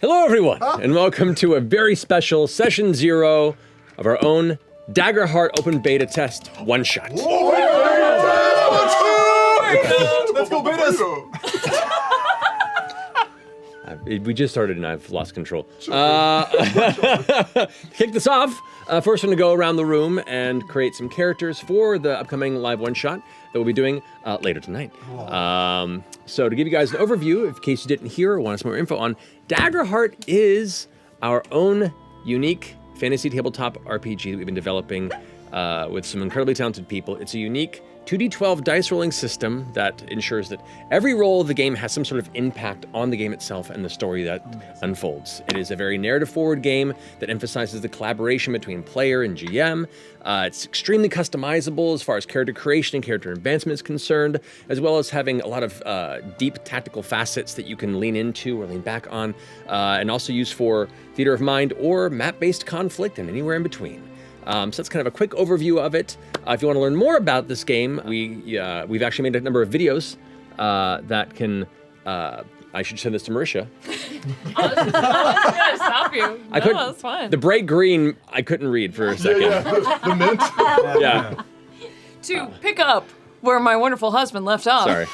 Hello, everyone, and welcome to a very special Session Zero of our own Daggerheart Open Beta Test One-Shot. Let's go betas! We just started and I've lost control. To kick this off, first we're going to go around the room and create some characters for the upcoming live one-shot that we'll be doing later tonight. So to give you guys an overview, in case you didn't hear or want some more info on, Daggerheart is our own unique fantasy tabletop RPG that we've been developing with some incredibly talented people. It's a unique 2d12 dice rolling system that ensures that every roll of the game has some sort of impact on the game itself and the story that unfolds. It is a very narrative-forward game that emphasizes the collaboration between player and GM. It's extremely customizable as far as character creation and character advancement is concerned, as well as having a lot of deep tactical facets that you can lean into or lean back on, and also use for theater of mind or map-based conflict and anywhere in between. So that's kind of a quick overview of it. If you want to learn more about this game, we've actually made a number of videos that can. I should send this to Marisha. I was gonna stop you. No, that's fine. The bright green, I couldn't read for a second. The mint? Yeah. To pick up where my wonderful husband left off. Sorry.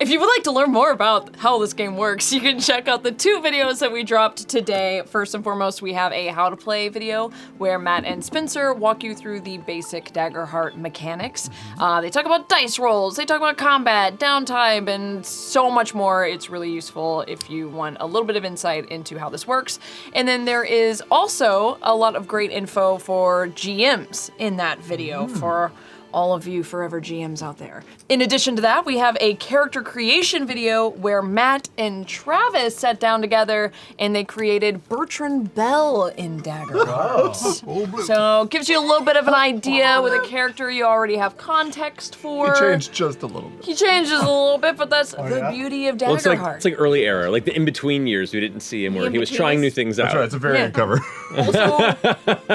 If you would like to learn more about how this game works, you can check out the 2 videos that we dropped today. First and foremost, we have a how to play video where Matt and Spenser walk you through the basic Daggerheart mechanics. They talk about dice rolls, they talk about combat, downtime, and so much more. It's really useful if you want a little bit of insight into how this works. And then there is also a lot of great info for GMs in that video for all of you forever GMs out there. In addition to that, we have a character creation video where Matt and Travis sat down together and they created Bertrand Bell in Daggerheart. So it gives you a little bit of an idea with a character you already have context for. He changed just a little bit. He changes a little bit, but that's the beauty of Well, Daggerheart. it's like early era, like the in-between years we didn't see him where he was trying new things out. That's right, it's a variant cover. Also,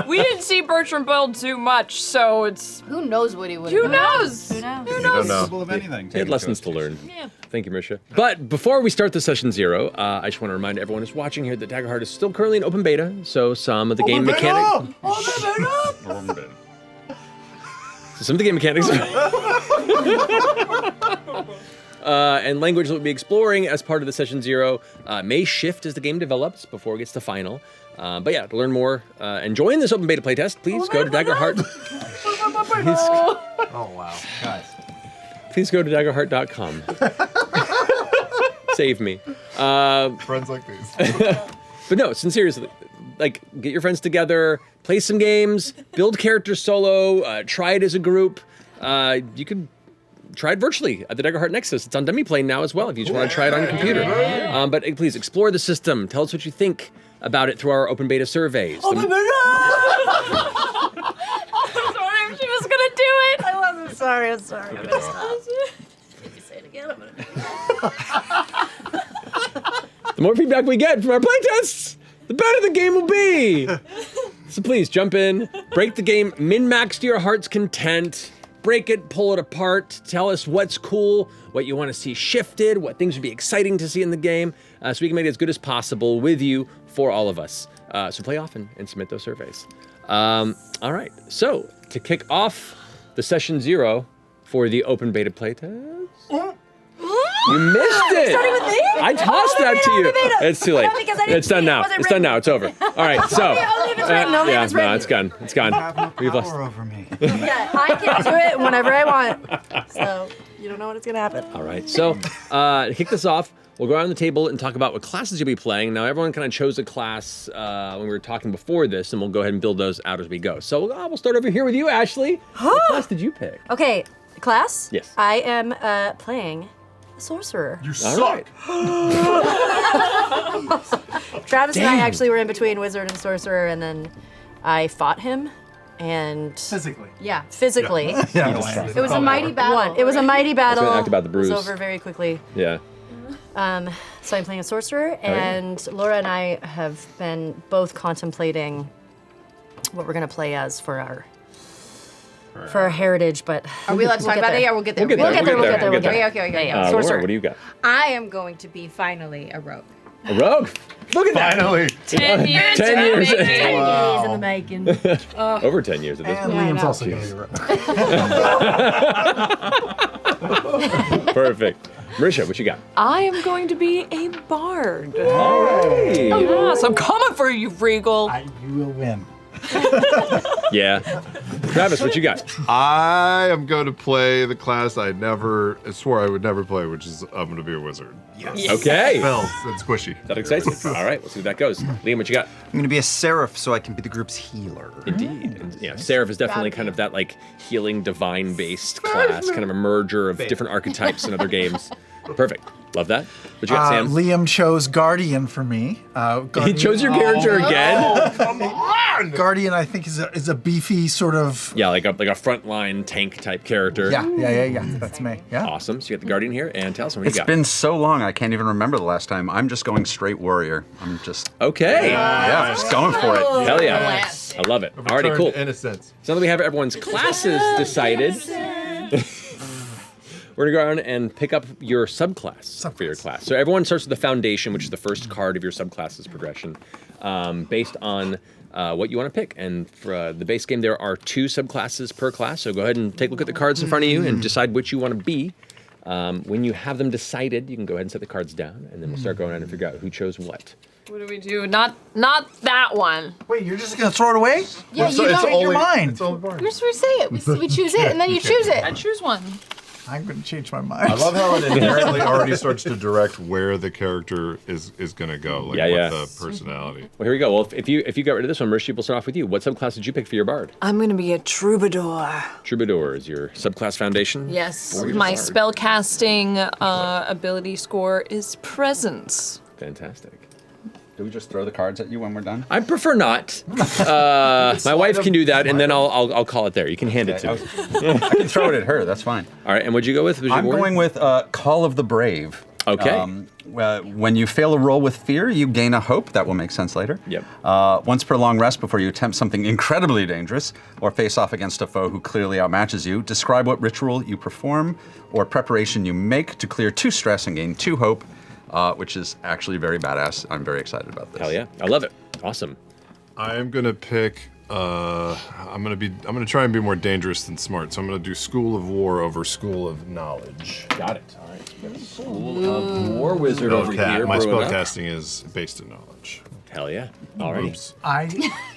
we didn't see Bertrand Bell too much, so it's... Who knows what he would Who have knows? Who knows? Who knows? know. Of anything. He had lessons to learn. Yeah. Thank you, Marisha. But before we start the Session Zero, I just want to remind everyone who's watching here that Daggerheart is still currently in open beta, so some of the game mechanics... So some of the game mechanics and language that we'll be exploring as part of the Session Zero may shift as the game develops before it gets to final. But yeah, to learn more and join this open beta playtest, please go to Daggerheart. Oh, wow. Guys. Please go to daggerheart.com. Save me. Friends like these. But no, sincerely, like, get your friends together, play some games, build characters solo, try it as a group. You could try it virtually at the Daggerheart Nexus. It's on Demiplane now as well if you just want to try it on your computer. But please explore the system. Tell us what you think about it through our open beta surveys. I was wondering if she was gonna do it. I wasn't sorry. I'm sorry. I'm gonna stop. If you say it again, I'm gonna. The more feedback we get from our playtests, the better the game will be. So please jump in, break the game, min-max to your heart's content, break it, pull it apart, tell us what's cool, what you want to see shifted, what things would be exciting to see in the game, so we can make it as good as possible with you for all of us. So play often and submit those surveys. All right, so to kick off the Session Zero for the open beta playtest. You missed it! Starting with me? I tossed that to you. It's too late. because I didn't It's done see it. now. It wasn't It's done now. It's over. All right, so. Only if it's written. Only if Yeah, it's no, written. it's gone. It's gone. You have no We've lost. power over me. Yeah, I can do it whenever I want. So you don't know when it's gonna happen. All right, so to kick this off, we'll go around the table and talk about what classes you'll be playing. Now, everyone kind of chose a class when we were talking before this, and we'll go ahead and build those out as we go. So we'll start over here with you, Ashley. What class did you pick? Okay, class. Yes. I am playing a sorcerer. You All suck. right. Travis and I actually were in between wizard and sorcerer, and then I fought him, and Physically. yeah, physically. Yeah. It was a mighty battle. It was a mighty battle. gonna act about the bruise. It was over very quickly. Yeah. So I'm playing a sorcerer, and Laura and I have been both contemplating what we're gonna play as for our heritage, but Are we allowed to we'll talk get about there. it? Yeah, we'll get there. We'll get there. We'll get there. Okay. Laura, Sorcerer. what do you got? I am going to be finally a rogue. A rogue? Look at that. Finally. 10 years. 10 years. 10 years Wow. in the making. Over 10 years at this And point. Liam's no. also going to be around. Perfect. Marisha, what you got? I am going to be a bard. Hey. Yes, I'm coming for you, Regal. You will win. Yeah. Travis, what you got? I am going to play the class I swore I would never play, which is I'm going to be a wizard. Yes. Okay. Bells and squishy. That excites me. All right, let's see how that goes. Liam, what you got? I'm going to be a seraph so I can be the group's healer. Indeed. And, yeah, Seraph is definitely kind of that like healing divine-based class, kind of a merger of different archetypes in other games. Perfect. Love that. What you got, Sam? Liam chose Guardian for me. He chose your character again? Come on! Guardian, I think, is a beefy sort of. Yeah, like a frontline tank type character. Yeah. That's me. Yeah. Awesome. So you got the Guardian here, and tell us what you It's got. been so long, I can't even remember the last time. I'm just going straight warrior. I'm just, Okay. yeah, just going for it. Hell yeah. I love it. Alrighty, Return cool. to Innocence. So now that we have everyone's classes decided, we're gonna go around and pick up your subclass for your class. So everyone starts with the foundation, which is the first card of your subclass's progression, based on what you want to pick. And for the base game, there are 2 subclasses per class. So go ahead and take a look at the cards in front of you and decide which you want to be. When you have them decided, you can go ahead and set the cards down, and then we'll start going around and figure out who chose what. What do we do? Not that one. Wait, you're just going to throw it away? Yeah, So you it's don't. your only mind. It's only boring. You're supposed to say it. We choose it, and then you choose I it. choose one. I'm going to change my mind. I love how it inherently already starts to direct where the character is going to go, like Yeah. what the personality. Well, here we go. Well, if you got rid of this one, Mercy, we'll start off with you. What subclass did you pick for your bard? I'm gonna be a troubadour. Troubadour is your subclass foundation. Yes, For your my bard. spell casting ability score is presence. Fantastic. Do we just throw the cards at you when we're done? I prefer not. My wife can do that, and then I'll call it there. You can hand it to me. I can throw it at her, that's fine. All right, and what'd you go with? Was your I'm warrior? going with Call of the Brave. Okay. When you fail a roll with fear, you gain a hope. That will make sense later. Yep. Once per long rest before you attempt something incredibly dangerous or face off against a foe who clearly outmatches you, describe what ritual you perform or preparation you make to clear 2 stress and gain 2 hope, which is actually very badass. I'm very excited about this. Hell yeah, I love it. Awesome. I am going to pick. I'm going to try and be more dangerous than smart. So I'm going to do School of War over School of Knowledge. Got it. All right. We have a School of War Wizard over Okay, here. my brewing up. spellcasting is based in knowledge. Hell yeah. All right. Oops. I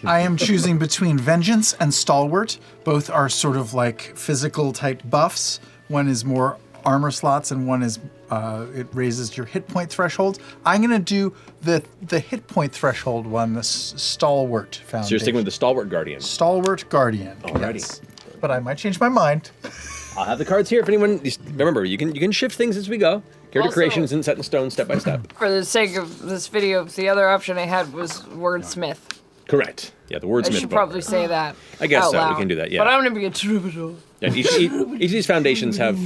am choosing between Vengeance and Stalwart. Both are sort of like physical type buffs. One is more armor slots, and one is it raises your hit point threshold. I'm gonna do the hit point threshold one, the Stalwart foundation. So you're sticking with the Stalwart Guardian. Stalwart Guardian. Alrighty. Yes. But I might change my mind. I'll have the cards here if anyone. Remember, you can shift things as we go. Character Also- creation isn't set in stone, step by step. For the sake of this video, the other option I had was wordsmith. Correct. Yeah, the I wordsmith. should book. probably say that. I guess out so, we loud. can do that, yeah. But I'm gonna be a troubadour. Yeah, each of these foundations have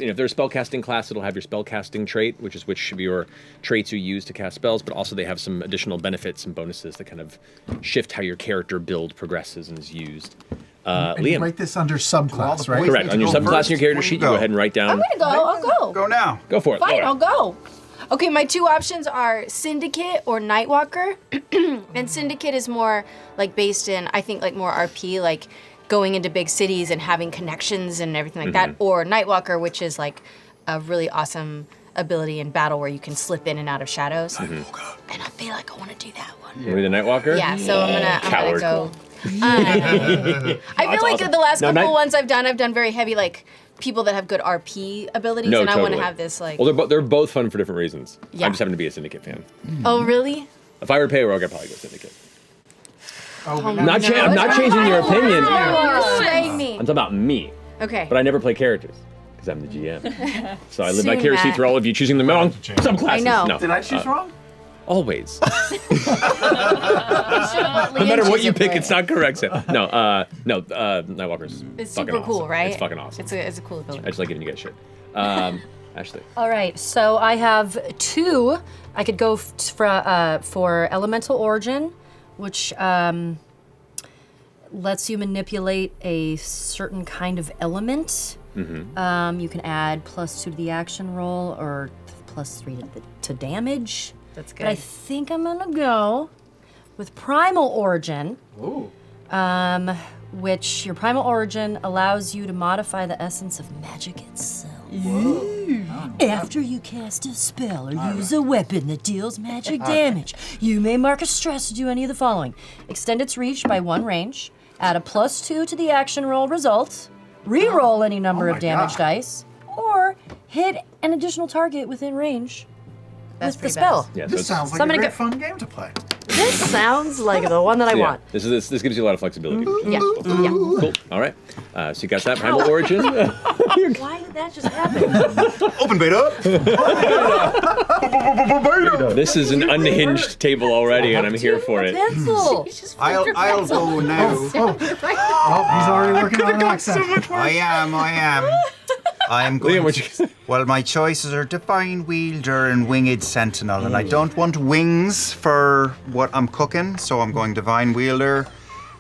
if they're a spellcasting class, it'll have your spellcasting trait, which of your traits you use to cast spells, but also they have some additional benefits and bonuses that kind of shift how your character build progresses and is used. And you Liam. write this under subclass, right? Correct. On your subclass in your character sheet, you go ahead and write down. I'm gonna go. I'll go. Go now. Go for it. Fine, Laura. I'll go. Okay, my 2 options are Syndicate or Nightwalker. And Syndicate is more like based in, I think, like more RP, like going into big cities and having connections and everything like that. Or Nightwalker, which is like a really awesome ability in battle where you can slip in and out of shadows. And I feel like I want to do that one. You want to be the Nightwalker? Yeah, so I'm gonna Coward. go. I feel like awesome. the last No, couple Night- ones I've done very heavy, like people that have good RP abilities, No, and I want to totally. have this like. Well, they're both fun for different reasons. Yeah. I'm just happen to be a Syndicate fan. Oh really? If I were pay rogue, I'd probably go Syndicate. Oh, I'm not changing your opinion. Sway me. I'm talking about me, Okay. but I never play characters because I'm the GM. So I live Soon, vicariously Matt. through all of you choosing the wrong subclasses. I know. No, Did I choose wrong? always. No matter what you pick, it's not correct. Sam. No, Nightwalker's It's fucking super cool, awesome. right? It's fucking awesome. It's a cool I ability. just like giving you guys shit. Ashley. Oh, All right, so I have 2. I could go for Elemental Origin, which lets you manipulate a certain kind of element. You can add +2 to the action roll or +3 to damage. That's good. But I think I'm gonna go with Primal Origin. Ooh. Which your Primal Origin allows you to modify the essence of magic itself. After you cast a spell or use a weapon that deals magic damage, you may mark a stress to do any of the following. Extend its reach by 1 range, add a +2 to the action roll result, re-roll any number of damage dice, or hit an additional target within range with the spell. Yeah, This sounds like a great fun game to play. This sounds like the one that I want. This gives you a lot of flexibility. Yeah. Cool. All right. So you got that Primal Origin. Why did that just happen? Open beta. This is an unhinged table already, and I'm here for it. Pencil. I'll go now. Oh, he's already working on an accent. I am. I'm going Liam, what'd you Well, my choices are Divine Wielder and Winged Sentinel, and I don't want wings for what I'm cooking, so I'm going Divine Wielder,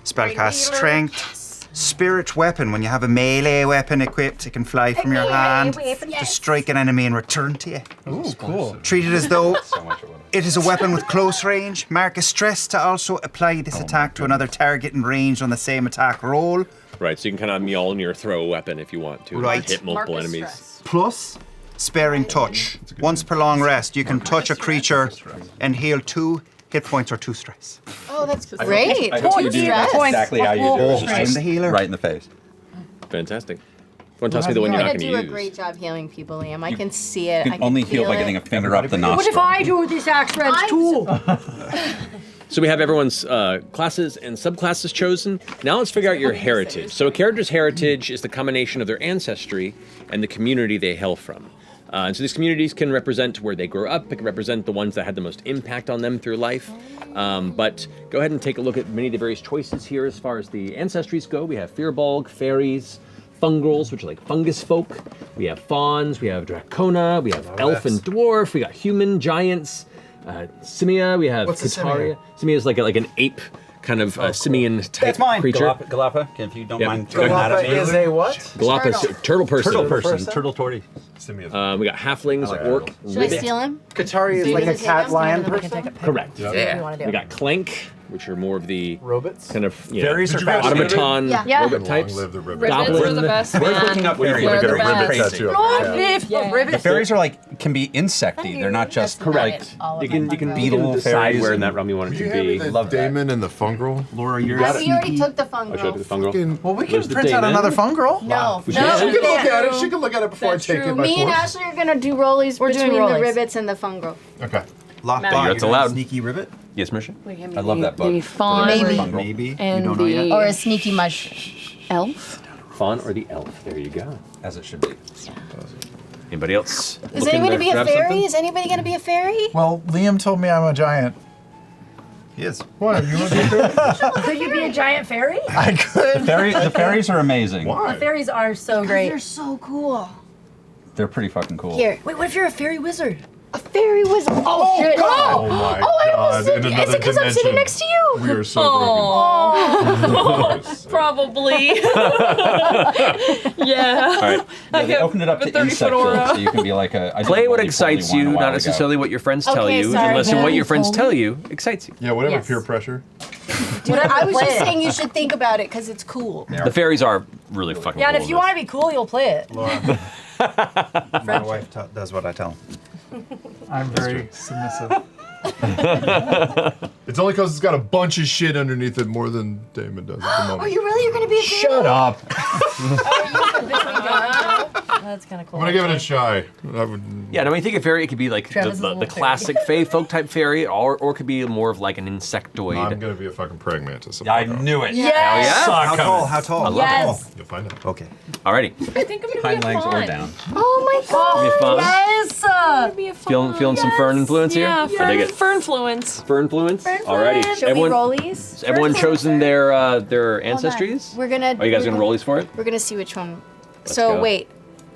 Spellcast Strength, Spirit Weapon. When you have a melee weapon equipped, it can fly from your hand to strike an enemy and return to you. Ooh, cool. Treat it as though So much of it. it is a weapon with close range. Mark a stress to also apply this attack to another target in range on the same attack roll. Right, so you can kind of Mjolnir throw a weapon if you want to. Right. Hit multiple Marcus enemies. stress. Plus, Sparing Touch. Once per long rest, you can touch a creature and heal 2 hit points or 2 stress. Oh, that's great. I hope you do Stress. exactly how you do it. I'm the healer. Right in the face. Fantastic. Want to toss me the one You're you're not gonna going do to a use? great job healing people, Liam. I can see it. You I can can only heal feel by it. getting a finger up the nostril. What if I do this axe wrench too? So we have everyone's classes and subclasses chosen. Now let's figure out your heritage. So a character's heritage is the combination of their ancestry and the community they hail from. And so these communities can represent where they grew up. It can represent the ones that had the most impact on them through life. But go ahead and take a look at many of the various choices here as far as the ancestries go. We have Firbolg, fairies, fungrals, which are like fungus folk. We have fauns, we have dracona, we have elf and dwarf, we got human, giants, simia, we have What's a Kitaria. Simia is like an ape kind of simian type That's mine. creature. Galapa, if you don't Yep. mind throwing that at me. is a what? Galapa is turtle person. Turtle person, turtle torty. We got halflings, orc, Should I ribbit. steal him? Katari is like a cat lion person. Correct. Yeah. You want to do? We got clank, which are more of the Robots. kind of Fairies are fast. automaton Yeah. robot Long types. live the ribbit. Ribbits are Goblin. the best, We're man. looking up fairies. They're Get the a ribbit best. tattoo. The fairies are like can be insecty. They're not just Correct. You can Beetle decide fairies where in and- that realm you want it You to hand me be. the Damon and the fungal. Laura, you're We already took the I'll show you the fungal. fungal. Well, we can Where's the print out Damon? another fun girl. No, We no. should- She can look yeah. at it. She can look at it before That's I take true. it by Me and force. Ashley are gonna do rollies We're doing between the rollies. ribbits and the fungal. Okay. Locked Matt, on. That's allowed. Sneaky ribbit? Yes, Mercer? I love that book. The fawn Maybe. Maybe. and you don't know yet. the Or a sneaky mush. elf. Fawn or the elf? There you go. As it should be. Anybody else? Is looking anybody to be a grab fairy? something? Is anybody gonna be a fairy? Well, Liam told me I'm a giant. He is. What? You want to be a fairy? Could you be a giant fairy? I could. The fairies are amazing. Why? Fairies are so great. They're so cool. They're pretty fucking cool. Here, Wait, what if you're a fairy wizard? a fairy was. Oh, shit! Oh my Oh, I almost God, in did. Is another it because I'm sitting dimension. next to you? We are so Probably. Yeah. All right. Yeah, they opened it up a to 30-foot insect aura. field, so you can be like a. I did Play a what roly-poly excites one you, a while not ago. necessarily what your friends tell Okay, you, sorry. unless what your friends Roly-poly? tell you excites you. Yeah, whatever Yes. peer pressure. Dude, I was play just it. saying you should think about it because it's cool. The fairies are really fucking Yeah, and cool if you in want to be cool, you'll play it. Laura. My wife does what I tell. I'm very submissive. It's only because it's got a bunch of shit underneath it more than Damon does at the Oh, moment. you really are gonna be a fairy? Shut up. That's kind of cool. I'm gonna give it a try. I would. Yeah, no, I think a fairy, it could be like Travis is a the little classic fae folk type fairy, or it could be more of like an insectoid. I'm gonna be a fucking pragmatist. I knew it. Yes. Hell yeah. How tall? How tall? Yes. You'll find out. Okay. Alrighty. I think I'm gonna Hind be a legs fawn. or down. Oh my god. Be fun. Yes. I'm gonna be a fawn. Feeling some fern influence here? Yeah, I dig fern, it. fern influence. Fern influence? Alrighty. Should we rollies? Has everyone chosen their ancestries? We're gonna. Are you guys gonna roll these for it? We're gonna see which one. Let's So go. wait,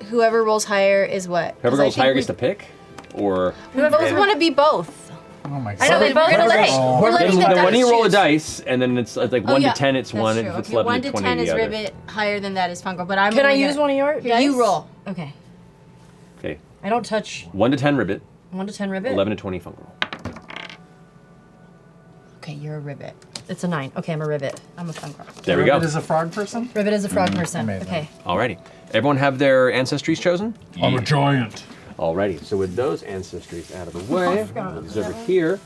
whoever rolls higher is what? Whoever 'Cause I rolls think higher we- gets to pick? Or We both want to be both. Oh my god. I know they both. We're gonna let. Oh. We're letting the then dice when you roll a choose. dice, and then it's like 1 yeah, to 10, it's that's one, true. and if it's Okay, 11 1 to to 20, 10 the is other. ribbit. Higher than that is fungal. But I'm. Can I only use gonna- one of your Here, dice? you roll. Okay. Okay. I don't touch 1 to 10 ribbit, 1 to 10 ribbit. 11 to 20 fungal. Okay, you're a ribbit. It's a 9. Okay, I'm a ribbit. I'm a fun girl. There we go. Ribbit is a frog person? Ribbit is a frog person. amazing. Okay. Alrighty. Everyone have their ancestries chosen? I'm a giant. Alrighty. So with those ancestries out of the way, move these over here.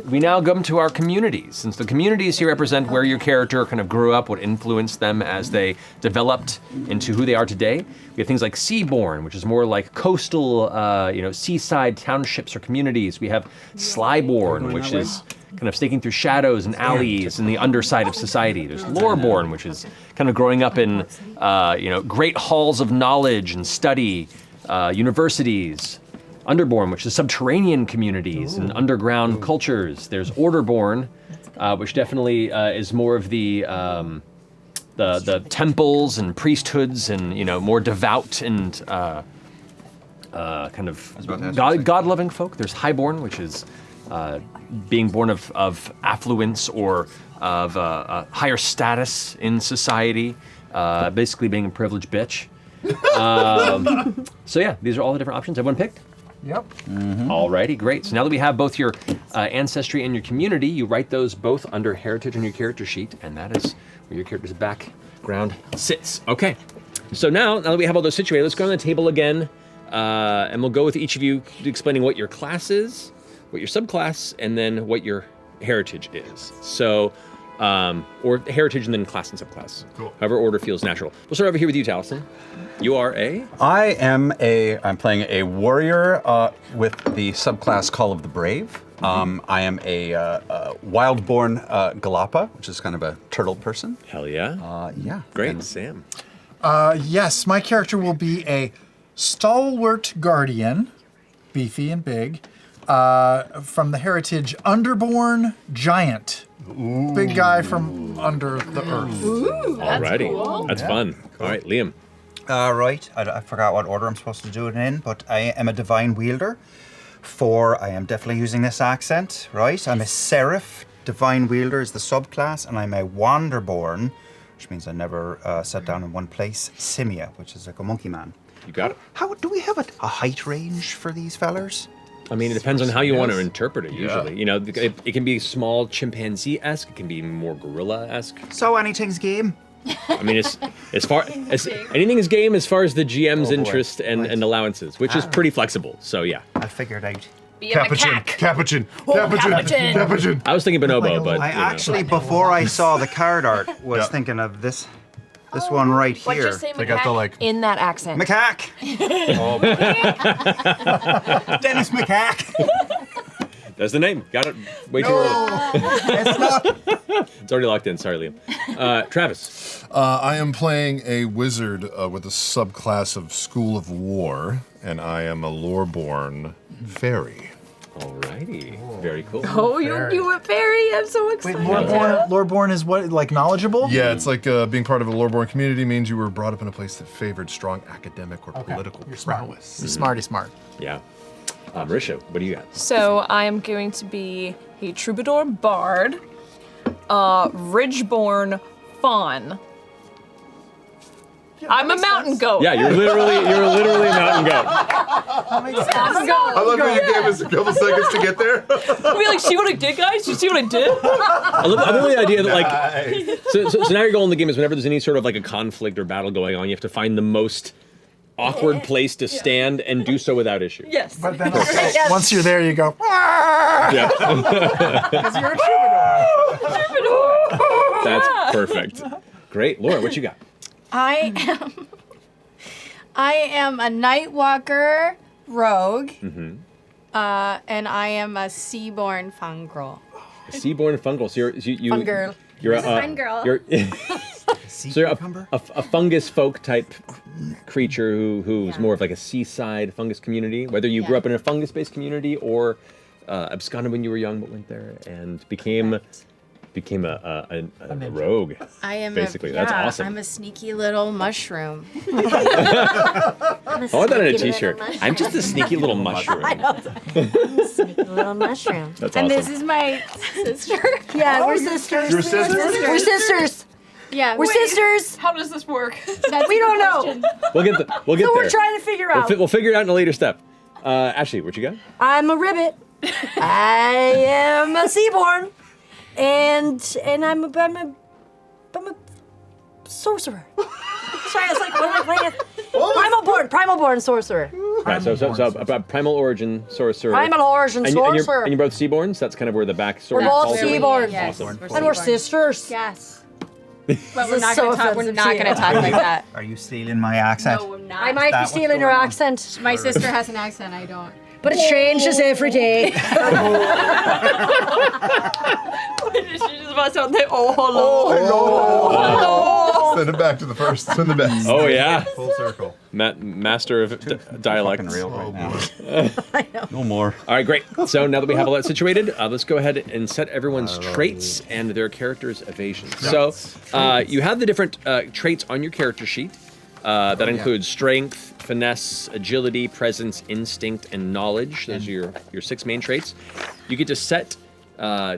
We now come to our communities. Since the communities here represent where your character kind of grew up, what influenced them as they developed into who they are today. We have things like Seaborn, which is more like coastal, seaside townships or communities. We have Slyborn, which is kind of staking through shadows and alleys in the underside of society. There's Loreborn, which is kind of growing up in, great halls of knowledge and study, universities. Underborn, which is subterranean communities and underground cultures. There's Orderborn, which definitely is more of the temples and priesthoods and more devout and kind of god-loving folk. There's Highborn, which is being born of affluence or of higher status in society, basically being a privileged bitch. So yeah, these are all the different options. Everyone picked? Yep. Alrighty, great. So now that we have both your ancestry and your community, you write those both under heritage on your character sheet, and that is where your character's background sits. Okay. So now that we have all those situated, let's go on the table again, and we'll go with each of you explaining what your class is, what your subclass, and then what your heritage is. So, or heritage and then class and subclass. Cool. However order feels natural. We'll start over here with you, Taliesin. You are a? I'm playing a warrior with the subclass Call of the Brave. I am a wild-born Galapa, which is kind of a turtle person. Hell yeah. Yeah. Great. And Sam. Yes, my character will be a stalwart guardian, beefy and big, from the heritage Underborn giant. Ooh. Big guy from under the earth. Ooh, that's Alrighty. cool. That's fun. All right, Liam. Right, I forgot what order I'm supposed to do it in, but I am a divine wielder. I am definitely using this accent, right? I'm a seraph. Divine wielder is the subclass, and I'm a wanderborn, which means I never sat down in one place. Simia, which is like a monkey man. You got it. How do we have a height range for these fellers? I mean, it depends on how you want to interpret it, usually. It can be small chimpanzee-esque, it can be more gorilla-esque. So anything's game. I mean, as far as anything is game as far as the GM's interest and allowances, which is pretty flexible. So yeah. I figured out. Be a macaque. Capuchin. I was thinking bonobo, but I actually, before I saw the card art, was thinking of this one right here. What'd you say, They got the macaque? In that accent. Macaque. Dennis Macaque. That's the name. Got it way too early. It's not. It's already locked in. Sorry, Liam. Travis. I am playing a wizard with a subclass of School of War, and I am a Loreborn fairy. Alrighty. Very cool. Oh, you went fairy. I'm so Wait, excited. Loreborn is what, like knowledgeable? Yeah, it's like being part of a Loreborn community means you were brought up in a place that favored strong academic or political prowess. Smarty smart. Yeah. Marisha, what do you got? So I am going to be a troubadour bard, ridgeborn fawn. I'm a mountain goat. Yeah, you're literally a mountain goat. Mountain goat. I love how you gave us a couple seconds to get there. I'll be like, see what I did, guys? You see what I did? I love the idea that like, so now your goal in the game is whenever there's any sort of like a conflict or battle going on, you have to find the most awkward place to stand and do so without issue. Yes. But then also, once you're there, you go, Yeah. because you're a troubadour. That's perfect. Great. Laura, what you got? I am a Nightwalker rogue, and I am a Seaborn Fungrel. A Seaborn fungal. So you Fungirl. You're a Fungirl. You're so you're a fungus folk type creature who's more of like a seaside fungus community. Whether you grew up in a fungus-based community or absconded when you were young but went there and became a rogue. I am basically. That's awesome. I'm a sneaky little mushroom. I want that on a t-shirt. I'm just a sneaky little mushroom. Sneaky little mushroom. That's And awesome. this is my sister. Yeah, we're sisters. Your sister? We're sisters. Yeah, We're sisters. How does this work? we don't know. We'll get there. So we're trying to figure out. We'll figure it out in a later step. Ashley, what you got? I'm a ribbit. I am a seaborn. And I'm a sorcerer. Sorry, I was like, what am I playing? Primal born sorcerer. Right, so a primal origin sorcerer. Primal origin sorcerer. And you're both Seaborns? That's kind of where the back story We're both falls in? Seaborns. Yes, Awesome. And we're sisters. Yes. But we're not so going to talk. We're offensive not to going to you. talk like that. Are you stealing my accent? No, I'm not. I might be what's stealing your going on? accent, My sister has an accent. I don't. but it changes every day. She's just about to sound like, oh, hello. Send it back to the first and the best. Oh, yeah. Full circle. Master of dialect. Fucking real right now. No more. All right, great. So now that we have all that situated, let's go ahead and set everyone's traits and their character's evasion. So you have the different traits on your character sheet. That includes strength, finesse, agility, presence, instinct, and knowledge. Those are your 6 main traits. You get to set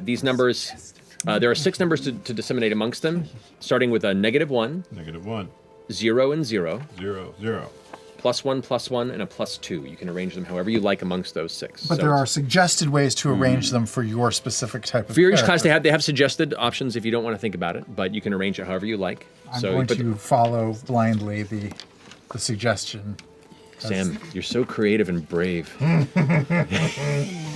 these numbers. There are 6 numbers to disseminate amongst them, starting with a -1, -1, 0 and 0, 0, 0. +1, +1, and a +2. You can arrange them however you like amongst those 6. But there are suggested ways to arrange them for your specific type of For each class, character. they have suggested options if you don't want to think about it, but you can arrange it however you like. I'm going to follow blindly the suggestion. Sam, you're so creative and brave.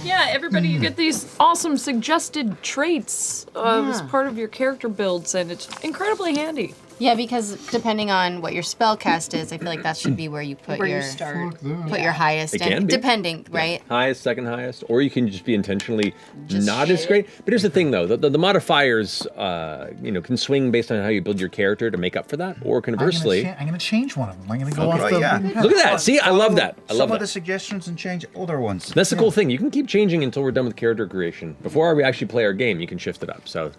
Yeah, everybody, you get these awesome suggested traits as part of your character builds, and it's incredibly handy. Yeah, because depending on what your spell cast is, I feel like that should be where you put Where you your start. put your highest. It can be. Depending, right? Highest, second highest, or you can just be intentionally not as great. But here's the thing, though: the modifiers, can swing based on how you build your character to make up for that, or conversely. I'm going to change one of them. I'm going to go off Okay. the. Yeah. Look at that! See, I love that. I love Some of the that. suggestions and change other ones. That's the cool thing. You can keep changing until we're done with character creation. Before we actually play our game, you can shift it up. So,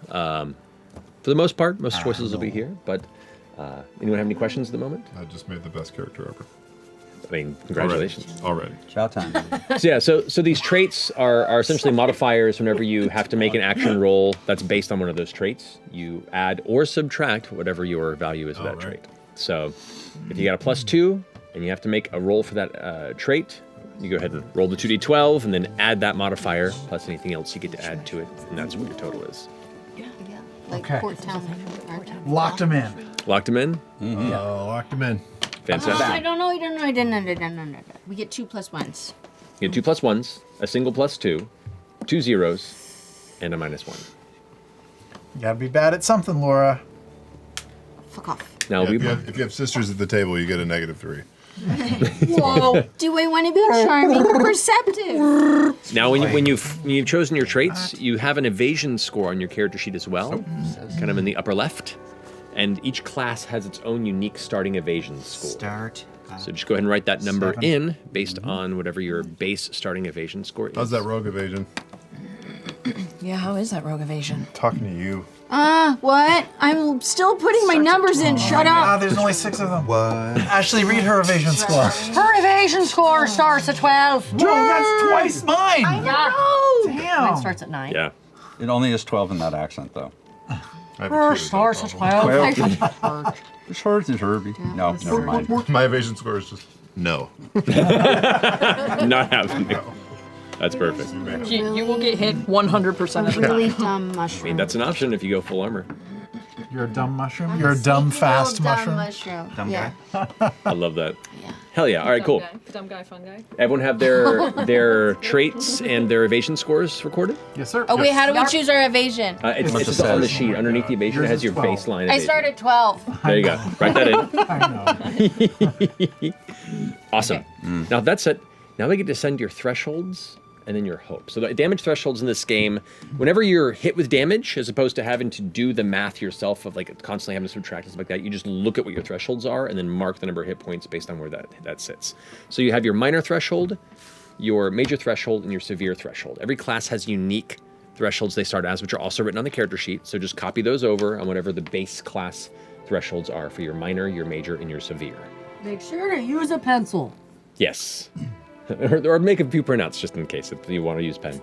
for the most part, most choices will be here. But anyone have any questions at the moment? I just made the best character ever. I mean, congratulations. Already. Shout time. So these traits are essentially modifiers. Whenever you have to make an action roll that's based on one of those traits, you add or subtract whatever your value is of that right. trait. So if you got a +2 and you have to make a roll for that trait, you go ahead and roll the 2d12 and then add that modifier plus anything else you get to add to it, and that's what your total is. Yeah. Like Okay. Port Town. Locked them in. Locked them in? Locked him in. Fantastic. I don't know. I didn't. We get 2 +1s. You get 2 +1s, a single +2, 2 zeros, and a -1. You got to be bad at something, Laura. Fuck off. Now Yeah, we if you have sisters at the table, you get a -3. Whoa. Do I want to be charming or perceptive? Now, when you've chosen your traits, you have an evasion score on your character sheet as well, kind of in the upper left. And each class has its own unique starting evasion score. Start. So just go ahead and write that number 7. in based on whatever your base starting evasion score is. How's that rogue evasion? Yeah, how is that rogue evasion? Talking to you. What? I'm still putting my numbers in. Shut up. There's only 6 of them. What? Ashley, read her evasion score. Her evasion score starts at 12. Whoa, that's twice mine. Yeah. Damn. Mine starts at 9. Yeah. It only is 12 in that accent, though. I have Her a starts at 12. 12. It's hard as Herbie. No, never mind. My evasion score is just no. Not happening. That's perfect. You will get hit 100% of the time. Really dumb I mushroom. mean, that's an option if you go full armor. You're a dumb mushroom? You're a dumb, fast mushroom? Dumb Yeah. guy. I love that. Hell yeah. All right, cool. Dumb guy, fun guy. Everyone have their traits and their evasion scores recorded? Yes, sir. Oh wait, how do we choose our evasion? It's It just on the says- sheet. Underneath the evasion, it Yours has is your 12. baseline I evasion. started 12. There you go. Write that in. I know. Awesome. Now that's it. Now we get to send your thresholds and then your hope. So the damage thresholds in this game, whenever you're hit with damage, as opposed to having to do the math yourself of like constantly having to subtract and stuff like that, you just look at what your thresholds are and then mark the number of hit points based on where that sits. So you have your minor threshold, your major threshold, and your severe threshold. Every class has unique thresholds they start as, which are also written on the character sheet. So just copy those over on whatever the base class thresholds are for your minor, your major, and your severe. Make sure to use a pencil. Yes. or make a few printouts just in case if you want to use pen.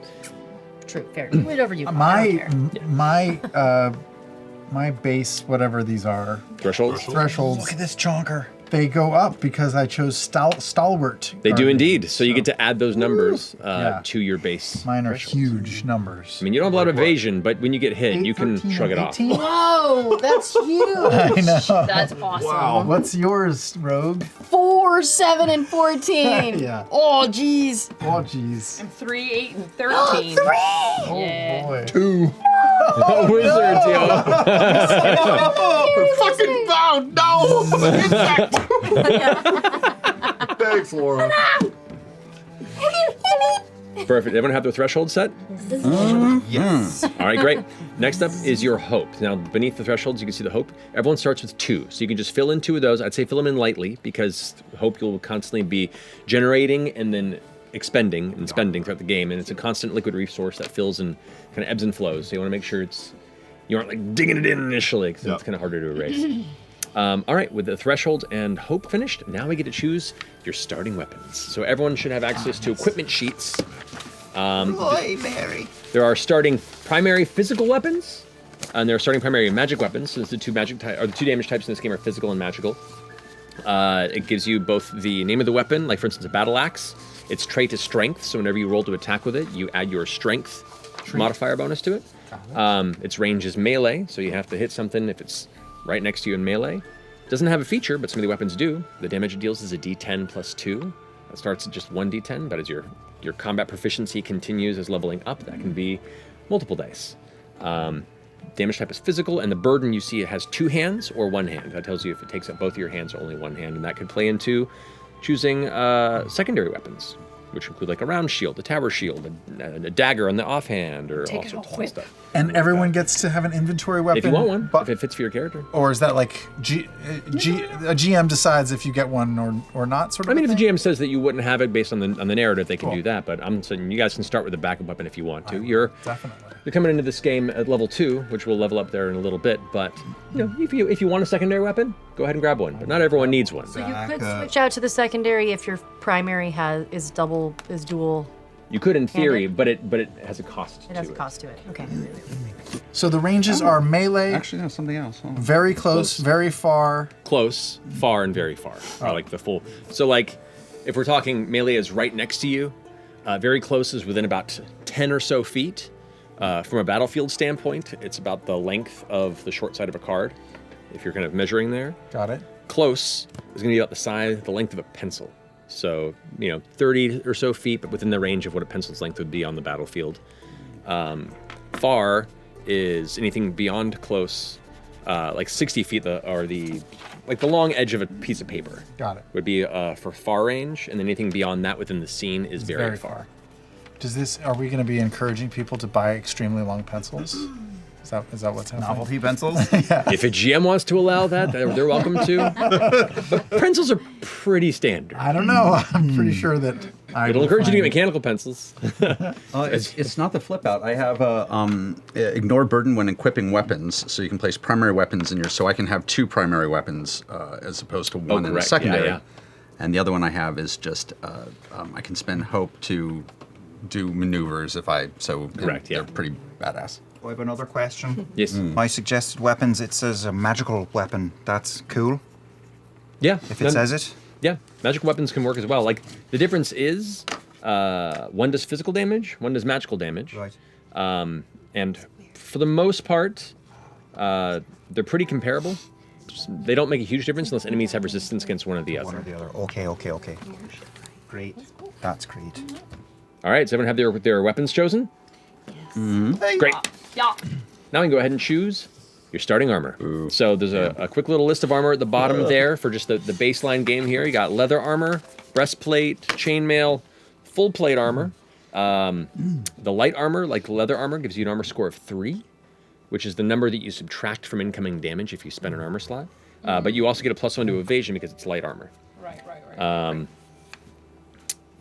True, fair. Whatever you want. I don't care. My base, whatever these are, Thresholds? thresholds, Look at this chonker. They go up because I chose stalwart. They do guardian. indeed. So you get to add those numbers Yeah. to your base. Mine are thresholds. huge numbers. I mean, you don't have a lot of evasion, but when you get hit, you can 13, shrug it off. 18? Whoa, that's huge. I know. That's awesome. What's yours, Rogue? 4, 7, and 14. Yeah. Oh, jeez. Oh, jeez. 3, 8, and 13. 3. Yeah. Boy. 2. Wizards, yo. Fucking bow! No! Thanks, Laura. Perfect. Everyone have their threshold set? Yes. All right, great. Next up is your hope. Now, beneath the thresholds, you can see the hope. Everyone starts with 2, so you can just fill in 2 of those. I'd say fill them in lightly, because hope you'll constantly be generating and then expending and spending throughout the game, and it's a constant liquid resource that fills and kind of ebbs and flows. So you want to make sure you aren't like digging it in initially, because it's kind of harder to erase. All right, with the threshold and hope finished, now we get to choose your starting weapons. So everyone should have access to equipment sheets. There are starting primary physical weapons, and there are starting primary magic weapons. So the 2 damage types in this game are physical and magical. It gives you both the name of the weapon, like for instance a battle axe. Its trait is strength, so whenever you roll to attack with it, you add your strength modifier bonus to it. Its range is melee, so you have to hit something if it's right next to you in melee. It doesn't have a feature, but some of the weapons do. The damage it deals is a d10 plus 2. That starts at just 1 d10, but as your combat proficiency continues as leveling up, that can be multiple dice. Damage type is physical, and the burden you see it has 2 hands or 1 hand. That tells you if it takes up both of your hands or only 1 hand, and that could play into choosing secondary weapons, which include like a round shield, a tower shield, a dagger on the offhand, or all sorts of fun stuff. And everyone gets to have an inventory weapon. If you want one, but, if it fits for your character. or is that like a GM decides if you get one or not? Sort of. I mean, if the thing? GM says that you wouldn't have it based on the narrative, they can do that. But I'm saying you guys can start with a backup weapon if you want to. You're coming into this game at level 2, which we'll level up there in a little bit. But if you want a secondary weapon, go ahead and grab one. But not everyone needs one. So you could switch out to the secondary if your primary is dual. You could in theory, but it has a cost to it. It has a cost to it. Okay. So the ranges are melee, Actually, no, something else. Hold on. very close, very far. Close, far, and very far. Are like the full. So like, if we're talking melee is right next to you, very close is within about 10 or so feet. From a battlefield standpoint, it's about the length of the short side of a card, if you're kind of measuring there. Got it. Close is going to be about the length of a pencil. So, 30 or so feet, but within the range of what a pencil's length would be on the battlefield. Far is anything beyond close, like 60 feet, the long edge of a piece of paper. Got it. Would be for far range, and then anything beyond that within the scene is very far. Are we going to be encouraging people to buy extremely long pencils? Is that what's happening? Novelty pencils? If a GM wants to allow that, they're welcome to. But pencils are pretty standard. I don't know. I'm pretty sure that It'll encourage you to get mechanical pencils. It's not the flip out. I have ignore burden when equipping weapons, so you can place primary weapons in so I can have 2 primary weapons as opposed to 1 in a correct. secondary. Yeah. And the other one I have is just I can spend hope to do maneuvers Correct, yeah. They're pretty badass. I have another question. Yes. My suggested weapons, it says a magical weapon. That's cool, Yeah. if it says it. Yeah, magical weapons can work as well. Like, the difference is one does physical damage, one does magical damage. Right. And for the most part, they're pretty comparable. They don't make a huge difference unless enemies have resistance against one or the One or other. the other. Okay. Great. That's great. All right, so everyone have their weapons chosen? Yes. Great. Yeah. Now we can go ahead and choose your starting armor. So there's a quick little list of armor at the bottom there for just the baseline game here. You got leather armor, breastplate, chainmail, full plate armor. The light armor, like leather armor, gives you an armor score of 3, which is the number that you subtract from incoming damage if you spend an armor slot. But you also get a +1 to evasion because it's light armor. Right.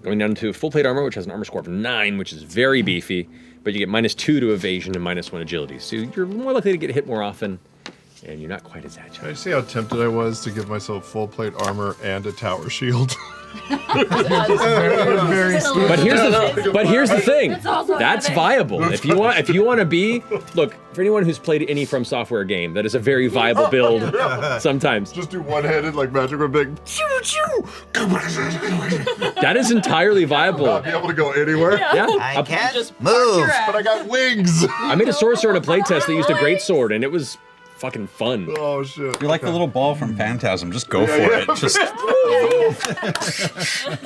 Going down to full plate armor, which has an armor score of 9, which is very beefy, but you get -2 to evasion and -1 agility. So you're more likely to get hit more often, and you're not quite as agile. Can I see how tempted I was to give myself full plate armor and a tower shield? Very smooth. But here's the thing. That's viable. If you want to be, look, for anyone who's played any From Software game, that is a very viable build. Sometimes Just do one-handed like magic with big. that is entirely viable. Not be able to go anywhere. Yeah. I can't Just move. But I got wings. I made a sorcerer in a playtest that used a great sword, and it was fucking fun. Oh shit. You're like the little ball from Phantasm. Just go for it. Just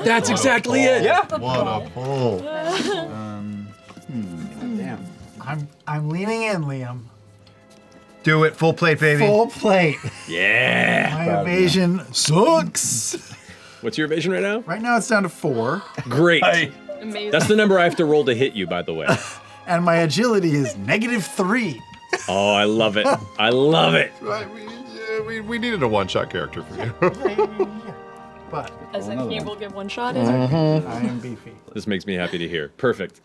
That's exactly it. yeah. What a pull. Damn. I'm leaning in, Liam. Do it, full plate, baby. Full plate. Yeah. My evasion sucks. What's your evasion right now? Right now it's down to 4, Great. Amazing. That's the number I have to roll to hit you, by the way. and my agility is -3. Oh, I love it. I love it. Right, we needed a one-shot character for you. But As in, he will get one shot. Is I am beefy. This makes me happy to hear. Perfect.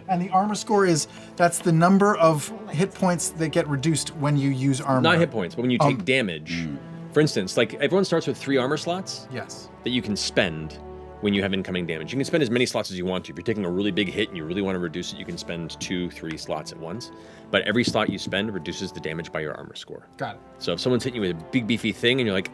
And the armor score that's the number of hit points that get reduced when you use armor. Not hit points, but when you take damage. For instance, like everyone starts with 3 armor slots Yes. that you can spend when you have incoming damage. You can spend as many slots as you want to. If you're taking a really big hit and you really want to reduce it, you can spend 2, 3 slots at once. But every slot you spend reduces the damage by your armor score. Got it. So if someone's hitting you with a big beefy thing and you're like,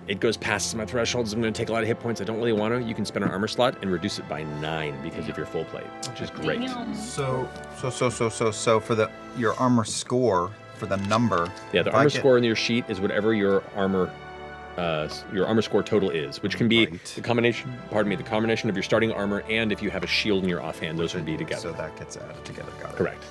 it goes past my thresholds, I'm going to take a lot of hit points, I don't really want to, you can spend an armor slot and reduce it by 9 because of your full plate, which is great. So for your armor score for the number. Yeah, the if I armor get- score in your sheet is whatever your armor score total is, which can be the combination of your starting armor and if you have a shield in your offhand, those would be together. So that gets added together. Got it. Correct.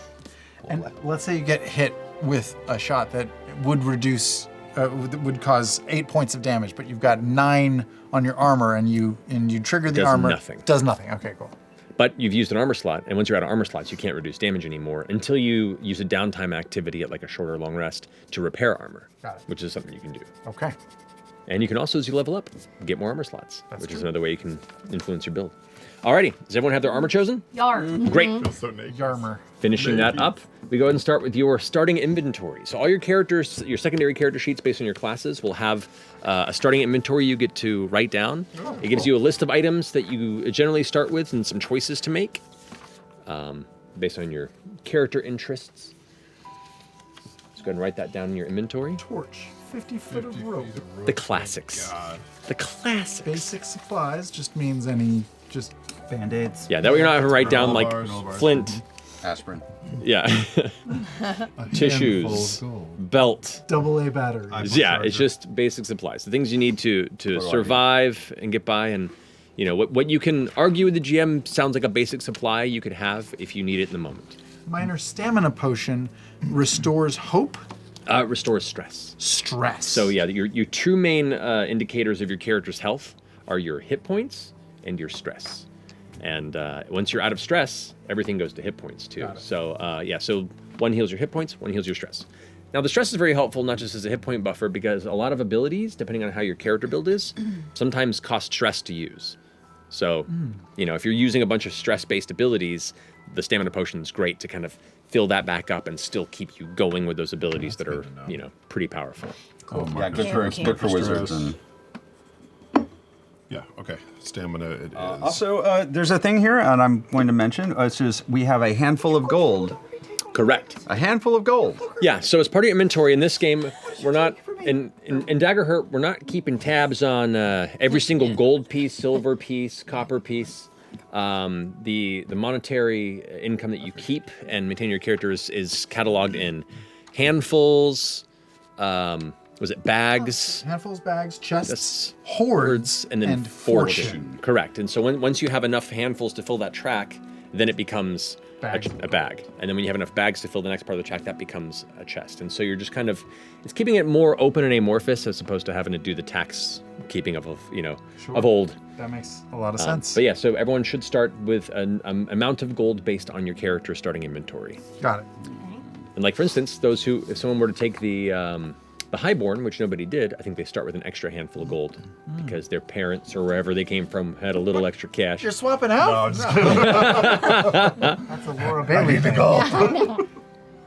And let's say you get hit with a shot that would reduce, would cause 8 points of damage, but you've got 9 on your armor, and you trigger the Does armor. nothing. Does nothing. Okay, cool. But you've used an armor slot, and once you're out of armor slots, you can't reduce damage anymore until you use a downtime activity at like a short or long rest to repair armor, Got it. which is something you can do. Okay. And you can also, as you level up, get more armor slots, which is another way you can influence your build. Alrighty, does everyone have their armor chosen? Yar. Great. So naked. Yarmer. Finishing that up, we go ahead and start with your starting inventory. So all your characters, your secondary character sheets based on your classes will have a starting inventory you get to write down. It gives you a list of items that you generally start with and some choices to make based on your character interests. Let's go ahead and write that down in your inventory. Torch. 50 foot of rope. The classics. The classics. Basic supplies just means just Band-aids. Yeah, that way you're not having to write down like Bars. flint. Aspirin. Yeah. Tissues. Belt. AA batteries. Yeah, it's just basic supplies. The things you need to survive and get by, and you know what you can argue with the GM sounds like a basic supply you could have if you need it in the moment. Minor stamina potion restores hope, Restores stress. stress. So yeah, your two main indicators of your character's health are your hit points and your stress. And once you're out of stress, everything goes to hit points too. So so one heals your hit points, one heals your stress. Now the stress is very helpful, not just as a hit point buffer, because a lot of abilities, depending on how your character build is, sometimes cost stress to use. So, if you're using a bunch of stress-based abilities, the stamina potion is great to kind of fill that back up and still keep you going with those abilities that are, pretty powerful. Cool. Yeah, good for wizards. And Yeah, okay. Stamina it is. also, there's a thing here, and I'm going to mention. It's just we have a handful of gold. Correct. A handful of gold. Yeah, so as part of your inventory in this game, we're not in Daggerheart, we're not keeping tabs on every single gold piece, silver piece, copper piece. The monetary income that you keep and maintain your character is cataloged in handfuls, was it bags? handfuls, bags, chests, That's hoards, and then fortune. Correct. And so once you have enough handfuls to fill that track, then it becomes a bag. And then when you have enough bags to fill the next part of the track, that becomes a chest. And so you're just kind of, it's keeping it more open and amorphous as opposed to having to do the tax keeping of old. That makes a lot of sense. But yeah, so everyone should start with an amount of gold based on your character's starting inventory. Got it. And like, for instance, if someone were to take the Highborn, which nobody did, I think they start with an extra handful of gold because their parents or wherever they came from had a little extra cash. You're swapping out? No, I'm just kidding. That's a Laura Bailey thing.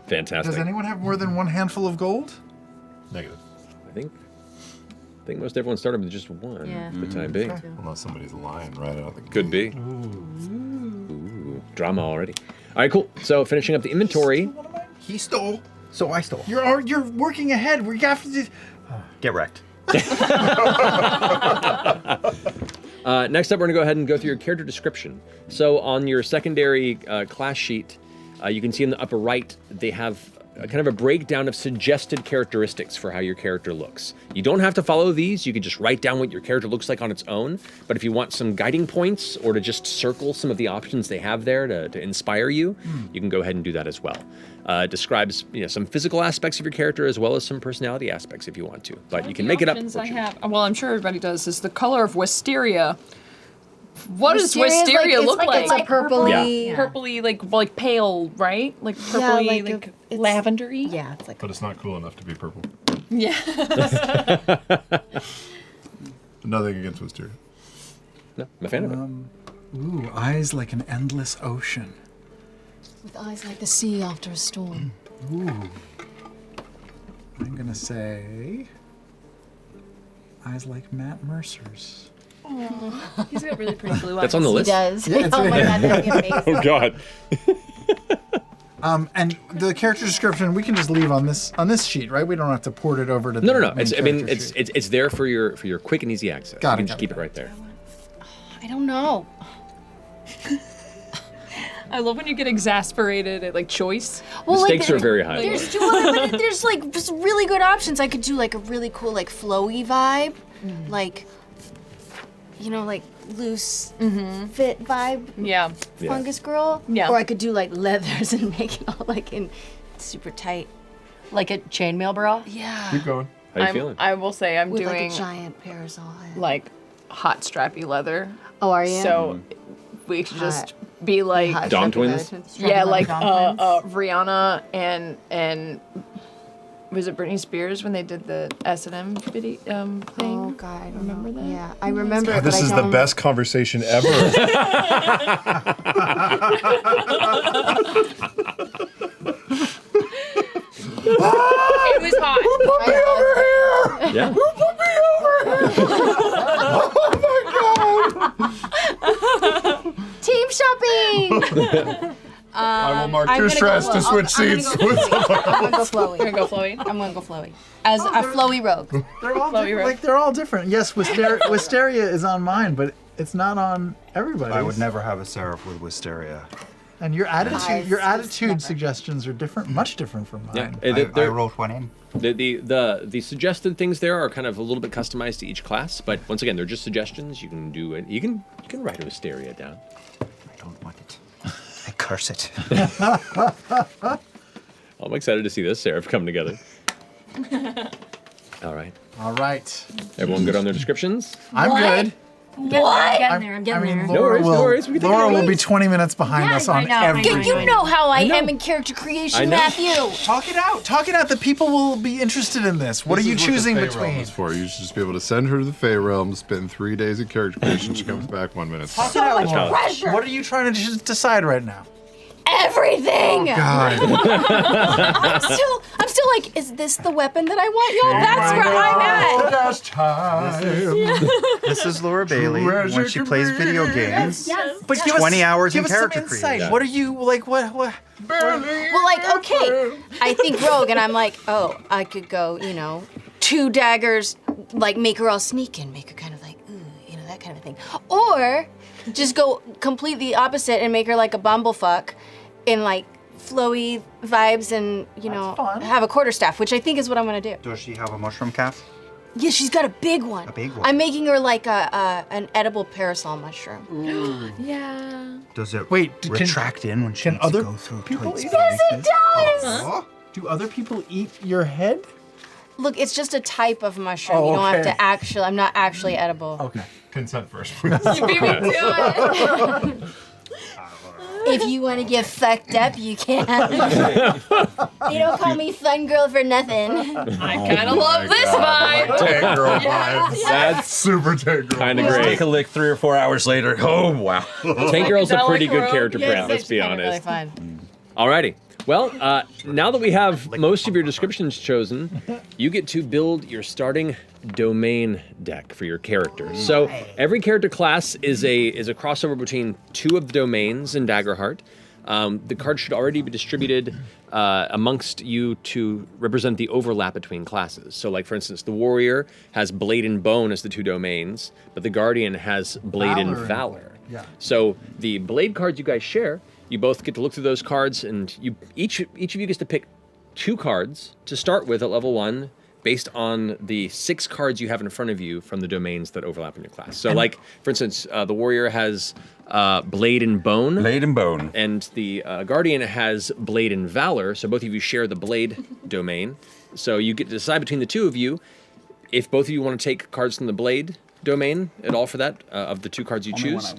Fantastic. Does anyone have more than one handful of gold? Negative. I think. I think most everyone started with just one for the time being. Unless somebody's lying right out of the Could be. Ooh, drama already. All right, cool. So finishing up the inventory. He stole, so I stole. You're working ahead. We have to do. Get wrecked. Next up, we're going to go ahead and go through your character description. So on your secondary class sheet, you can see in the upper right, they have kind of a breakdown of suggested characteristics for how your character looks. You don't have to follow these. You can just write down what your character looks like on its own. But if you want some guiding points or to just circle some of the options they have there to inspire you, you can go ahead and do that as well. It describes some physical aspects of your character as well as some personality aspects if you want to. But you can make it up. Well, I'm sure everybody does. Is the color of wisteria. What does Wisteria's wisteria like, look like? It's like purpley. Yeah. Purpley, like pale, right? Like purpley, it's lavendery. Yeah, it's like. But it's not cool enough to be purple. Yeah. Nothing against Wisteria. No, I'm a fan of it. Ooh, eyes like an endless ocean. With eyes like the sea after a storm. Ooh. I'm gonna say eyes like Matt Mercer's. He's got really pretty blue eyes. That's on the He list. does. Yeah, it's oh my god, that'd be amazing. Oh God. And the character description we can just leave on this sheet, right? We don't have to port it over to the No. main character sheet. It's there for your quick and easy access. Got You it, can got just it, keep it got right there. I don't know. I love when you get exasperated at choice. Well, The stakes are very high. There's two other, but there's just really good options. I could do a really cool flowy vibe, like loose fit vibe. Yeah. Fungus girl. Yeah. Or I could do leathers and make it all in super tight. Like a chainmail bra? Yeah. Keep going. How you feeling? I will say I'm With doing a giant parasol. hot strappy leather. Oh, are you? So we could just be like Hot Dom strappy twins? leather yeah, like Dom twins. Rihanna and was it Britney Spears when they did the S&M video thing? Oh god, I don't Remember know. that? Yeah, I remember. God, this but I is the don't- best conversation ever. It was hot. Yeah. Team shopping. I will mark I'm two gonna stress go- to switch I'm gonna seats. go flowy. I'm gonna go flowy. You're gonna go flowy. I'm gonna go flowy. As a flowy rogue. They're all Chloe different. Rowe. They're all different. Yes, Wisteria is on mine, but it's not on everybody. I would never have a seraph with wisteria. And your attitude, Eyes, your it's attitude never. suggestions are different, much different from Yeah. mine. I wrote one in. The suggested things there are kind of a little bit customized to each class, but once again, they're just suggestions. You can do it. You can write a Wisteria down. I don't want it. I curse it. I'm excited to see this Seraph come together. All right. All right. Everyone good on their descriptions? I'm good. I'm getting there. I'm getting there. No worries, no worries. We can take Laura it will away. be 20 minutes behind Yeah, us on I know, I everything. know. You know how I know. am in character creation, I know. Matthew. Talk it out. Talk it out. The people will be interested in this. What are you choosing This is what the Fey Realm between? is for. You should just be able to send her to the Fey Realm, spend 3 days at character creation, she comes back 1 minute. Talk it out, Laura. pressure. What are you trying to decide right now? Everything. God. I'm still like, is this the weapon that I want, y'all? That's where I'm at. Last time. This is Laura Bailey when she plays video games. Yes. But give 20 hours give in us some character insight. creation. What are you like? What? Well, okay. I think rogue, and I'm like, oh, I could go, 2 daggers, make her all sneaking, make her kind of ooh, that kind of thing. Or just go completely opposite and make her like a bumblefuck in flowy vibes and, fun. have a quarterstaff, which I think is what I'm gonna do. Does she have a mushroom calf? Yeah, she's got a big one. A big one. I'm making her like an edible parasol mushroom. Yeah. Does it Wait, can- retract in when she can needs other to go through people tight eat it? Yes, it does! Oh. Do other people eat your head? Look, it's just a type of mushroom. Oh, You don't have okay. to actually, I'm not actually edible. Okay. Consent first, please. If you want to get fucked up, you can. You don't call me fun girl for nothing. I kind of love this vibe. Tank girl vibes. That's Super tank girl. kind of vibes. great. Take a lick 3 or 4 hours later. Oh, wow. Tank Girl's a Psychedelic pretty good rogue. character brand, let's be Really honest. fun. Alrighty. Well, now that we have most of your descriptions chosen, you get to build your starting domain deck for your characters. So every character class is a crossover between 2 of the domains in Daggerheart. The cards should already be distributed amongst you to represent the overlap between classes. So, like, for instance, the Warrior has Blade and Bone as the 2 domains, but the Guardian has Blade and Valor. Yeah. So the Blade cards you guys share, you both get to look through those cards, and each of you gets to pick 2 cards to start with at level 1, based on the 6 cards you have in front of you from the domains that overlap in your class. So, like, for instance, the Warrior has Blade and Bone. Blade and Bone. And the Guardian has Blade and Valor, so both of you share the Blade domain. So you get to decide between the 2 of you if both of you want to take cards from the Blade domain at all for that, of the 2 cards you choose.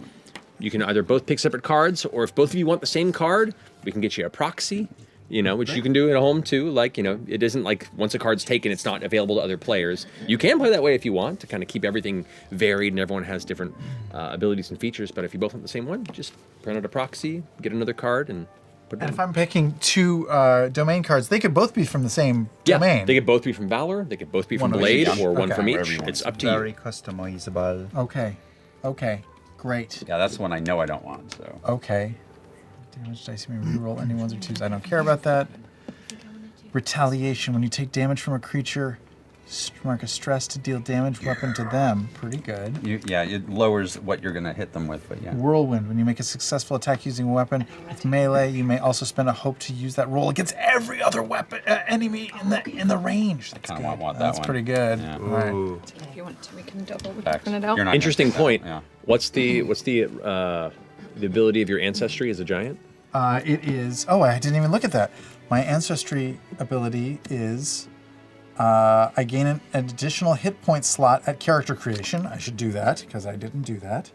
You can either both pick separate cards, or if both of you want the same card, we can get you a proxy. Which you can do at home too. Like, it isn't like once a card's taken, it's not available to other players. You can play that way if you want to kind of keep everything varied and everyone has different abilities and features. But if you both want the same one, just print out a proxy, get another card, and put it in. And if I'm picking 2 domain cards, they could both be from the same domain. They could both be from Valor. They could both be from Blade, or one from each. It's up to you. Very customizable. Okay. Great. Yeah, that's the one I know I don't want, so. Okay. Damage dice, you may reroll any 1s or 2s. I don't care about that. Retaliation. When you take damage from a creature, mark a stress to deal damage weapon to them. Pretty good. It lowers what you're going to hit them with, but yeah. Whirlwind. When you make a successful attack using a weapon with melee, you may also spend a hope to use that roll against every other weapon enemy in the range. That's I good. kind of want that That's one. pretty good. Yeah. All right. If you want to, we can double. We can Facts. print it out. You're not Interesting gonna pick point. that, yeah. What's the ability of your ancestry as a giant? It is. Oh, I didn't even look at that. My ancestry ability is I gain an additional hit point slot at character creation. I should do that because I didn't do that.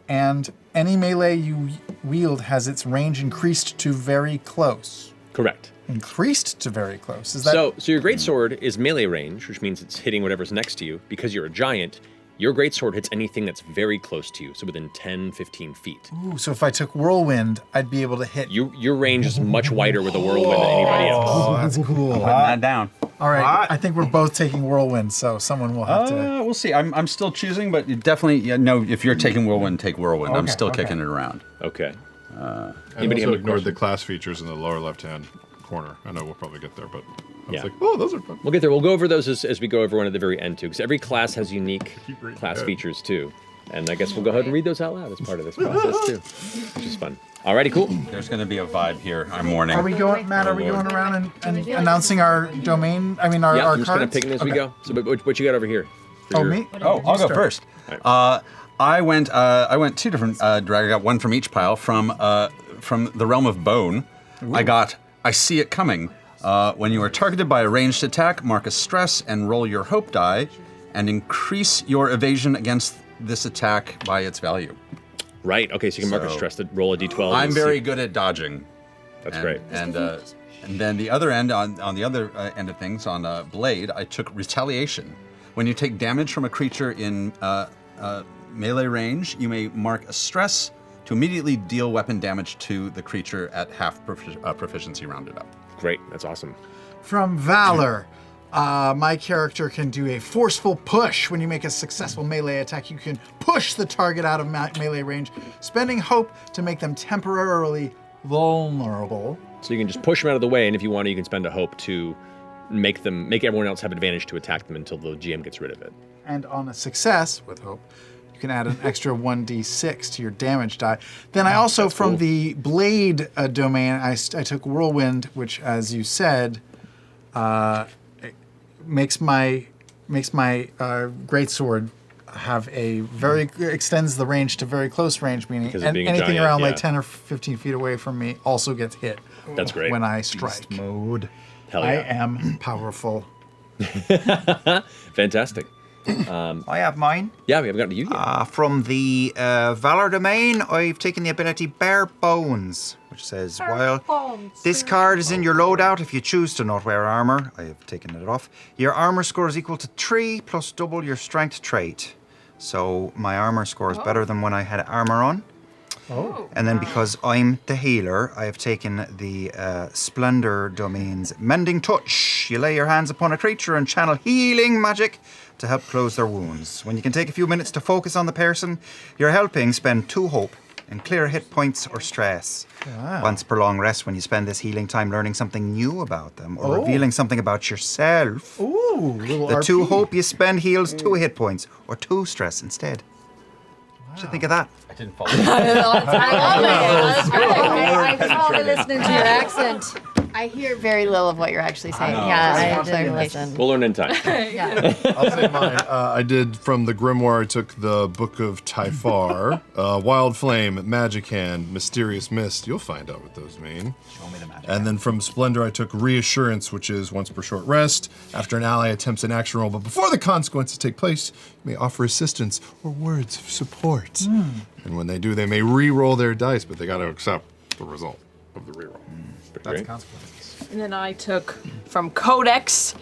And any melee you wield has its range increased to very close. Correct. Increased to very close. Is that So your greatsword is melee range, which means it's hitting whatever's next to you. Because you're a giant, your greatsword hits anything that's very close to you, so within 10, 15 feet. Ooh, so if I took whirlwind, I'd be able to hit. Your range is much wider with a whirlwind than anybody else. Oh, that's cool. Putting that down. All right, I think we're both taking whirlwind, so someone will have to. We'll see. I'm still choosing, but you definitely, no, if you're taking Whirlwind, take Whirlwind. I'm still kicking it around. Okay. I Anybody have also any ignored the questions? class features in the lower left-hand corner. I know we'll probably get there, but I was Yeah. like, oh, those are fun. We'll get there. We'll go over those as we go over one at the very end, too, because every class has unique Keep reading class ahead. features, too. And I guess we'll go ahead and read those out loud as part of this process, too, which is fun. Alrighty, cool. There's going to be a vibe here. I'm warning. Are we going, Matt? Are we going around and announcing our domain? I mean, our Yeah, I'm just kind cards. of picking as we Okay. go. So, but what you got over here? for Oh, your- me? Oh, I'll go start. first. I went 2 different. I got one from each pile from the realm of bone. Ooh. I see it coming. When you are targeted by a ranged attack, mark a stress and roll your hope die, and increase your evasion against this attack by its value. Right. Okay. So you can mark a So- stress to roll a d12. I'm and very see- good at dodging. That's great. And then the other end, on the other end of things, on Blade, I took Retaliation. When you take damage from a creature in melee range, you may mark a stress to immediately deal weapon damage to the creature at half proficiency rounded up. Great. That's awesome. From Valor, my character can do a forceful push. When you make a successful melee attack, you can push the target out of melee range, spending hope to make them temporarily vulnerable. So you can just push them out of the way, and if you want to, you can spend a hope to make everyone else have advantage to attack them until the GM gets rid of it. And on a success, with hope, you can add an extra 1d6 to your damage die. Then I also, from cool. the Blade domain, I took Whirlwind, which, as you said, it makes my greatsword have extends the range to very close range, meaning Because of being a anything giant, around yeah. like 10 or 15 feet away from me also gets hit. That's great. When I strike. Mode. Hell I yeah. am powerful. Fantastic. I have mine. Yeah, we haven't gotten to you yet. From the Valor domain, I've taken the ability Bare Bones, which says, while this card is in your loadout, if you choose to not wear armor, I have taken it off, your armor score is equal to 3 plus double your strength trait. So my armor score is better than when I had armor on. Oh. And then because I'm the healer, I have taken the Splendor Domain's Mending Touch. You lay your hands upon a creature and channel healing magic to help close their wounds. When you can take a few minutes to focus on the person you're helping, spend 2 hope and clear hit points or stress. Wow. Once per long rest when you spend this healing time learning something new about them or revealing something about yourself. Ooh, little The RP. 2 hope you spend heals 2 hit points or 2 stress instead. What do you think of that? I didn't follow. I love it. I was probably listening to your accent. I hear very little of what you're actually saying. Yeah, I didn't listen. We'll learn in time. I'll say mine. I did from the Grimoire. I took the Book of Typhar, Wild Flame, Magic Hand, Mysterious Mist. You'll find out what those mean. Show me the magic. And then from Splendor, I took Reassurance, which is once per short rest. After an ally attempts an action roll, but before the consequences take place, you may offer assistance or words of support. And when they do, they may re-roll their dice, but they got to accept the result of the re-roll. That's Great. consequences. And then I took from Codex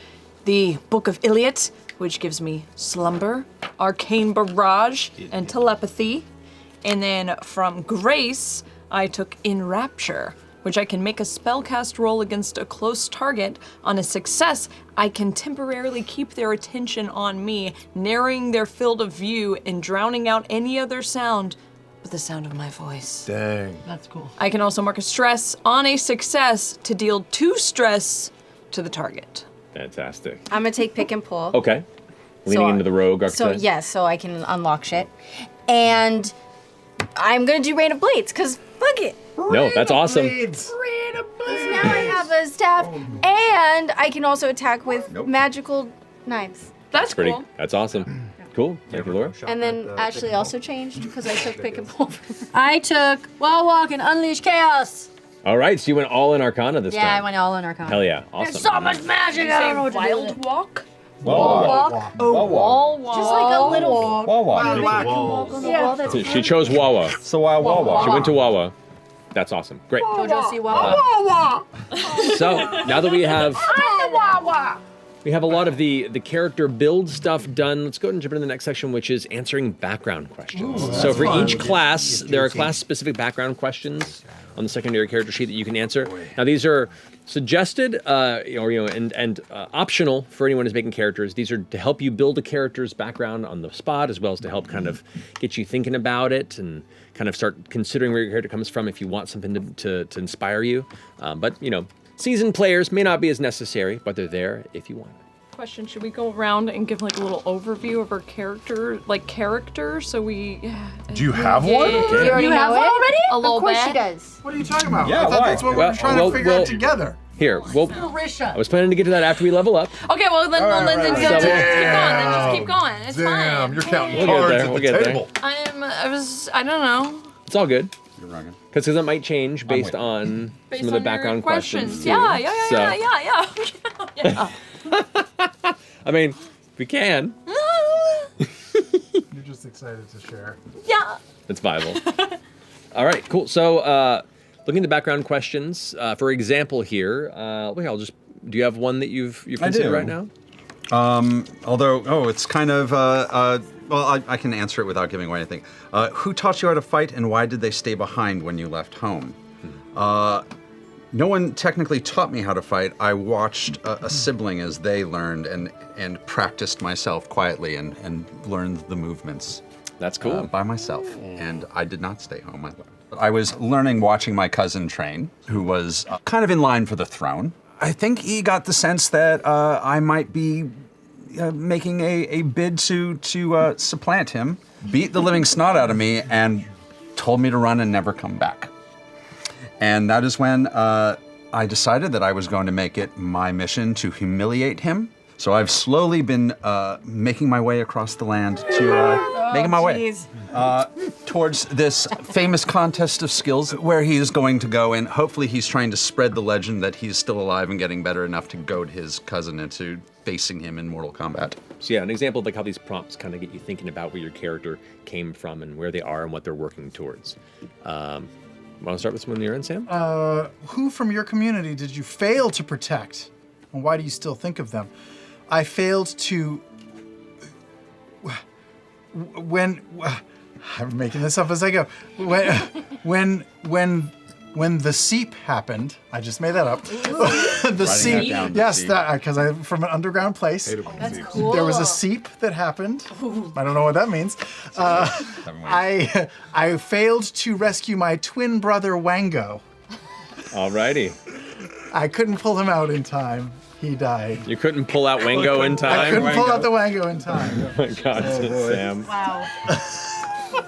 the Book of Iliot, which gives me Slumber, Arcane Barrage, and Telepathy. And then from Grace, I took Enrapture, which I can make a spellcast roll against a close target. On a success, I can temporarily keep their attention on me, narrowing their field of view and drowning out any other sound but the sound of my voice. Dang. That's cool. I can also mark a stress on a success to deal 2 stress to the target. Fantastic. I'm gonna take pick and pull. Okay. Leaning into the rogue archetype. So yes, so I can unlock shit, and I'm gonna do Rain of Blades because fuck it. No, that's awesome. Rain of Blades. Now I have a staff, and I can also attack with magical knives. That's Pretty. cool. That's awesome. Cool. Thank you, Laura. And then Ashley also changed because I took pick and pull. I took Wild Walk and Unleash Chaos. All right, so you went all in Arcana this time. Yeah, I went all in Arcana. Hell yeah. Awesome. There's so much magic. I don't know what to do with Wild it. Walk? Walk. Wall walk. Just like a little Wawa. walk on the wall. That's She chose Wawa. So Wawa. She went to Wawa. That's awesome. Great. Jojo see Wawa. So now that we have a lot of the character build stuff done, let's go ahead and jump into the next section, which is answering background questions. So for each class, there are class-specific background questions on the secondary character sheet that you can answer. Now these are suggested, and optional for anyone who's making characters. These are to help you build a character's background on the spot, as well as to help kind of get you thinking about it and kind of start considering where your character comes from if you want something to inspire you. But seasoned players may not be as necessary, but they're there if you want. Question, should we go around and give like a little overview of our character, so we... Do you have one? You already know it already? A little Of course bit. she does. What are you talking about? Yeah, I thought why? that's what we Well, were trying to figure out together. Here, I was planning to get to that after we level up. Okay, well then, right. just keep going. It's Damn, fine. you're counting We'll get cards there, at we'll the get there. table. I don't know. It's all good. You're wrong. Because it might change based waiting. on Based some of the on your background questions. too. Yeah. I mean, we can. You're just excited to share. Yeah. It's viable. All right, cool. So, looking at the background questions, for example here, do you have one that you've considered do. right now? Although, it's kind of, I can answer it without giving away anything. Who taught you how to fight, and why did they stay behind when you left home? No one technically taught me how to fight. I watched a sibling as they learned and practiced myself quietly and learned the movements. That's cool. By myself, and I did not stay home. I was learning watching my cousin train, who was kind of in line for the throne. I think he got the sense that I might be making a bid to supplant him, beat the living snot out of me, and told me to run and never come back. And that is when I decided that I was going to make it my mission to humiliate him. So I've slowly been making my way across the land to making my way towards this famous contest of skills where he is going to go, and hopefully he's trying to spread the legend that he's still alive and getting better enough to goad his cousin into facing him in Mortal Kombat. So yeah, an example of like how these prompts kind of get you thinking about where your character came from and where they are and what they're working towards. Want to start with someone you're in, Sam? Who from your community did you fail to protect? And why do you still think of them? I failed to... I'm making this up as I go. When the seep happened, I just made that up. The seep, down, the yes, seep. that because I'm from an underground place. That's cool. There was a seep that happened. I don't know what that means. I failed to rescue my twin brother Wango. Alrighty. I couldn't pull him out in time. He died. You couldn't pull out Wango in time? I couldn't pull out the Wango in time. Oh my God, Sam. Wow.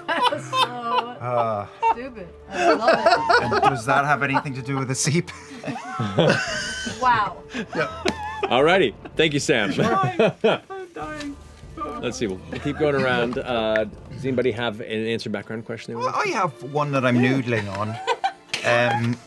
That's so stupid. I love it. And does that have anything to do with the seep? Wow. Alrighty. Thank you, Sam. Let's see. We'll keep going around. Does anybody have an answer background question they want? I have one that I'm noodling on.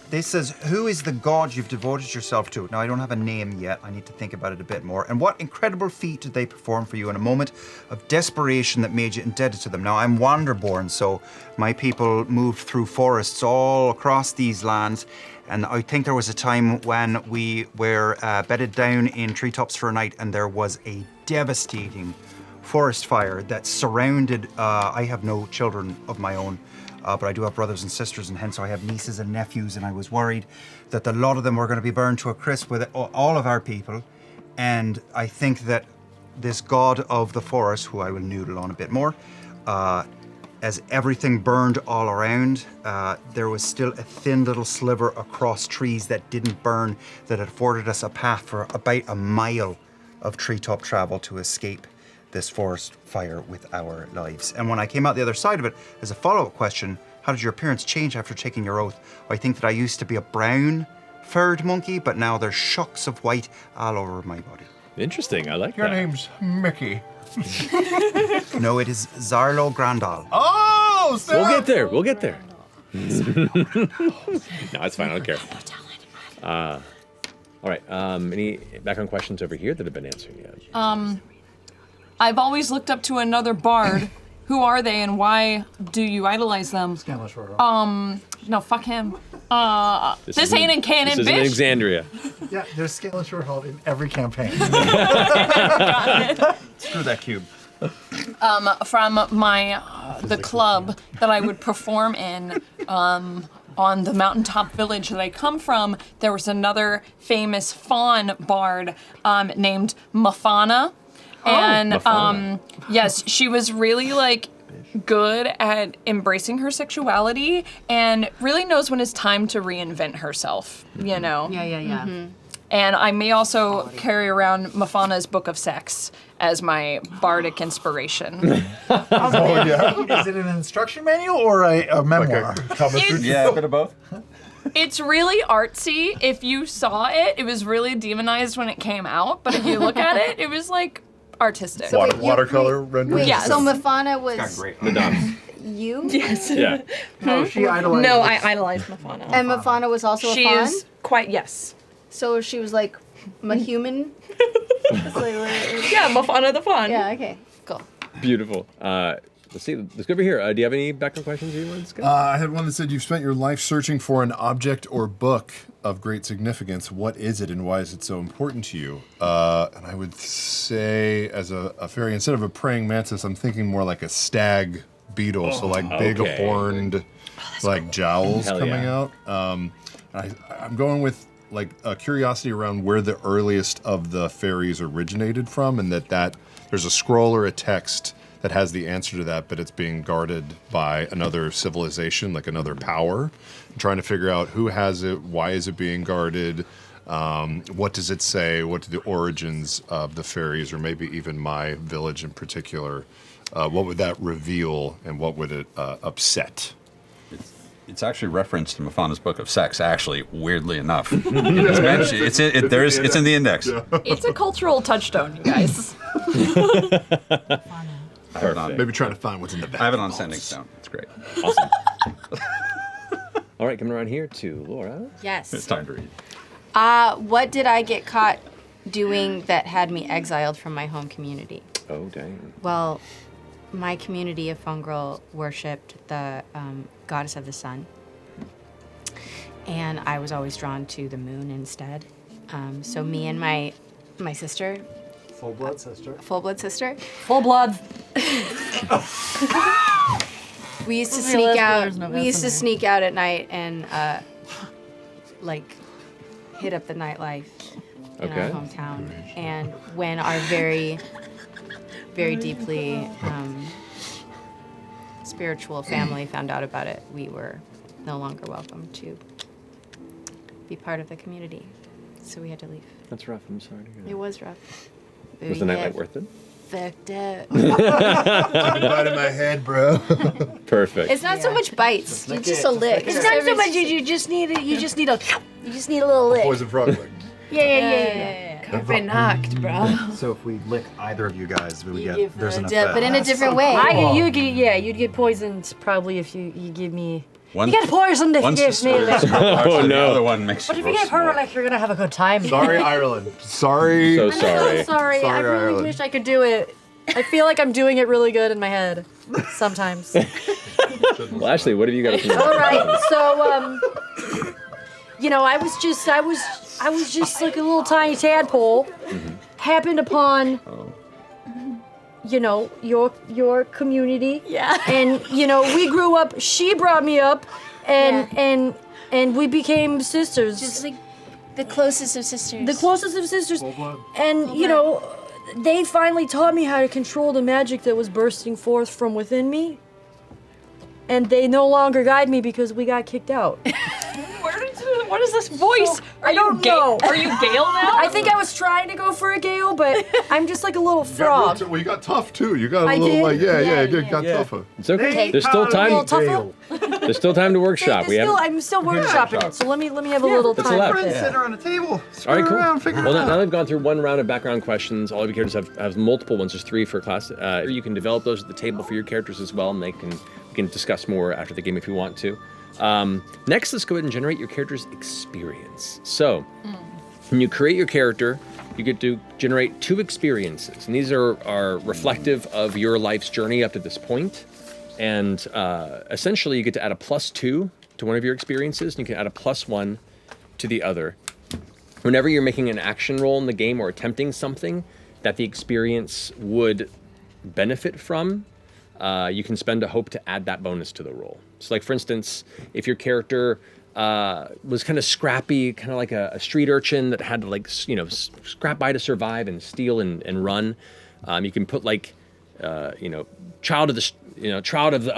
This says, who is the god you've devoted yourself to? Now, I don't have a name yet. I need to think about it a bit more. And what incredible feat did they perform for you in a moment of desperation that made you indebted to them? Now, I'm Wanderborn, so my people moved through forests all across these lands. And I think there was a time when we were bedded down in treetops for a night, and there was a devastating forest fire that surrounded, I have no children of my own, but I do have brothers and sisters, and hence I have nieces and nephews, and I was worried that a lot of them were going to be burned to a crisp with all of our people. And I think that this god of the forest, who I will noodle on a bit more, as everything burned all around, there was still a thin little sliver across trees that didn't burn, that afforded us a path for about a mile of treetop travel to escape this forest fire with our lives. And when I came out the other side of it, as a follow-up question, how did your appearance change after taking your oath? I think that I used to be a brown furred monkey, but now there's shocks of white all over my body. Interesting. I like Your that. name's Mickey. No, it is Zarlo Grandal. Oh, Sam! We'll get there. We'll get there. No, it's fine. I don't care. All right. Any background questions over here that have been answered yet? I've always looked up to another bard. Who are they and why do you idolize them? No, fuck him. This ain't in canon, This bitch. is in Exandria. Yeah, there's Scale and Shorthold in every campaign. Screw that cube. From my the club that I would perform in on the mountaintop village that I come from, there was another famous faun bard named Mafana. And Mafana. yes, she was really like good at embracing her sexuality and really knows when it's time to reinvent herself, you know. Yeah. And I may also carry around Mafana's Book of Sex as my bardic inspiration. Is it an instruction manual or a memoir? Yeah, a bit of both. It's really artsy. If you saw it, it was really demonized when it came out, but if you look at it, it was like artistic. So wait, Watercolor rendering. Wait, Yes. so Mafana was Madame. you? Yes. Yeah. No, she idolized. No, I idolized Mafana. And Mafana was also She a fawn? is quite, yes. So she was like a human? Yeah, Mafana the fawn. Yeah, okay, cool. Beautiful. Let's see. Let's go over here. Do you have any background questions you want to discuss? I had one that said, you've spent your life searching for an object or book of great significance. What is it and why is it so important to you? And I would say, as a fairy, instead of a praying mantis, I'm thinking more like a stag beetle. So like big Okay. horned, like jowls Hell coming yeah. out. I'm going with like a curiosity around where the earliest of the fairies originated from, and that there's a scroll or a text that has the answer to that, but it's being guarded by another civilization, like another power. I'm trying to figure out who has it, why is it being guarded, what does it say, what are the origins of the fairies, or maybe even my village in particular. What would that reveal, and what would it upset? It's actually referenced in Mafana's Book of Sex, actually, weirdly enough. It's mentioned. It's in the index. It's a cultural touchstone, you guys. I have it on, Maybe trying to find what's in the back. I have it on sending stone. It's great. Awesome. All right, coming around here to Laura. It's Yes. time to read. What did I get caught doing that had me exiled from my home community? Oh, dang. Well, my community of Fungrel worshipped the goddess of the sun. And I was always drawn to the moon instead. So me and my sister, Full blood sister. full-blood sister, Full blood. We used to Okay, sneak let's go. out. There's no We used to messing sneak out at night and hit up the nightlife in our Okay. hometown. And when our very, very deeply spiritual family found out about it, we were no longer welcome to be part of the community. So we had to leave. That's rough. I'm sorry to hear that. It was rough. Was the nightlight worth it? Fucked up. Out of my head, bro. Perfect. It's not so much bites. It's just a lick. It's not so much. You just need a little lick. Poison frog leg. Yeah. I've been knocked, bro. So if we lick either of you guys, we would get there's an But in a different way. You'd get poisoned probably if you give me. One, You get poisoned if you one give sister me. is Like, Oh, The no. other one makes but you if you grow give her, small. like, you're gonna have a good time. Sorry, Ireland. Sorry. So I'm sorry. so sorry. I really Ireland. wish I could do it. I feel like I'm doing it really good in my head sometimes. Well, Ashley, what have you got to All right, so I was just like a little tiny tadpole. Happened upon, your community. Yeah. And we grew up. She brought me up, and we became sisters. Just like the closest of sisters. The closest of sisters. And they finally taught me how to control the magic that was bursting forth from within me. And they no longer guide me because we got kicked out. What is this voice? I don't know. Are you Gale now? I think I was trying to go for a gale, but I'm just like a little frog. Well, you got tough too. You got a I little did? you got tougher. It's okay. There's A still little time. tougher. There's still time to workshop. We haven't. I'm still workshopping it, so let me have a little That's time allowed. with it. Sit around a table. All Screw right, cool. around, figure Well, it out. now they've gone through one round of background questions. All of your characters have multiple ones. There's 3 for class. You can develop those at the table for your characters as well, and we can discuss more after the game if you want to. Next, let's go ahead and generate your character's experience. So, when you create your character, you get to generate 2 experiences, and these are reflective of your life's journey up to this point. And essentially, you get to add a +2 to one of your experiences, and you can add a +1 to the other. Whenever you're making an action roll in the game or attempting something that the experience would benefit from, you can spend a hope to add that bonus to the roll. So, like, for instance, if your character was kind of scrappy, kind of like a street urchin that had to, like, scrap by to survive and steal and run, you can put, like, child of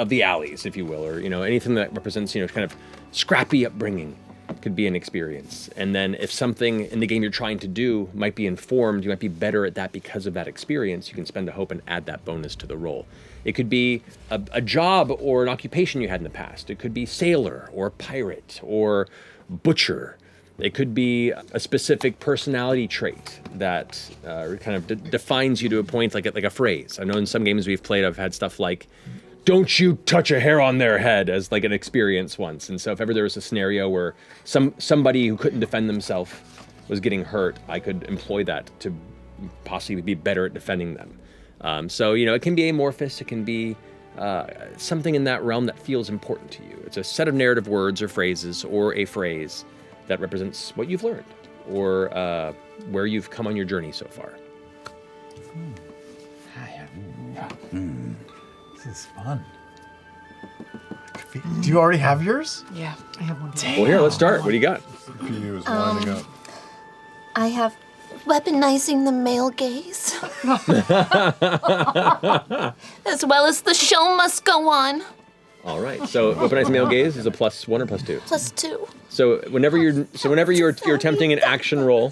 the alleys, if you will, or anything that represents kind of scrappy upbringing could be an experience. And then if something in the game you're trying to do might be informed, you might be better at that because of that experience, you can spend a hope and add that bonus to the roll. It could be a job or an occupation you had in the past. It could be sailor or pirate or butcher. It could be a specific personality trait that kind of defines you to a point, like a phrase. I know in some games we've played, I've had stuff like, "Don't you touch a hair on their head," as like an experience once. And so if ever there was a scenario where somebody who couldn't defend themselves was getting hurt, I could employ that to possibly be better at defending them. So it can be amorphous. It can be something in that realm that feels important to you. It's a set of narrative words or phrases or a phrase that represents what you've learned or where you've come on your journey so far. This is fun. Do you already have yours? Yeah. I have one. Well, here, let's start. What do you got? CPU is winding up. I have weaponizing the male gaze. As well as the show must go on. All right. So weaponized male gaze is a +1 or +2? +2. So whenever you're attempting an action roll,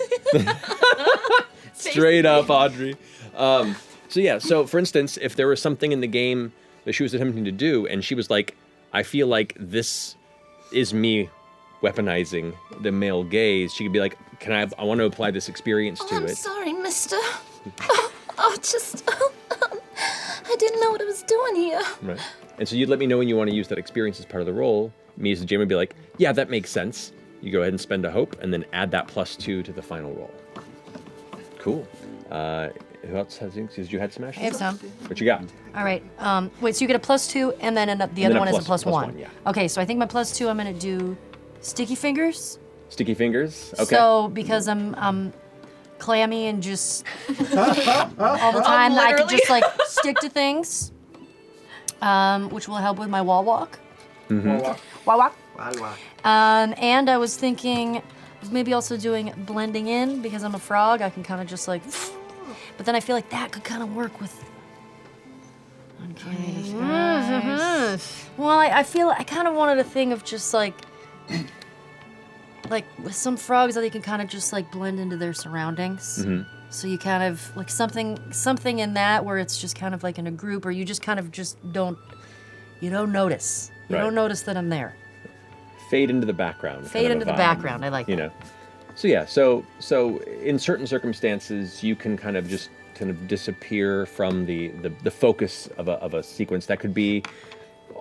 straight up, Audrey. So for instance, if there was something in the game that she was attempting to do, and she was like, "I feel like this is me weaponizing the male gaze," she could be like, I want to apply this experience to I'm it. sorry, mister. I didn't know what I was doing here. Right. And so you'd let me know when you want to use that experience as part of the roll. Me as the GM would be like, "Yeah, that makes sense." You go ahead and spend a hope, and then add that +2 to the final roll. Cool. Who else has things? Did you had some actions? I have some. What you got? All right. Wait, so you get a +2, and then the then other a one is a plus +1. one, yeah. Okay, so I think my +2, I'm gonna do sticky fingers. Sticky fingers. Okay. So because I'm clammy and just all the time, I could just like stick to things. which will help with my wall walk. Mm-hmm. Wall walk. And I was thinking of maybe also doing blending in because I'm a frog. I can kind of just like, but then I feel like that could kind of work with. Well, I feel I kind of wanted a thing of just like with some frogs that you can kind of just like blend into their surroundings. Mm-hmm. So you kind of like something in that where it's just kind of like in a group, or you just kind of just don't notice. You Right. don't notice that I'm there. Fade into the background. Fade kind of into a the vibe, background. I like You that. know. So yeah. So in certain circumstances, you can kind of just disappear from the focus of a sequence. That could be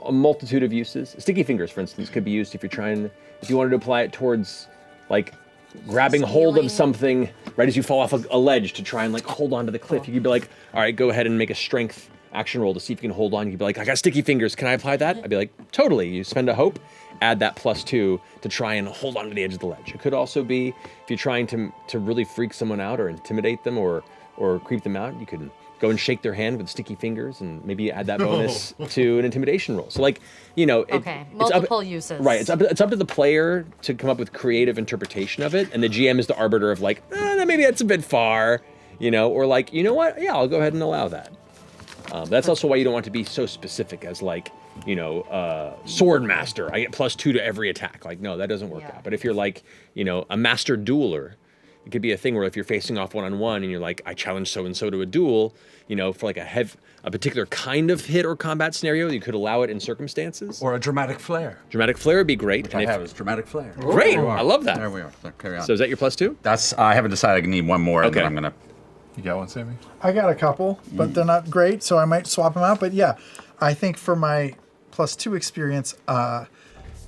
a multitude of uses. Sticky fingers, for instance, could be used if you wanted to apply it towards like grabbing hold of something right as you fall off a ledge to try and like hold onto the cliff. You could be like, all right, go ahead and make a strength action roll to see if you can hold on. You'd be like, I got sticky fingers. Can I apply that? I'd be like, totally. You spend a hope, add that +2 to try and hold on to the edge of the ledge. It could also be if you're trying to really freak someone out or intimidate them or creep them out, you could go and shake their hand with sticky fingers and maybe add that bonus to an intimidation roll. So like, Multiple uses. Right, it's up to the player to come up with creative interpretation of it, and the GM is the arbiter of like, maybe that's a bit far, or like, you know what? Yeah, I'll go ahead and allow that. That's also why you don't want to be so specific as like, sword master. I get +2 to every attack. Like, no, that doesn't work out. But if you're like, a master dueler, it could be a thing where if you're facing off one-on-one and you're like, I challenge so-and-so to a duel, for like a particular kind of hit or combat scenario, you could allow it in circumstances. Or a dramatic flare. Dramatic flare would be great. Which I have is dramatic flare. Great, I love that. There we are. So, carry on. So is that your +2? I haven't decided. I need one more. Okay. And then I'm gonna. You got one, Sammy? I got a couple, but they're not great, so I might swap them out. But yeah, I think for my +2 experience,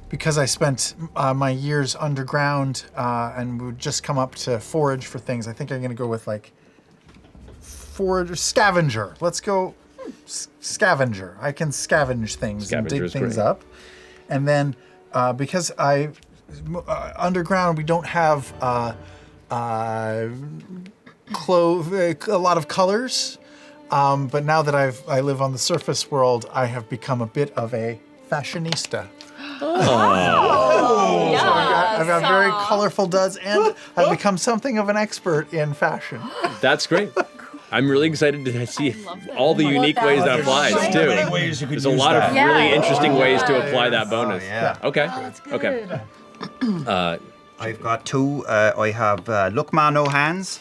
because I spent my years underground and would just come up to forage for things, I think I'm going to go with like scavenger. Let's go scavenger. I can scavenge things and dig things great. up. And then because underground, we don't have a lot of colors. But now that I live on the surface world, I have become a bit of a fashionista. I've got very colorful duds, and I've become something of an expert in fashion. That's great. I'm really excited to see all the unique ways that applies too. many ways you could There's a use lot that. of really interesting ways to apply that bonus. yeah. Okay. That's good. Okay. I've got 2. I have look ma no hands.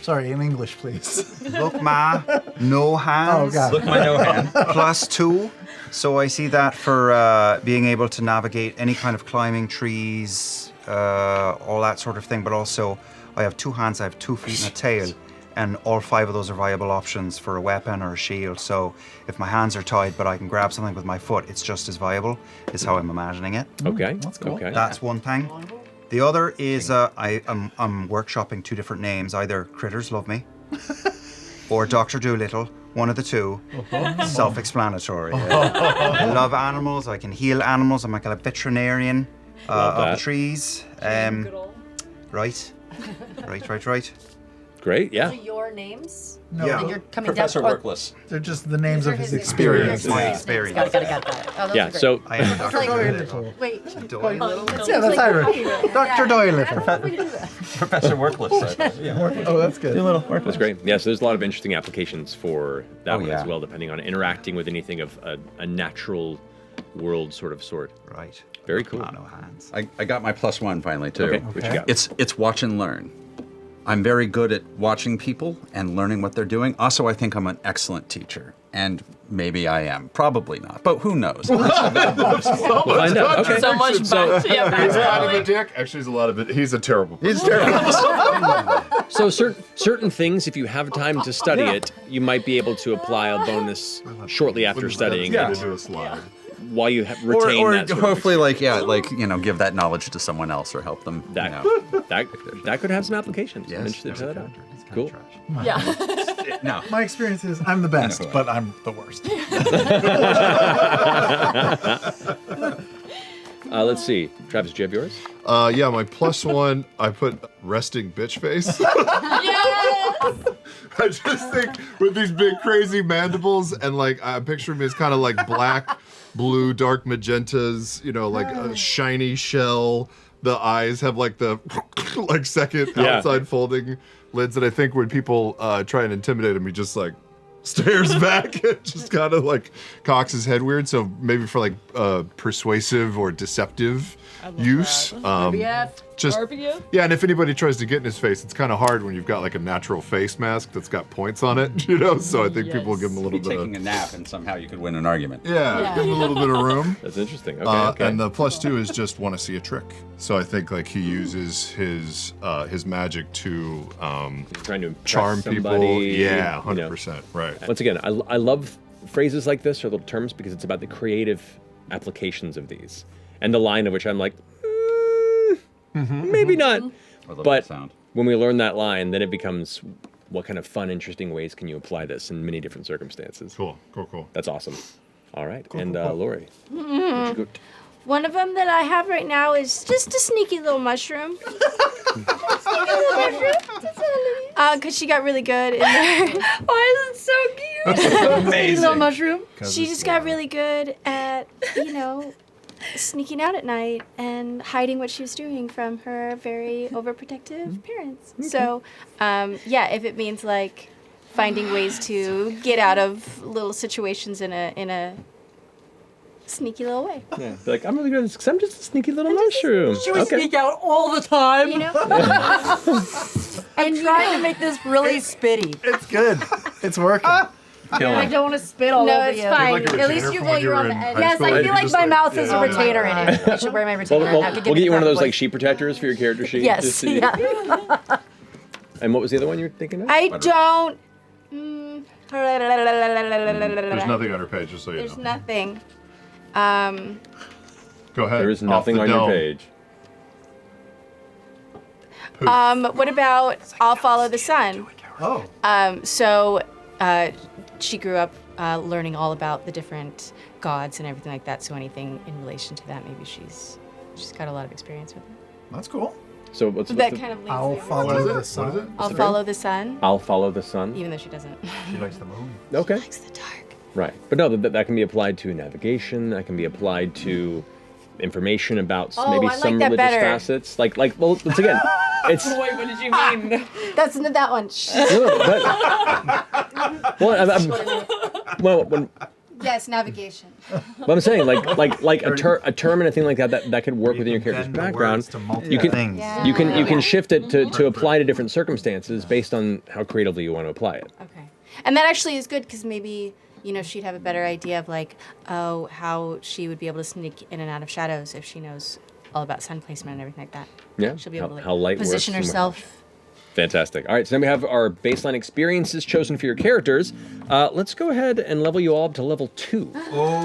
Sorry, in English, please. Look ma no hands. Oh, God. Look my no hand. +2. So I see that for being able to navigate any kind of climbing trees, all that sort of thing. But also, I have 2 hands, I have 2 feet and a tail. And all 5 of those are viable options for a weapon or a shield. So if my hands are tied, but I can grab something with my foot, it's just as viable, is how I'm imagining it. Okay. That's cool. Okay. That's one thing. The other is I'm workshopping 2 different names, either Critters Love Me or Dr. Doolittle, one of the 2. Self-explanatory. I love animals, I can heal animals, I'm like a veterinarian Love of that. the trees. Right. Great. Yeah. Those are your names? No, Yeah. And you're coming Professor down. Workless. they're just the names of his These are experience. My experience. Got it. Oh, those Yeah. are great. So I am Dr. Doolittle. Wait. Yeah, that's Irish. Dr. Doolittle. Professor Workless. Yeah. Oh, that's good. that's great. Yeah. So there's a lot of interesting applications for that one as yeah. well, depending on interacting with anything of a natural world sort. Right. Very cool. No hands. I got my +1 finally too. Okay. What you got? It's watch and learn. I'm very good at watching people and learning what they're doing. Also, I think I'm an excellent teacher. And maybe I am. Probably not. But who knows? We'll find out. Okay. So much back. Yeah, He's kind of a probably. dick. Actually, he's a lot of it. He's a terrible person. He's terrible. So certain things, if you have time to study it, you might be able to apply a bonus shortly after studying Yeah. it, Do a slide. while you retain or that sort of hopefully, give that knowledge to someone else or help them. That, that could have some applications. I'm interested to try that out. Cool. Yeah. No. My experience is I'm the best, but I'm the worst. Let's see. Travis, do you have yours? Yeah, my +1, I put resting bitch face. I just think with these big crazy mandibles and like I'm picturing me as kind of like black, blue, dark magentas, you know, like a shiny shell. The eyes have like the like second outside folding lids, and I think when people try and intimidate him, he just like stares back and just kind of like cocks his head weird. So maybe for like persuasive or deceptive use. Just yeah, and if anybody tries to get in his face, it's kind of hard when you've got like a natural face mask that's got points on it, you know. So I think people will give him a little bit taking a nap, and somehow you could win an argument. Yeah, give him a little bit of room. That's interesting. Okay. And the +2 is just want to see a trick. So I think like he uses his magic to trying to impress charm somebody, people. Yeah, 100%. you know. Right. Once again, I love phrases like this or little terms because it's about the creative applications of these. And the line of which I'm like, maybe not. But when we learn that line, then it becomes what kind of fun, interesting ways can you apply this in many different circumstances. Cool. That's awesome. All right. Lori. One of them that I have right now is just a sneaky little mushroom. Because she got really good in there. Why is it so cute? Amazing. Little mushroom. She just got really good at, you know, sneaking out at night and hiding what she was doing from her very overprotective parents. So, if it means like finding ways to get out of little situations in a sneaky little way. Yeah. Be like, I'm really good at this because I'm just a sneaky little mushroom. She would sneak out all the time. You know? I'm trying to make this really spitty. It's good. It's working. I don't want to spit all No, over it's you. fine. Like a At least retainer you from know when you're you on were the in edge. high Yes, school, I and feel you like just, my mouth has a yeah. retainer in it. I should wear my retainer. I have to give We'll get you one of those back like sheet protectors for your character sheet. Yes. just so you- Yeah. And what was the other one you were thinking of? I don't. There's nothing on her page, just so you There's know. nothing. Go ahead. There is Off nothing the on your dome. page. What about I'll Follow the Sun? Oh. She grew up learning all about the different gods and everything like that. So anything in relation to that, maybe she's got a lot of experience with it. That's cool. So what's That the, kind of leads I'll me. follow the sun. What is it? I'll follow the sun, I'll follow the sun. even though she doesn't. She likes the moon. Okay. Likes the dark. Right. But no, that can be applied to navigation. That can be applied to information about Oh, maybe I like some that religious better. facets. Like, well, once again, it's Wait, what did you mean? That's that one. when Yes, navigation. what I'm saying, like a term and a thing like that could work within your character's Bend the background. words to multiple You can things. Yeah. you can shift it to apply to different circumstances based on how creatively you want to apply it. Okay. And that actually is good because maybe, you know, she'd have a better idea of like, oh, how she would be able to sneak in and out of shadows if she knows all about sun placement and everything like that. Yeah, She'll be able to like, how light position works and what- herself. Fantastic. All right, so then we have our baseline experiences chosen for your characters. Let's go ahead and level you all up to level 2.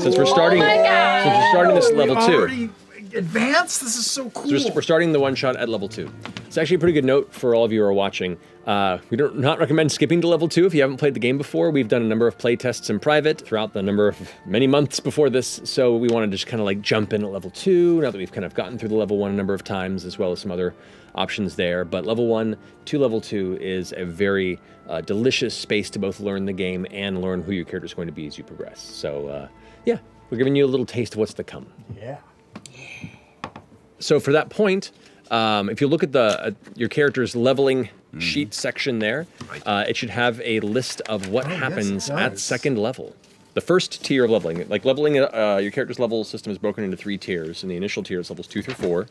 Since we're starting, this level 2. Already advanced? This is so cool. So we're starting the one-shot at level 2. It's actually a pretty good note for all of you who are watching. We do not recommend skipping to level 2 if you haven't played the game before. We've done a number of play tests in private throughout the number of many months before this, so we want to just kind of like jump in at level 2 now that we've kind of gotten through the level 1 a number of times, as well as some other options there. But level 1 to level 2 is a very delicious space to both learn the game and learn who your character is going to be as you progress. So yeah, we're giving you a little taste of what's to come. Yeah. So for that point, if you look at your character's leveling sheet section there, it should have a list of what happens at second level. The first tier of leveling, like leveling, your character's level system is broken into 3 tiers, and the initial tier is levels 2 through 4.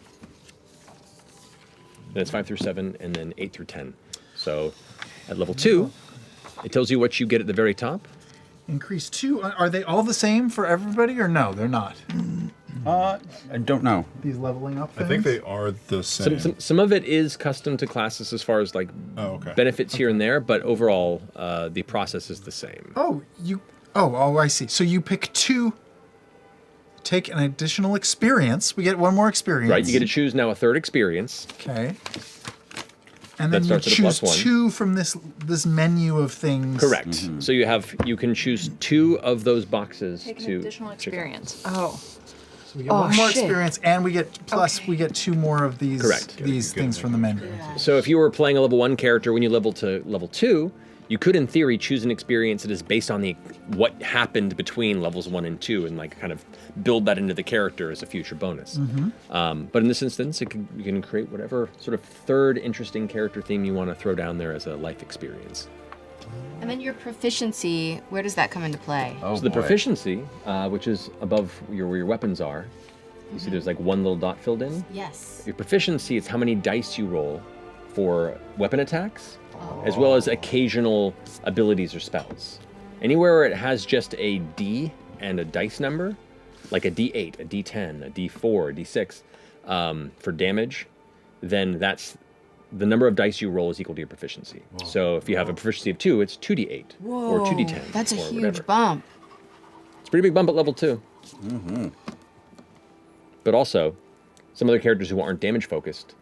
Then it's 5 through 7, and then 8 through 10. So at level 2, it tells you what you get at the very top. Increase 2. Are they all the same for everybody or no? They're not. I don't know. These leveling up I things? think they are the same. Some of it is custom to classes as far as like benefits here and there, but overall the process is the same. Oh, I see. So you pick 2, take an additional experience. We get 1 more experience. Right, you get to choose now a 3rd experience. Okay. And then you starts at a choose +1. 2 from this menu of things. Correct. So you can choose 2 of those boxes Take an to additional check out. experience. Oh. We get one more shit. experience, and we get we get 2 more of these Correct. these things from the menu. So if you were playing a level 1 character, when you level to level 2, you could, in theory, choose an experience that is based on what happened between levels 1 and 2, and kind of build that into the character as a future bonus. But in this instance, you can create whatever sort of third interesting character theme you want to throw down there as a life experience. And then your proficiency, where does that come into play? Oh, So the boy. proficiency, which is above where your weapons are, you see there's one little dot filled in. Yes. Your proficiency is how many dice you roll for weapon attacks, as well as occasional abilities or spells. Anywhere where it has just a D and a dice number, like a D8, a D10, a D4, a D6, for damage, then that's the number of dice you roll is equal to your proficiency. So if you have a proficiency of 2, it's 2d8 or 2d10. That's a or huge whatever. bump. It's a pretty big bump at level 2. But also, some other characters who aren't damage focused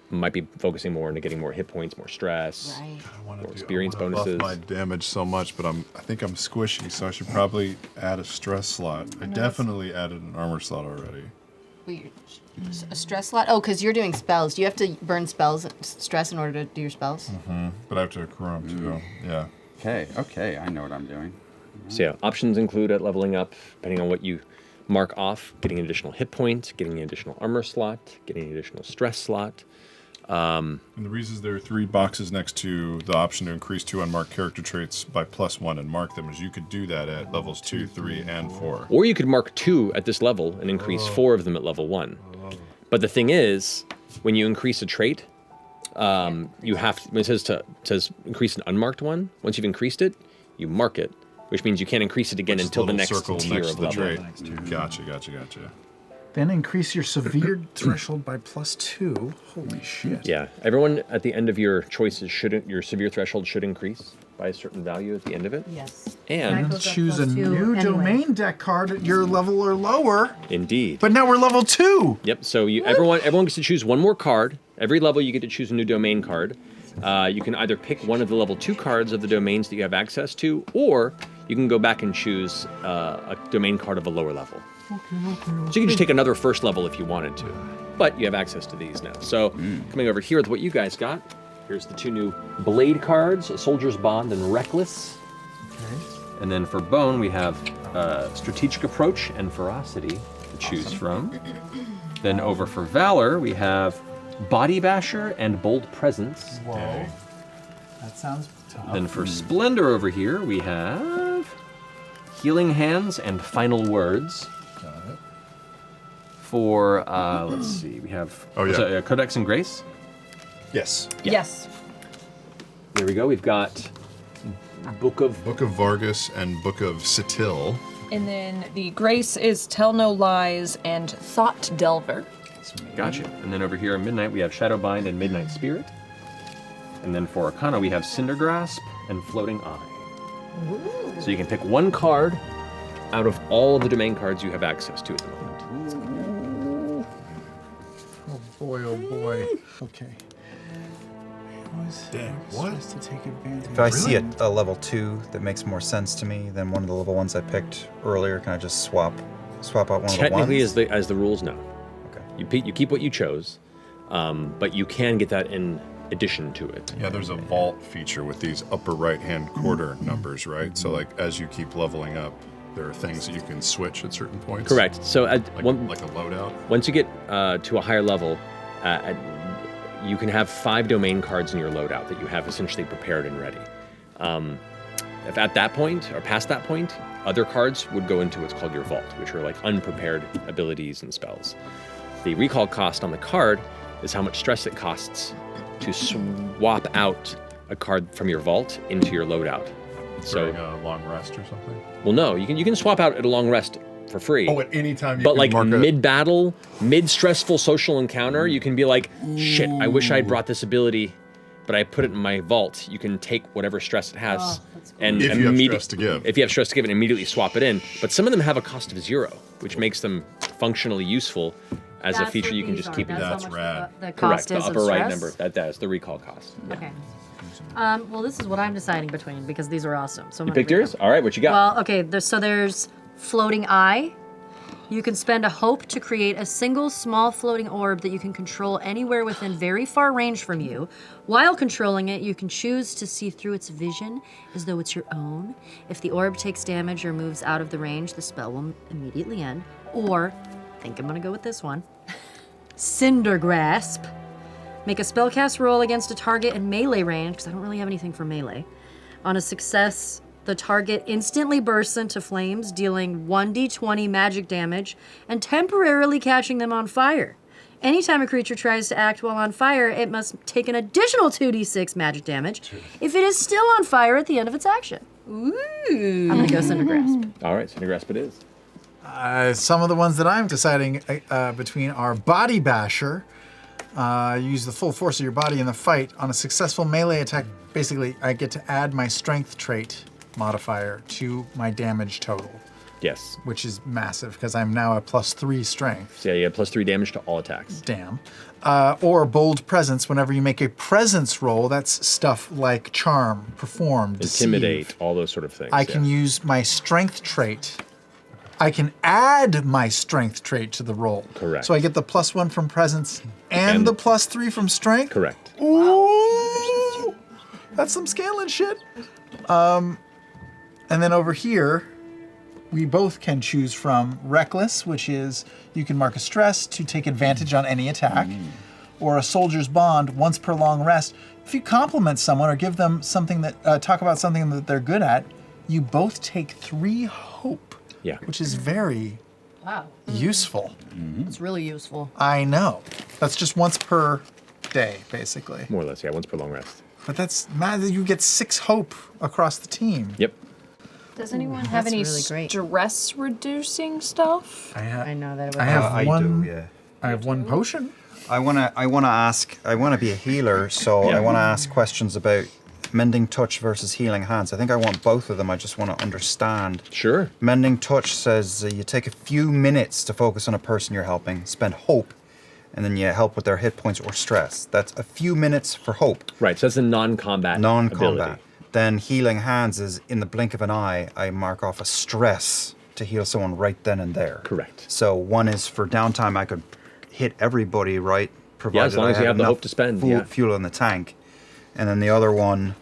might be focusing more into getting more hit points, more stress, Right. more experience I wanna bonuses. buff my damage so much, but I think I'm squishy, so I should probably add a stress slot. I definitely added an armor slot already. Wait, a stress slot? Oh, because you're doing spells. Do you have to burn stress in order to do your spells? But I have to accrue them too. Yeah. Okay, I know what I'm doing. So yeah, options include at leveling up, depending on what you mark off, getting an additional hit point, getting an additional armor slot, getting an additional stress slot. And the reasons there are 3 boxes next to the option to increase 2 unmarked character traits by +1 and mark them is you could do that at levels 2, 3, and 4. Or you could mark 2 at this level and increase 4 of them at level 1. But the thing is, when you increase a trait, you have to, when it says increase an unmarked one, once you've increased it, you mark it, which means you can't increase it again until the next circle tier next of to the level. trait. Gotcha. Then increase your severe threshold by +2. Holy shit. Yeah, everyone at the end of your choices your severe threshold should increase by a certain value at the end of it. Yes. And Goes up Choose a +2 new anyway. domain deck card at your level or lower. indeed. But now we're level 2. Yep. So everyone gets to choose one more card. Every level you get to choose a new domain card. You can either pick one of the level 2 cards of the domains that you have access to, or you can go back and choose a domain card of a lower level. So you can just take another first level if you wanted to, but you have access to these now. So coming over here with what you guys got, here's the 2 new blade cards, Soldier's Bond and Reckless. And then for Bone, we have Strategic Approach and Ferocity to choose from. Then over for Valor, we have Body Basher and Bold Presence. Whoa. That sounds tough. Then for Splendor over here, we have Healing Hands and Final Words. Got it. For, let's see, we have Codex and Grace. Yes. Yeah. Yes. There we go. We've got Book of Vargas and Book of Setil. And then the Grace is Tell No Lies and Thought Delver. Gotcha. And then over here at Midnight, we have Shadowbind and Midnight Spirit. And then for Arcana, we have Cindergrasp and Floating Eye. So you can pick one card out of all of the domain cards you have access to at the moment. Oh boy. Okay. What? To take advantage. If I see a level 2 that makes more sense to me than one of the level ones I picked earlier, can I just swap out one of the ones? Technically, as the rules know. Okay. You keep what you chose, but you can get that in addition to it. Yeah, there's a vault feature with these upper right-hand quarter numbers, right? So like as you keep leveling up, there are things that you can switch at certain points. Correct. So Like a loadout. once you get to a higher level, you can have 5 domain cards in your loadout that you have essentially prepared and ready. If at that point, or past that point, other cards would go into what's called your vault, which are like unprepared abilities and spells. The recall cost on the card is how much stress it costs to swap out a card from your vault into your loadout. So, During a long rest or something. well, no, you can swap out at a long rest for free. Oh, at any time you But can like mark mid-battle, mid-stressful social encounter, you can be like, shit, I wish I'd brought this ability, but I put it in my vault. You can take whatever stress it has and If you have stress to give. If you have stress to give, and immediately swap it in. But some of them have a cost of 0, which makes them functionally useful as a That's feature what you can these just are. keep. That's how That's much rad. The Correct, cost the is upper of right stress? number. That is the recall cost. Okay. Well, this is what I'm deciding between because these are awesome. So I'm You gonna picked read yours? them. All right, what you got? Well, okay. So there's Floating Eye, You can spend a hope to create a single small floating orb that you can control anywhere within very far range from you. While controlling it, you can choose to see through its vision as though it's your own. If the orb takes damage or moves out of the range, the spell will immediately end. Or, I think I'm gonna go with this one, Cinder Grasp. Make a spellcast roll against a target in melee range, because I don't really have anything for melee. On a success, the target instantly bursts into flames, dealing 1d20 magic damage and temporarily catching them on fire. Anytime a creature tries to act while on fire, it must take an additional 2d6 magic damage if it is still on fire at the end of its action. Ooh. I'm gonna go Cinder Grasp. All right, Cinder Grasp it is. Some of the ones that I'm deciding between are Body Basher. Use the full force of your body in the fight. On a successful melee attack, basically, I get to add my strength trait modifier to my damage total. Yes. Which is massive, because I'm now at +3 strength. So yeah, you have +3 damage to all attacks. Damn. Or Bold Presence. Whenever you make a presence roll, that's stuff like Charm, Perform, Intimidate, Deceive. all those sort of things. I can use my strength trait. I can add my strength trait to the roll. Correct. So I get the +1 from presence and the +3 from strength? Correct. Ooh! That's some scaling shit. And then over here, we both can choose from Reckless, which is you can mark a stress to take advantage on any attack, or a Soldier's Bond, once per long rest. If you compliment someone or give them something that, talk about something that they're good at, you both take 3 hope. Yeah. Which is very useful. It's really useful. I know. That's just once per day, basically. More or less, yeah, once per long rest. But that's mad that you get 6 hope across the team. Yep. Does anyone have any really great. stress reducing stuff? I know that it I have I one. do, yeah. I have one potion. I wanna be a healer, so I wanna ask questions about Mending Touch versus Healing Hands. I think I want both of them. I just want to understand. Sure. Mending Touch says you take a few minutes to focus on a person you're helping, spend hope, and then you help with their hit points or stress. That's a few minutes for hope. Right, so that's a non-combat ability. Then Healing Hands is in the blink of an eye, I mark off a stress to heal someone right then and there. Correct. So one is for downtime, I could hit everybody, right? Provided as long as you have the hope to spend, fuel in the tank. And then the other one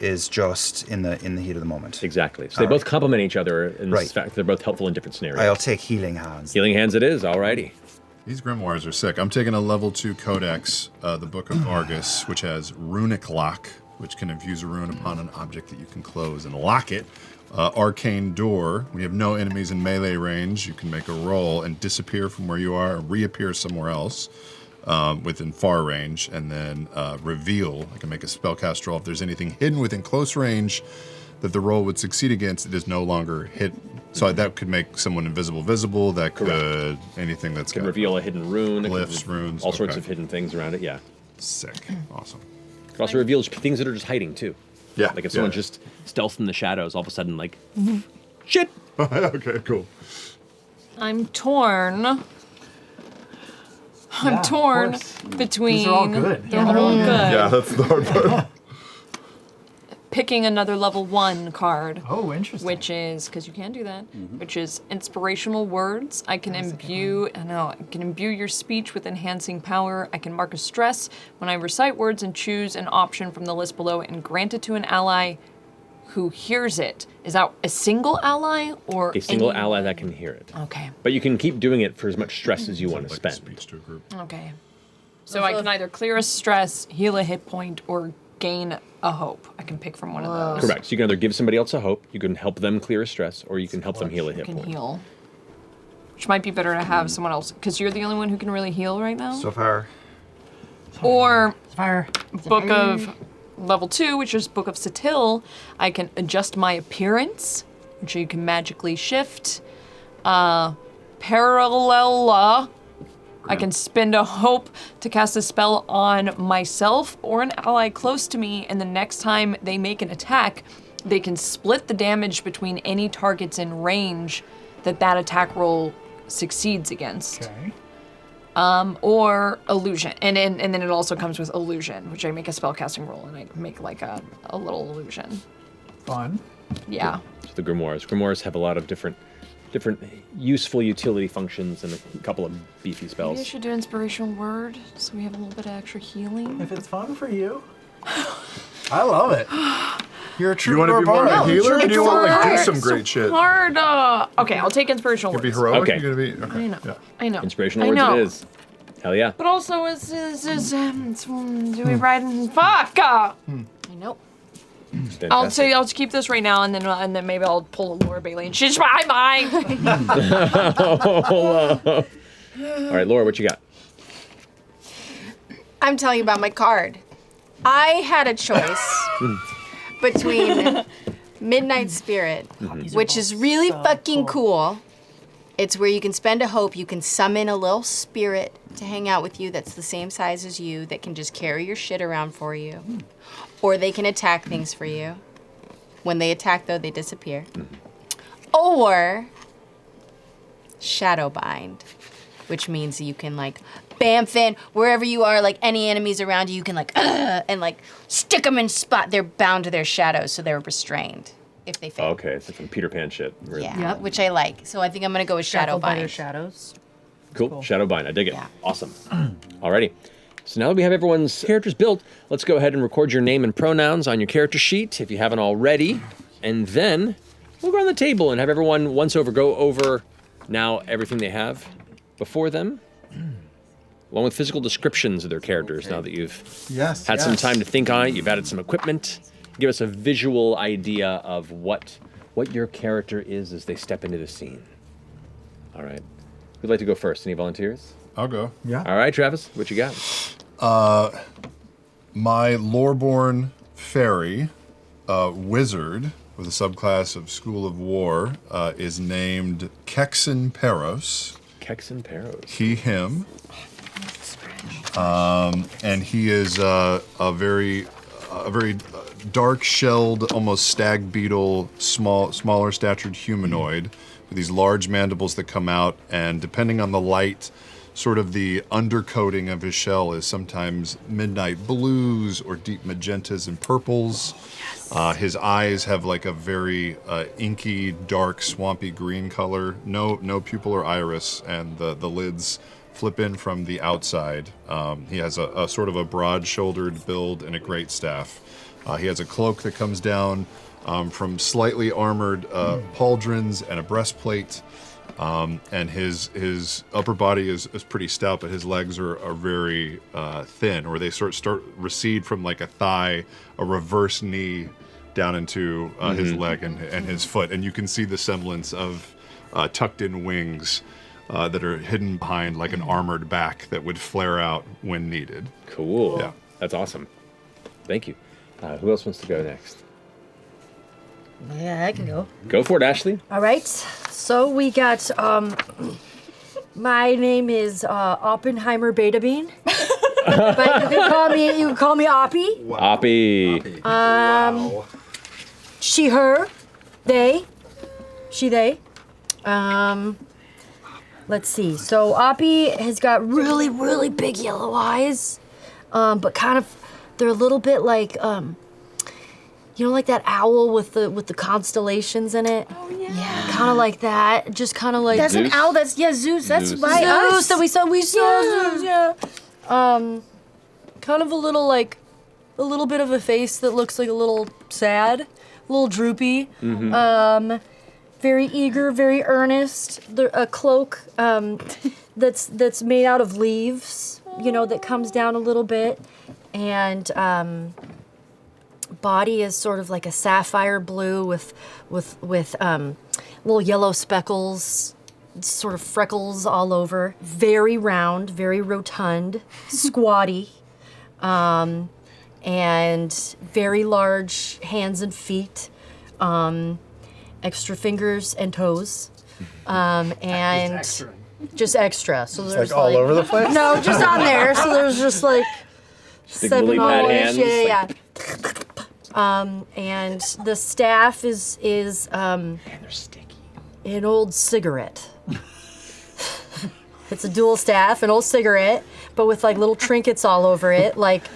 is just in the heat of the moment. Exactly. So they both complement each other in Right. fact they're both helpful in different scenarios. I'll take Healing Hands. Healing Hands it is, alrighty. These grimoires are sick. I'm taking a level 2 codex, the Book of Vargas, which has Runic Lock, which can infuse a rune upon an object that you can close and lock it. Arcane Door, when you have no enemies in melee range, you can make a roll and disappear from where you are and reappear somewhere else within far range. And then Reveal, I can make a spellcast roll. If there's anything hidden within close range that the roll would succeed against, it is no longer hit. So that could make someone invisible visible. That could anything that's Can got reveal a hidden rune. glyphs, runes, All sorts okay. of hidden things around it, yeah. Sick. Awesome. It also reveals things that are just hiding too. Yeah. Like if someone just stealth in the shadows, all of a sudden like, shit! Okay, cool. I'm torn. I'm torn between. These are all good. They're all good. Yeah, that's the hard part. Picking another level 1 card. Oh, interesting. Which is, because you can do that, which is inspirational words. I can imbue your speech with enhancing power. I can mark a stress when I recite words and choose an option from the list below and grant it to an ally who hears it. Is that a single ally or A single any- ally that can hear it. Okay. But you can keep doing it for as much stress as you want to Like spend. speech to a group. Okay. So I can either clear a stress, heal a hit point, or gain a hope. I can pick from one of those. Correct. So you can either give somebody else a hope, you can help them clear a stress, or you can help them heal a I hit can point. heal. Which might be better to have someone else, because you're the only one who can really heal right now. So far, Or Fire. Book of Level 2, which is Book of Satil, I can adjust my appearance, which you can magically shift. Parallel, I can spend a hope to cast a spell on myself or an ally close to me, and the next time they make an attack, they can split the damage between any targets in range that attack roll succeeds against. Okay. Or illusion, and then it also comes with illusion, which I make a spellcasting roll and I make like a little illusion. Fun. Yeah. So the grimoires. Grimoires have a lot of different different useful utility functions and a couple of beefy spells. Maybe I should do inspirational word so we have a little bit of extra healing. If it's fun for you. I love it. You're a Do you true want to be more bard. of a healer, or do you want to like do hard. some great shit? Hard. Okay, I'll take inspirational You're word. gonna be heroic. Okay. You're gonna be. Okay. I know. Yeah. I know. Inspirational I words know. it is. Hell yeah. But also, do we ride in fuck? I know. It's I'll fantastic. say I'll keep this right now, and then maybe I'll pull a Laura Bailey and she's my mind. All right, Laura, what you got? I'm telling you about my card. I had a choice between Midnight Spirit, which is really fucking cool. It's where you can spend a hope. You can summon a little spirit to hang out with you that's the same size as you that can just carry your shit around for you. Or they can attack things for you. When they attack, though, they disappear. Or Shadowbind, which means you can, like, bamf in wherever you are, like, any enemies around you, you can, like, and, like, stick them in spot. They're bound to their shadows, so they're restrained if they fail. Okay, it's like some Peter Pan shit. Yeah, Yep. which I like. So I think I'm going to go with Shackled by their Shadowbind. shadows. Cool. Shadowbind. I dig it. Yeah. Awesome. Alrighty. So now that we have everyone's characters built, let's go ahead and record your name and pronouns on your character sheet if you haven't already. And then we'll go around the table and have everyone go over now everything they have before them, along with physical descriptions of their characters now that you've had some time to think on it, you've added some equipment. Give us a visual idea of what your character is as they step into the scene. All right. Who'd like to go first? Any volunteers? I'll go. Yeah. All right, Travis, what you got? My Loreborn fairy, wizard with a subclass of School of War, is named Kexen Peros. Kexen Peros. He, him. And he is a very dark-shelled, almost stag beetle, smaller statured humanoid with these large mandibles that come out, and depending on the light, sort of the undercoating of his shell is sometimes midnight blues or deep magentas and purples. His eyes have like a very inky, dark, swampy green color. No pupil or iris, and the lids flip in from the outside. He has a sort of a broad-shouldered build and a great staff. He has a cloak that comes down from slightly armored pauldrons and a breastplate. And his upper body is pretty stout, but his legs are very thin, or they start recede from like a thigh, a reverse knee down into his leg and his foot, and you can see the semblance of tucked in wings that are hidden behind like an armored back that would flare out when needed. Cool. Yeah. That's awesome. Thank you. Who else wants to go next? Yeah, I can go. Go for it, Ashley. All right. So we got, my name is Oppenheimer Beta Bean. But you can call me Oppie. Oppie. She, her, they. She, they. Let's see. So Oppie has got really, really big yellow eyes, but kind of, they're a little bit like, you know, like that owl with the constellations in it. Oh yeah. Kind of like that. Just kind of like That's Zeus? an owl. That's Zeus. That's Zeus. by Zeus us. that we saw Zeus. Yeah. Kind of a little bit of a face that looks like a little sad, a little droopy. Very eager, very earnest. A cloak that's made out of leaves, you know, that comes down a little bit, and body is sort of like a sapphire blue with little yellow speckles, sort of freckles all over. Very round, very rotund, squatty, and very large hands and feet, extra fingers and toes, and just extra. So there's Like all over the place? No, just on there. So there's just like Big lily pad hands. yeah. And the staff is Man, they're sticky. an old cigarette. It's a dual staff, an old cigarette, but with like little trinkets all over it. Like,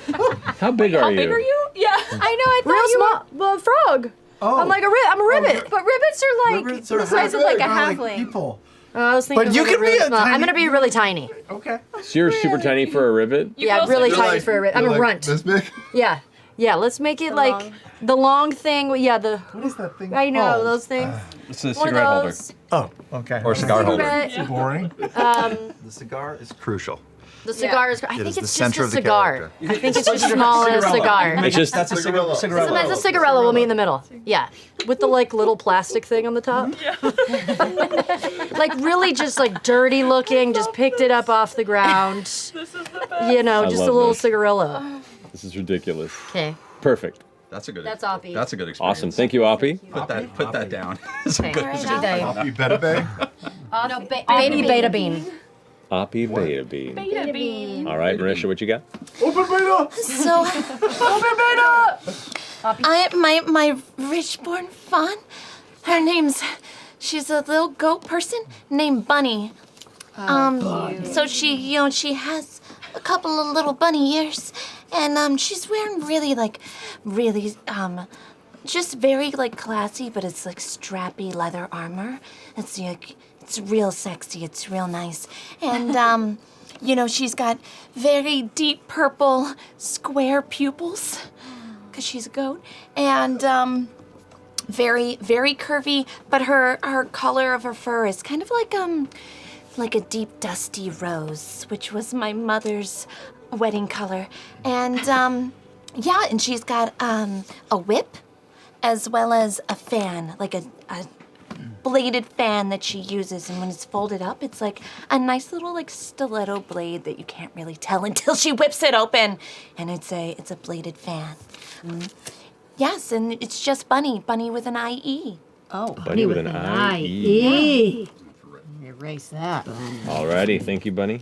How big are you? How big are you? Yeah. I know. I real thought you small, well, frog. Oh. I'm like I'm a ribbit, but ribbits are like Ribbits are the size of like a half halfling. people. I was thinking But you like can be really a small. I'm tiny- gonna be really tiny. Okay. So you're super tiny for a ribbit? You can Really also- tiny for a ribbit. I'm a runt. This big? Yeah. Yeah, let's make it like long- the long thing. Yeah, the What is that thing? I know called? those things. It's a One cigarette of holder. those. Oh, okay. Or cigar holder. Cigarette. Boring. The cigar is crucial. The cigar is. I think is the it's just center a of the cigar. character. I think it's just small as a cigar. It's just That's a cigarette. Sometimes a cigarella will be in the middle. Yeah, with the like little plastic thing on the top. Like really just like dirty looking. Just picked it up off the ground. This is the best. You know, I just a love little this. cigarella. This is ridiculous. Okay. Perfect. That's a good. That's Oppie. That's a good experience. Awesome. Thank you, Oppie. Put that down. It's a Okay. good Oppie. You better bay? No, baby beta bean. Oppie Beta Bean. Beta bean. All right, Marisha, what you got? So, my rich-born fawn, she's a little goat person named Bunny. So she has a couple of little bunny ears, and she's wearing really just very like classy, but it's like strappy leather armor. It's like it's real sexy. It's real nice, and she's got very deep purple square pupils, cause she's a goat, and very very curvy. But her color of her fur is kind of like a deep dusty rose, which was my mother's wedding color, and and she's got a whip, as well as a fan, like a bladed fan that she uses, and when it's folded up, it's like a nice little like stiletto blade that you can't really tell until she whips it open, and it's a bladed fan. Yes, and it's just Bunny with an IE. Oh, Bunny with an IE. Erase that. Alrighty, thank you, Bunny.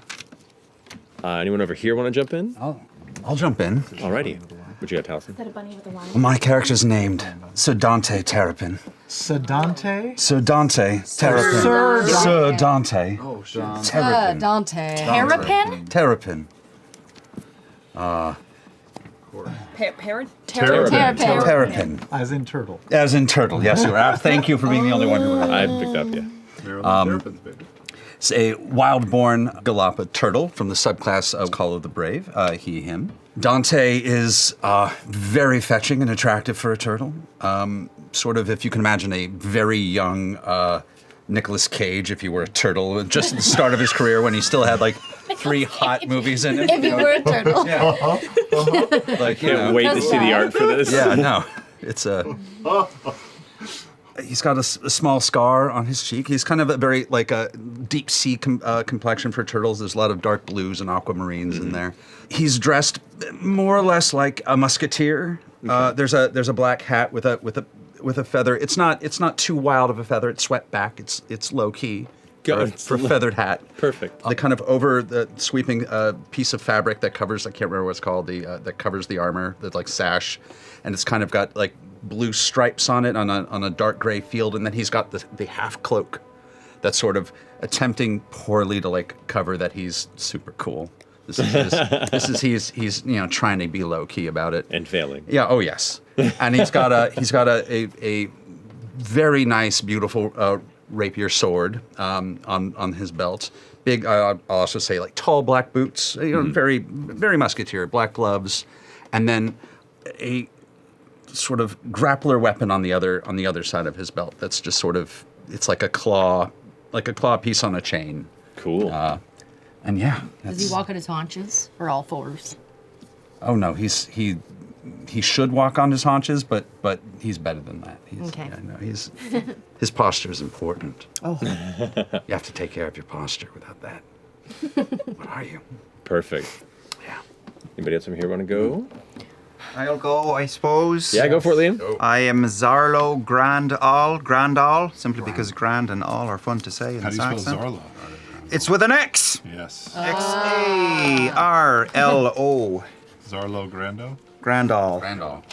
Anyone over here want to jump in? I'll jump in. Alrighty. What you got, Taliesin? Is that a bunny with a line? My character's named Sir Dante Terrapin. Sedante. Sir Dante Terrapin. Sir Sir Dante Oh, shit. Terrapin. Dante. Terrapin? Terrapin. Parrot? Terrapin. As in turtle. As in turtle. Yes, you are. Thank you for being the only one who. I picked up, yeah. Terrapins, baby. It's a wild-born Galapa turtle from the subclass of Call of the Brave, he, him. Dante is very fetching and attractive for a turtle. Sort of, if you can imagine, a very young Nicolas Cage, if you were a turtle, just at the start of his career when he still had like 3 hot movies in it. If you were a turtle. Like, you Can't know. wait to see the art for this. Yeah, no, it's a. He's got a small scar on his cheek. He's kind of a very like a deep sea complexion for turtles. There's a lot of dark blues and aquamarines in there. He's dressed more or less like a musketeer. There's a black hat with a feather. It's not too wild of a feather. It's swept back. It's low key. For a feathered hat. Perfect. The kind of over the sweeping piece of fabric that covers, I can't remember what it's called, that covers the armor, the like sash, and it's kind of got like blue stripes on it on a dark gray field, and then he's got the half cloak that's sort of attempting poorly to like cover that he's super cool. He's trying to be low key about it. And failing. Yeah, oh yes. And he's got a very nice, beautiful rapier sword on his belt. Big, I'll also say like tall black boots, very, very musketeer, black gloves, and then a sort of grappler weapon on the other side of his belt. That's just sort of, it's like a claw piece on a chain. Cool. And yeah. Does he walk on his haunches or all fours? Oh no, he should walk on his haunches, but he's better than that. Okay. Yeah, no, his posture is important. Oh. You have to take care of your posture. Without that, what are you? Perfect. Yeah. Anybody else from here want to go? I'll go, I suppose. Yeah, go for it, Liam. I am Zarlo Grandal, simply because grand and all are fun to say in How do this you spell accent. Zarlo? It's with an X. Yes. X-A-R-L-O. Zarlo Grando? Grandal. Randall.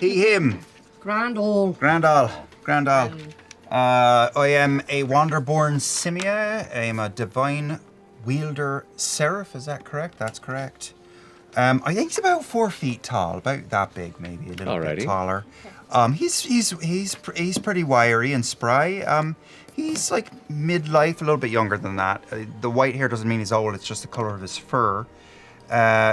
He, him. Grandal. Grandal. I am a Wanderborn Simia. I am a Divine Wielder Seraph. Is that correct? That's correct. I think he's about 4 feet tall, about that big, maybe a little Alrighty. bit taller. He's pretty wiry and spry. He's like midlife, a little bit younger than that. The white hair doesn't mean he's old, it's just the color of his fur.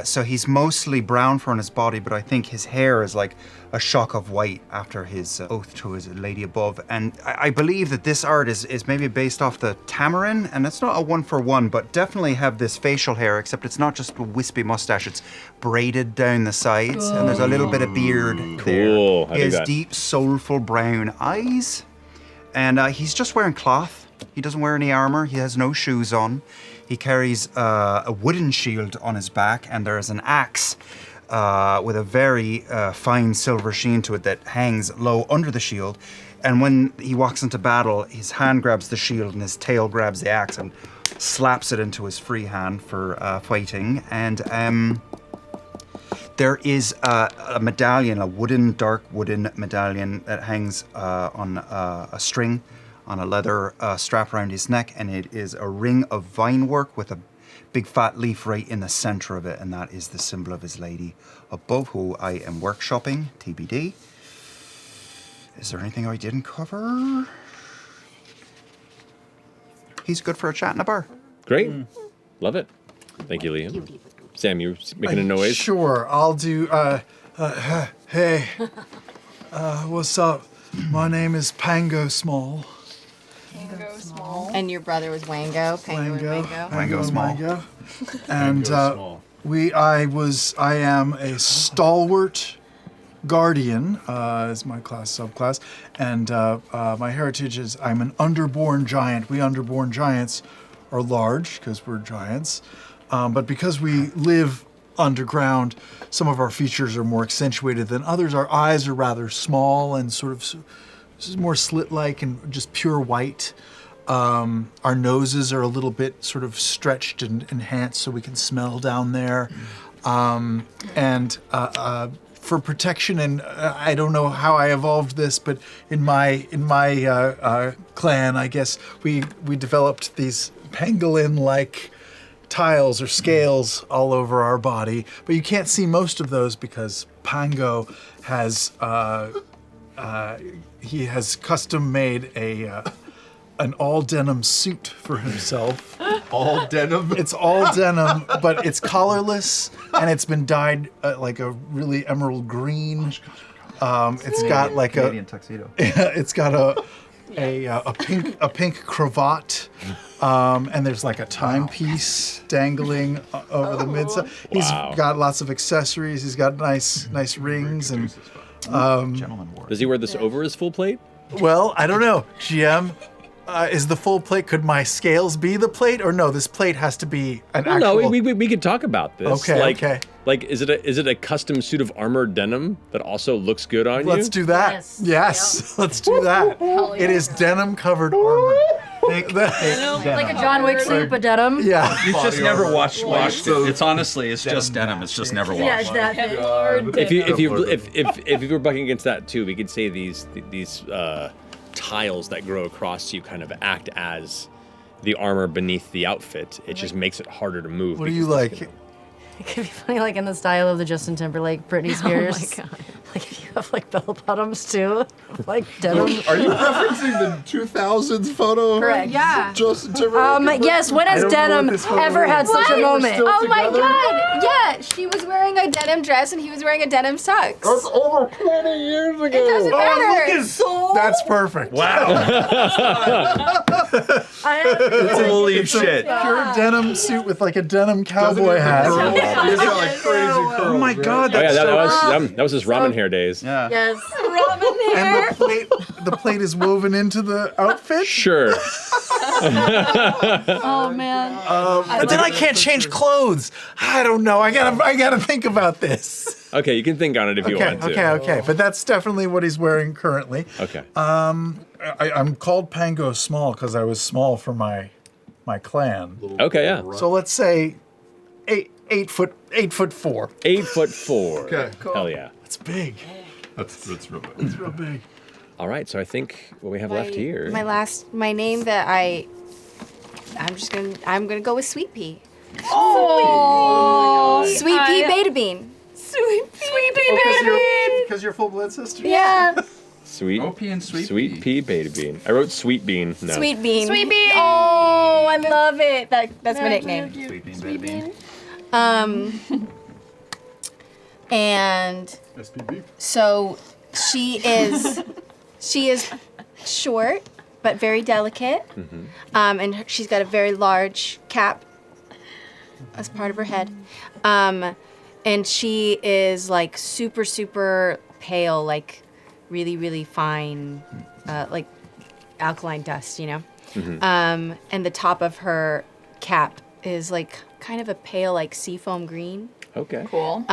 So he's mostly brown fur on his body, but I think his hair is like a shock of white after his oath to his lady above. And I believe that this art is maybe based off the Tamarin, and it's not a 1-for-1, but definitely have this facial hair, except it's not just a wispy mustache, it's braided down the sides, and there's a little bit of beard Cool. there. He has deep, soulful brown eyes, and he's just wearing cloth. He doesn't wear any armor, he has no shoes on. He carries a wooden shield on his back, and there is an axe with a very fine silver sheen to it that hangs low under the shield. And when he walks into battle, his hand grabs the shield and his tail grabs the axe and slaps it into his free hand for fighting. And there is a medallion, dark wooden medallion that hangs on a string on a leather strap around his neck, and it is a ring of vine work with a big fat leaf right in the center of it, and that is the symbol of his lady above, who I am workshopping, TBD. Is there anything I didn't cover? He's good for a chat in a bar. Great. Love it. Thank you, Liam. Sam, you were making a noise? Sure, I'll do, hey, what's up? My name is Pango Small. Go small. And your brother was Wango, Pango and Wango. Wango Small. Wango. And I am a stalwart guardian, is my subclass, and my heritage is I'm an underborn giant. We underborn giants are large because we're giants, but because we live underground, some of our features are more accentuated than others. Our eyes are rather small and sort of more slit-like and just pure white. Our noses are a little bit sort of stretched and enhanced so we can smell down there. And for protection, and I don't know how I evolved this, but in my clan, I guess we developed these pangolin-like tiles or scales all over our body, but you can't see most of those because Pango has he has custom made an all denim suit for himself. All denim. It's all denim, but it's collarless and it's been dyed like a really emerald green. It's got like Canadian tuxedo. it's got a pink cravat, and there's like a timepiece dangling over the midside. He's got lots of accessories. He's got nice rings and. Does he wear this over his full plate? Well, I don't know. GM, is the full plate? Could my scales be the plate, or no? This plate has to be an actual. No, we could talk about this. Okay, okay. Like, is it a custom suit of armored denim that also looks good on you? Let's do that. Yes. Let's do that. It is denim covered armor. Like a John Wick suit, but denim. Yeah. You just never washed it. It's honestly, it's just denim. It's just never washed. Yeah, that bit. If you were bucking against that too, we could say these tiles that grow across you kind of act as the armor beneath the outfit. It just makes it harder to move. What do you like? It could be funny, like in the style of the Justin Timberlake, Britney Spears. Oh my God. Like if you have like bell bottoms too, like denim. Are you referencing the 2000s photo? Correct. Yeah. Justin Timberlake? Yes. When has denim ever had such a moment? Oh my God! Yeah, she was wearing a denim dress and he was wearing a denim tux. That's over 20 years ago. It doesn't matter. That's perfect. Holy shit. Pure denim suit with like a denim cowboy hat. He's got like crazy curls. Oh my God, Oh yeah, that's that was his ramen hair days. yeah. Yes. Ramen hair. And the plate is woven into the outfit. Sure. Oh man. But then I can't change clothes. I don't know. I gotta think about this. Okay, you can think on it if you want to. Okay. But that's definitely what he's wearing currently. Okay. I'm called Pango Small because I was small for my clan. Okay, yeah. So let's say 8 foot 4. 8'4". Okay. Cool. Hell yeah. That's big. That's real big. It's real big. All right, so I think what we have left here. My name that I'm gonna go with Sweet Pea. Oh, Sweet Pea Beta Bean. Sweet Sweet pea beta bean. Because you're full blood sister. Yeah. Sweet. OP and sweet Sweet pea beta bean. I wrote sweet bean. No. Sweet bean. Sweet bean. Oh, I love it. That's my nickname. Sweet bean, beta bean. And SPB. so she is short but very delicate. And she's got a very large cap as part of her head. And she is like super, super pale, like really, really fine, like alkaline dust, you know? And the top of her cap is like kind of a pale, like seafoam green. Okay. Cool.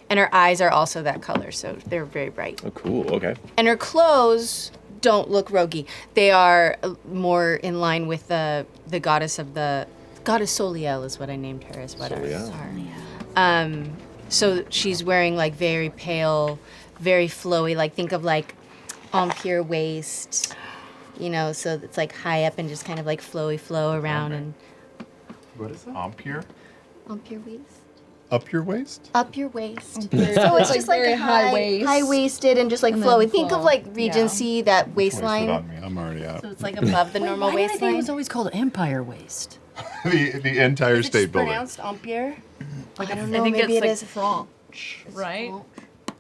And her eyes are also that color, so they're very bright. Oh, cool. Okay. And her clothes don't look roguey. They are more in line with the goddess of the goddess Soliel is what I named her as what Soliel. are. So she's wearing like very pale, very flowy. Like think of like empire waist, you know. So it's like high up and just kind of like flowy flow around and What is that? Empire? empire waist. Up your waist? Up your waist. So So it's just like very a high waist. high-waisted and just like And then flowy. Think of flow. like Regency, that waistline. Without me. I'm already out. So it's like above the normal Why did I think it waistline. was always called Empire Waist? the entire state building. Empire? Like I don't I know. think Maybe it's it like is French, right?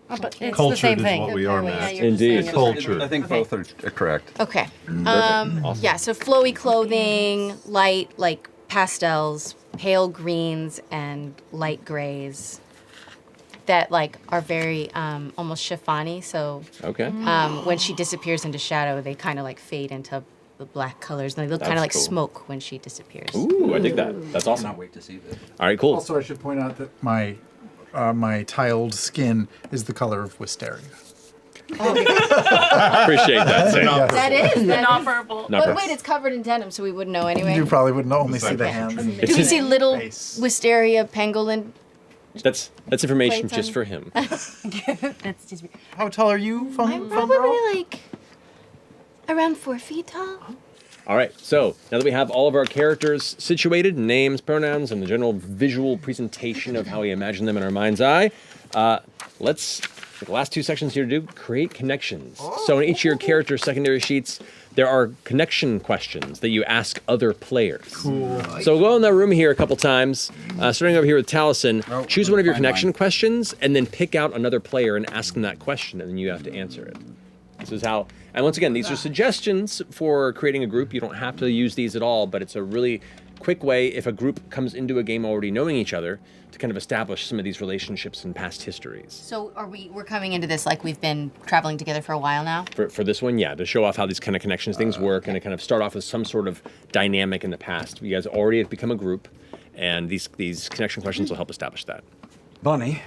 But it's the Cultured same is thing. what we are, Yeah, Matt. you're just Indeed. saying it's- Culture. I think both are correct. Okay. Awesome. Yeah, so flowy clothing, light, like pastels, pale greens, and light grays that like are very almost chiffony. So Okay. when she disappears into shadow, they kind of like fade into the black colors, and they look kind of That's like cool. smoke when she disappears. Ooh, I dig that. That's awesome. Cannot wait to see this. All right, cool. Also, I should point out that my tiled skin is the color of wisteria. Appreciate that, Sam. That is. Not purple. Not But purple. wait, it's covered in denim, so we wouldn't know anyway. You probably wouldn't only see the hands. and Do we see little face. wisteria pangolin? That's information Plates just on- for him. That's just How tall are you, Fun? I'm Fun probably Girl? like around 4 feet tall. All right, so now that we have all of our characters situated, names, pronouns, and the general visual presentation of how we imagine them in our mind's eye, let's, for the last two sections here to do, create connections. So in each of your character secondary sheets, there are connection questions that you ask other players. Cool. So we'll go in that room here a couple times, starting over here with Taliesin. Choose one of your find connection mine. questions, and then pick out another player and ask them that question, and then you have to answer it. This is how, and once again, these are suggestions for creating a group. You don't have to use these at all, but it's a really quick way, if a group comes into a game already knowing each other, to kind of establish some of these relationships and past histories. So we're coming into this like we've been traveling together for a while now? For this one, yeah, to show off how these kind of connections things work and to kind of start off with some sort of dynamic in the past. You guys already have become a group, and these connection questions will help establish that. Bunny,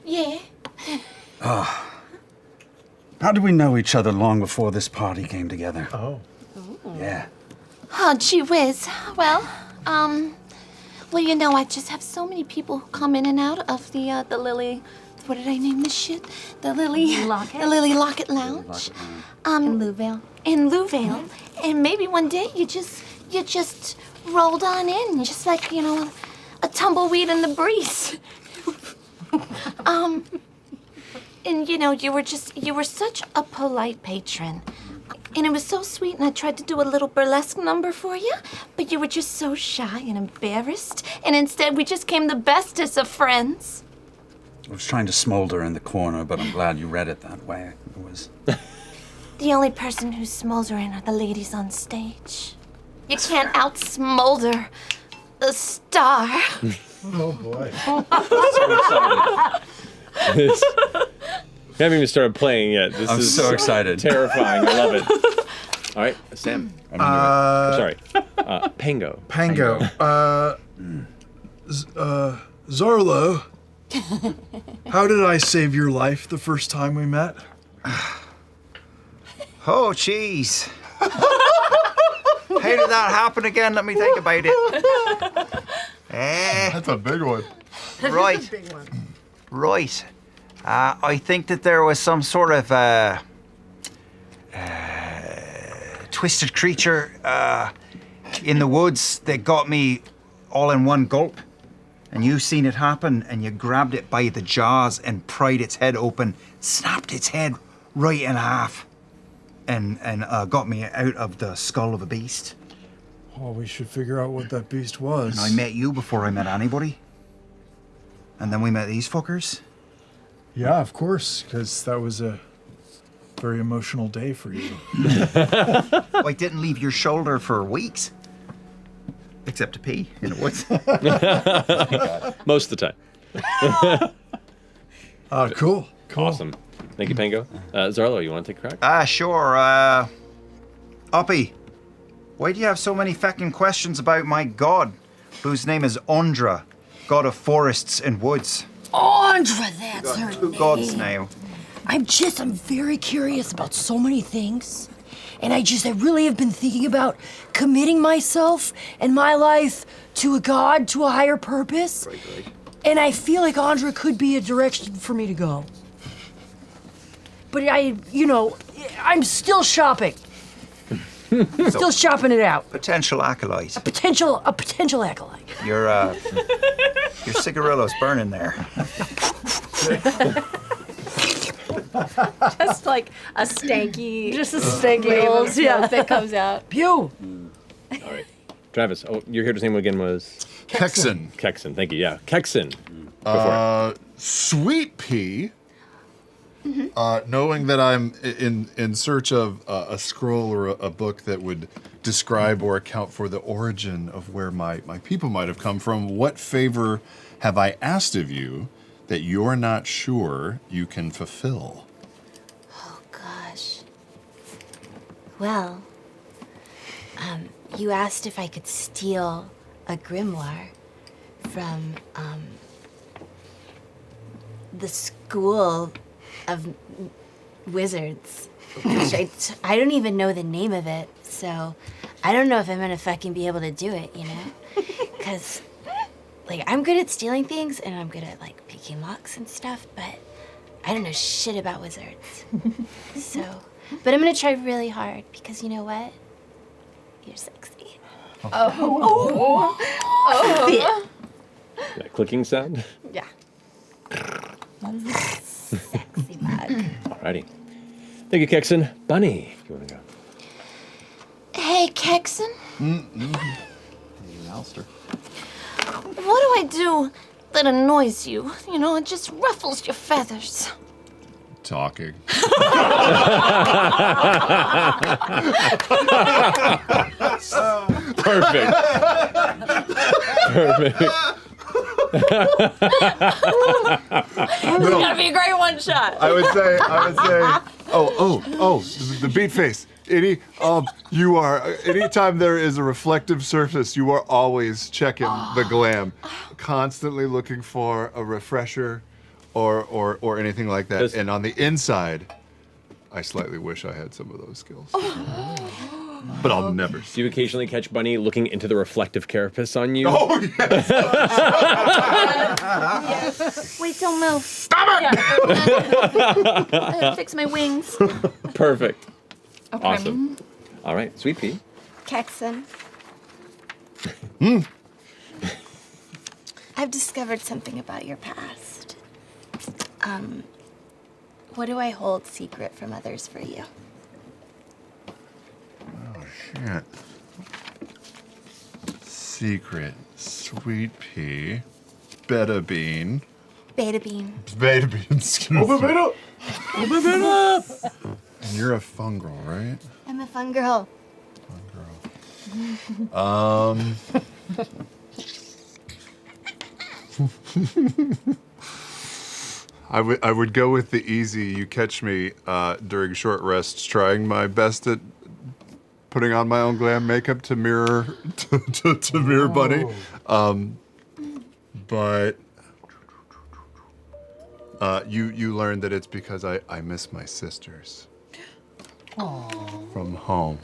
Yeah. how did we know each other long before this party came together? Oh. Yeah. Oh, gee whiz. Well, you know, I just have so many people who come in and out of the Lily. What did I name this shit? The Lily Locket? The Lily Locket Lounge. in Louisville. In Louisville, and maybe one day you just rolled on in, just like, you know, a tumbleweed in the breeze. And you know, you were such a polite patron. And it was so sweet, and I tried to do a little burlesque number for you, but you were just so shy and embarrassed, and instead we just came the bestest of friends. I was trying to smolder in the corner, but I'm glad you read it that way. It was. The only person who's smoldering are the ladies on stage. You can't out-smolder a star. Oh, boy. We haven't even started playing yet. This I'm is so excited. terrifying. I love it. All right, Sam. Sorry. Pango. Pango. Zarlo. How did I save your life the first time we met? Oh, jeez. How did that happen again? Let me think about it. That's a big one. Right. Right. I think that there was some sort of twisted creature in the woods that got me all in one gulp. And you seen it happen, and you grabbed it by the jaws and pried its head open, snapped its head right in half, and got me out of the skull of a beast. Oh, we should figure out what that beast was. And I met you before I met anybody. And then we met these fuckers. Yeah, of course, because that was a very emotional day for you. I didn't leave your shoulder for weeks. Except to pee in the woods. Most of the time. Cool. Awesome. Thank you, Pango. Zarlo, you want to take a crack? Sure. Uppy, why do you have so many fucking questions about my god, whose name is Ondra, god of forests and woods? Andra, that's her Two name. gods now. I'm very curious about so many things. And I really have been thinking about committing myself and my life to a god, to a higher purpose. Right. And I feel like Andra could be a direction for me to go. But I'm still shopping. Still shopping it out. Potential acolyte. A potential acolyte. Your cigarillo's burning there. Just like a stanky. Just a stanky wave old, of smoke that comes out. Pew! All right. Travis, your hero's name again was? Kexen. Kexen, thank you. Yeah, Kexen. Go for it. Sweet Pea. Knowing that I'm in search of a scroll or a book that would describe or account for the origin of where my people might have come from, what favor have I asked of you that you're not sure you can fulfill? Oh, gosh. Well, you asked if I could steal a grimoire from, the school of wizards, which I don't even know the name of it, so I don't know if I'm gonna fucking be able to do it, Because, I'm good at stealing things, and I'm good at, picking locks and stuff, but I don't know shit about wizards. But I'm gonna try really hard, because you know what? You're sexy. That clicking sound? Yeah. Sexy bug. Alrighty. Thank you, Kexen. Bunny, if you want to go. Hey, Kexen. Alistair. What do I do that annoys you? It just ruffles your feathers. Talking. Perfect. It's gonna be a great one shot. I would say, the beat face. Anytime there is a reflective surface, you are always checking the glam. Constantly looking for a refresher or anything like that. And on the inside, I slightly wish I had some of those skills. But I'll never see. Do you occasionally catch Bunny looking into the reflective carapace on you? Oh, yes! Yes. Wait, don't move. Stop it! I have to fix my wings. Perfect. Okay. Awesome. All right, Sweet Pea. Kexen. I've discovered something about your past. What do I hold secret from others for you? Oh, shit. Secret. Sweet Pea. Beta Bean. Beta bean. Beta Bean, excuse me. Open it up! Open it up! And you're a fungal, right? I'm a fun girl. I would go with the easy. You catch me during short rests, trying my best at putting on my own glam makeup to mirror to mirror Bunny. But you learn that it's because I miss my sisters from home.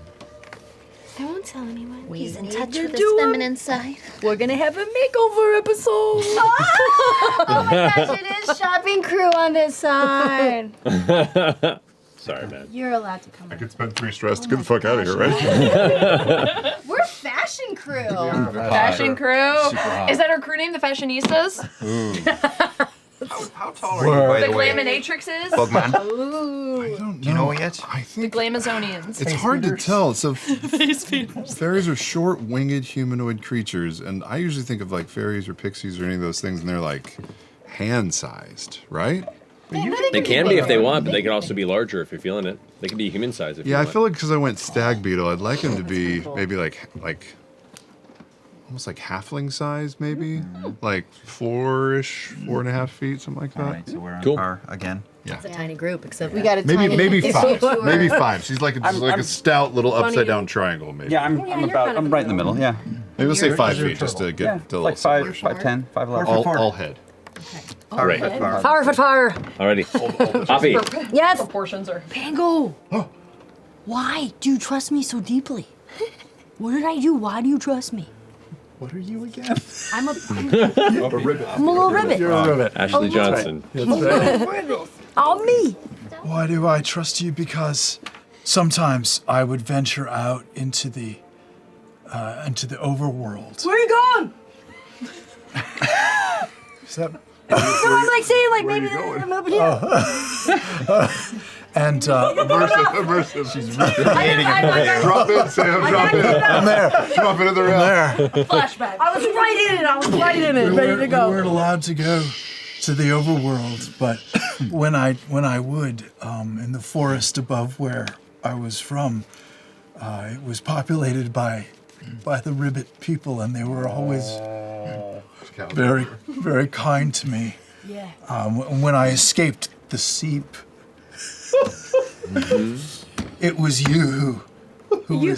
I won't tell anyone. He's in touch with his feminine side. We're gonna have a makeover episode. Oh my gosh, it is shopping crew on this side. Sorry, man. You're allowed to come. I could spend 3 stress to get the fuck out of here, right? We're fashion crew. Fashion crew. Is that our crew name, the Fashionistas? How tall are you, by The the way? Glaminatrixes? Bugman. Ooh. Do you know it yet? I The think Glamazonians. it's hard to tell. So fairies are short, winged humanoid creatures, and I usually think of like fairies or pixies or any of those things, and they're like hand-sized, right? They can be if they want, but they can also be larger if you're feeling it. They can be human size if you Yeah, I want. feel like because I went stag beetle, I'd like him to be maybe like almost like halfling size, maybe like 4-ish, 4.5 feet, something like that. All right, so we're on Cool. par again. Yeah. It's a tiny group, except We got a Maybe tiny. 5. Sure. Maybe 5. She's like a stout little Funny. upside down triangle. Maybe. Yeah, I'm you're about. kind of I'm right in the middle. Yeah. Maybe we'll say You're- 5 you're feet just to Yeah. get the Like little 5, separation. 5'10", 5'11". All head. All right. fire for fire. Alrighty. Poppy. Yes. Proportions are. Pango. Why do you trust me so deeply? What did I do? Why do you trust me? What are you again? I'm a ribbit. I'm a little ribbit. You're a ribbit. Ashley Johnson. On me. Why do I trust you? Because sometimes I would venture out into the overworld. Where are you going? Is that? No, I'm like saying like maybe I'm up here. And Immersive. She's drop it, Sam. Drop it. I'm there. Drop it in the rail. Flashback. I was right in it. Ready to We go. weren't allowed to go to the overworld, but when I would, in the forest above where I was from, it was populated by the ribbit people, and they were always very, very kind to me. Yeah. When I escaped the seep, it was you who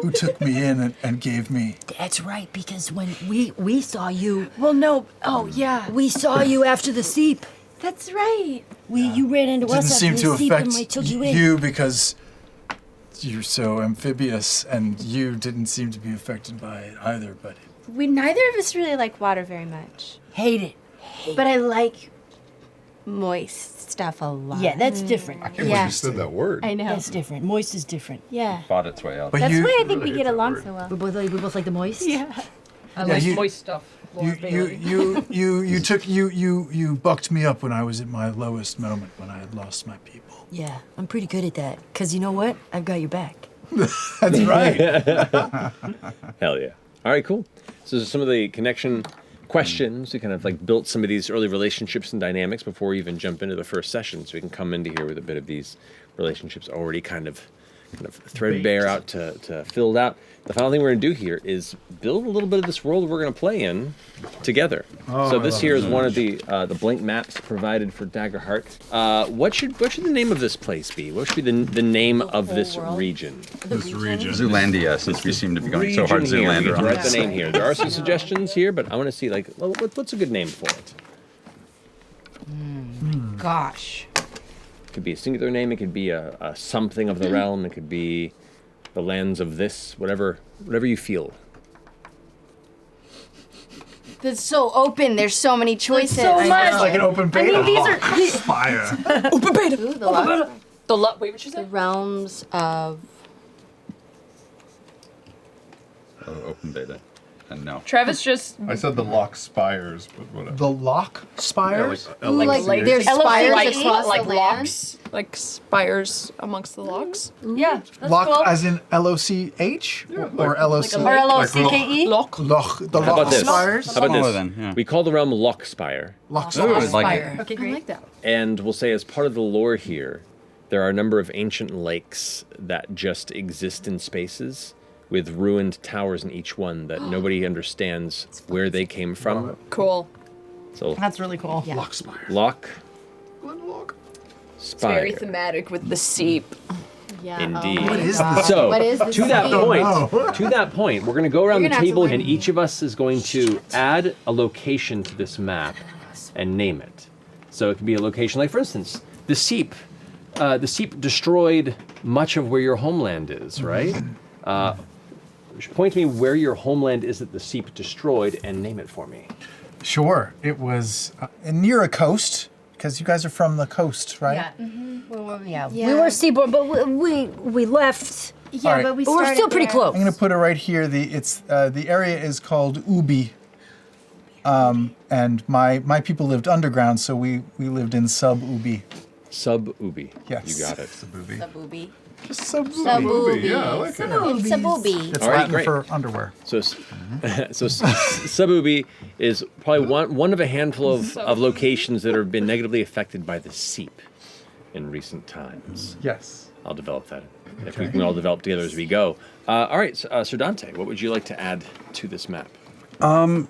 who took me in and gave me. That's right, because when we saw you, Well, no. Oh, yeah. we saw you after the seep. That's right. You ran into Didn't us seem after to the seep and affect we took you in. you because you're so amphibious, and you didn't seem to be affected by it either. But Neither of us really like water very much. Hate it. But I like moist stuff a lot. Yeah, that's different. Yeah. You said that word. I know. That's different. Moist is different. Yeah. Fought its way out. but That's you, why I think we get along so well. We both like the moist. Yeah. I Yeah, like you- moist stuff. you bucked me up when I was at my lowest moment, when I had lost my people. Yeah, I'm pretty good at that. Cause you know what? I've got your back. That's right. Hell yeah. All right, cool. So some of the connection questions, we kind of like built some of these early relationships and dynamics before we even jump into the first session, so we can come into here with a bit of these relationships already kind of threadbare out to filled out. The final thing we're going to do here is build a little bit of this world we're going to play in together. So this here is one of the blank maps provided for Daggerheart. What should the name of this place be? What should be the name of this region? This region. Zoolandia, since we seem to be going so hard Region here. We Zoolander can on write the this. name here. There are some suggestions here, but I want to see like what's a good name for it. Gosh. It could be a singular name. It could be a something of the realm. It could be the lands of this. Whatever you feel. It's so open. There's so many choices. so I much. know. Like an open beta. These are Fire. Ooh, the Wait, what you the say? realms of. Oh, open beta. And no. Travis just I said the lock spires, but whatever. The lock spires? Ooh, like there's L-O-C-K, spires like, across like the land. locks, like spires amongst the locks. Yeah, that's Lock cool. as in L-O-C-H? Or L-O-C? or L-O-C-K-E. Lock. Loch. The How about lock this? spires? How about Smaller this? then, yeah. We call the realm Lockspire, Lock Oh, I spires. like it. Okay, I great. like that. and we'll say as part of the lore here, there are a number of ancient lakes that just exist in spaces, with ruined towers in each one that nobody understands where they came from. Cool. So That's really cool. Yeah. Lock spires. Lock, It's very Spire. thematic with the seep. Yeah. Indeed. Oh What my is God. this? So What is this to that thing? point, we're going to go around You're the gonna have to table, learn and each of us is going to add a location to this map and name it. So it could be a location, like for instance, the Seep. The Seep destroyed much of where your homeland is, right? Point to me where your homeland is that the Seep destroyed, and name it for me. Sure. It was near a coast, because you guys are from the coast, right? Yeah. Yeah. We were seaborn, but we left. Yeah, Alright. but we But we're started still pretty there. close. I'm gonna put it right here. The area is called Ubi, and my people lived underground, so we lived in sub Ubi. Sub-Ubi. Yes. You got it. The booby. Just sub Ubi. Booby. Yeah, I like it. It's a booby. It's Alrighty, Latin great. for underwear. So Sub-Ubi is probably one of a handful of locations that have been negatively affected by the seep in recent times. Yes. I'll develop that if we can all develop together as we go. All right, Sir Dante, what would you like to add to this map? I'm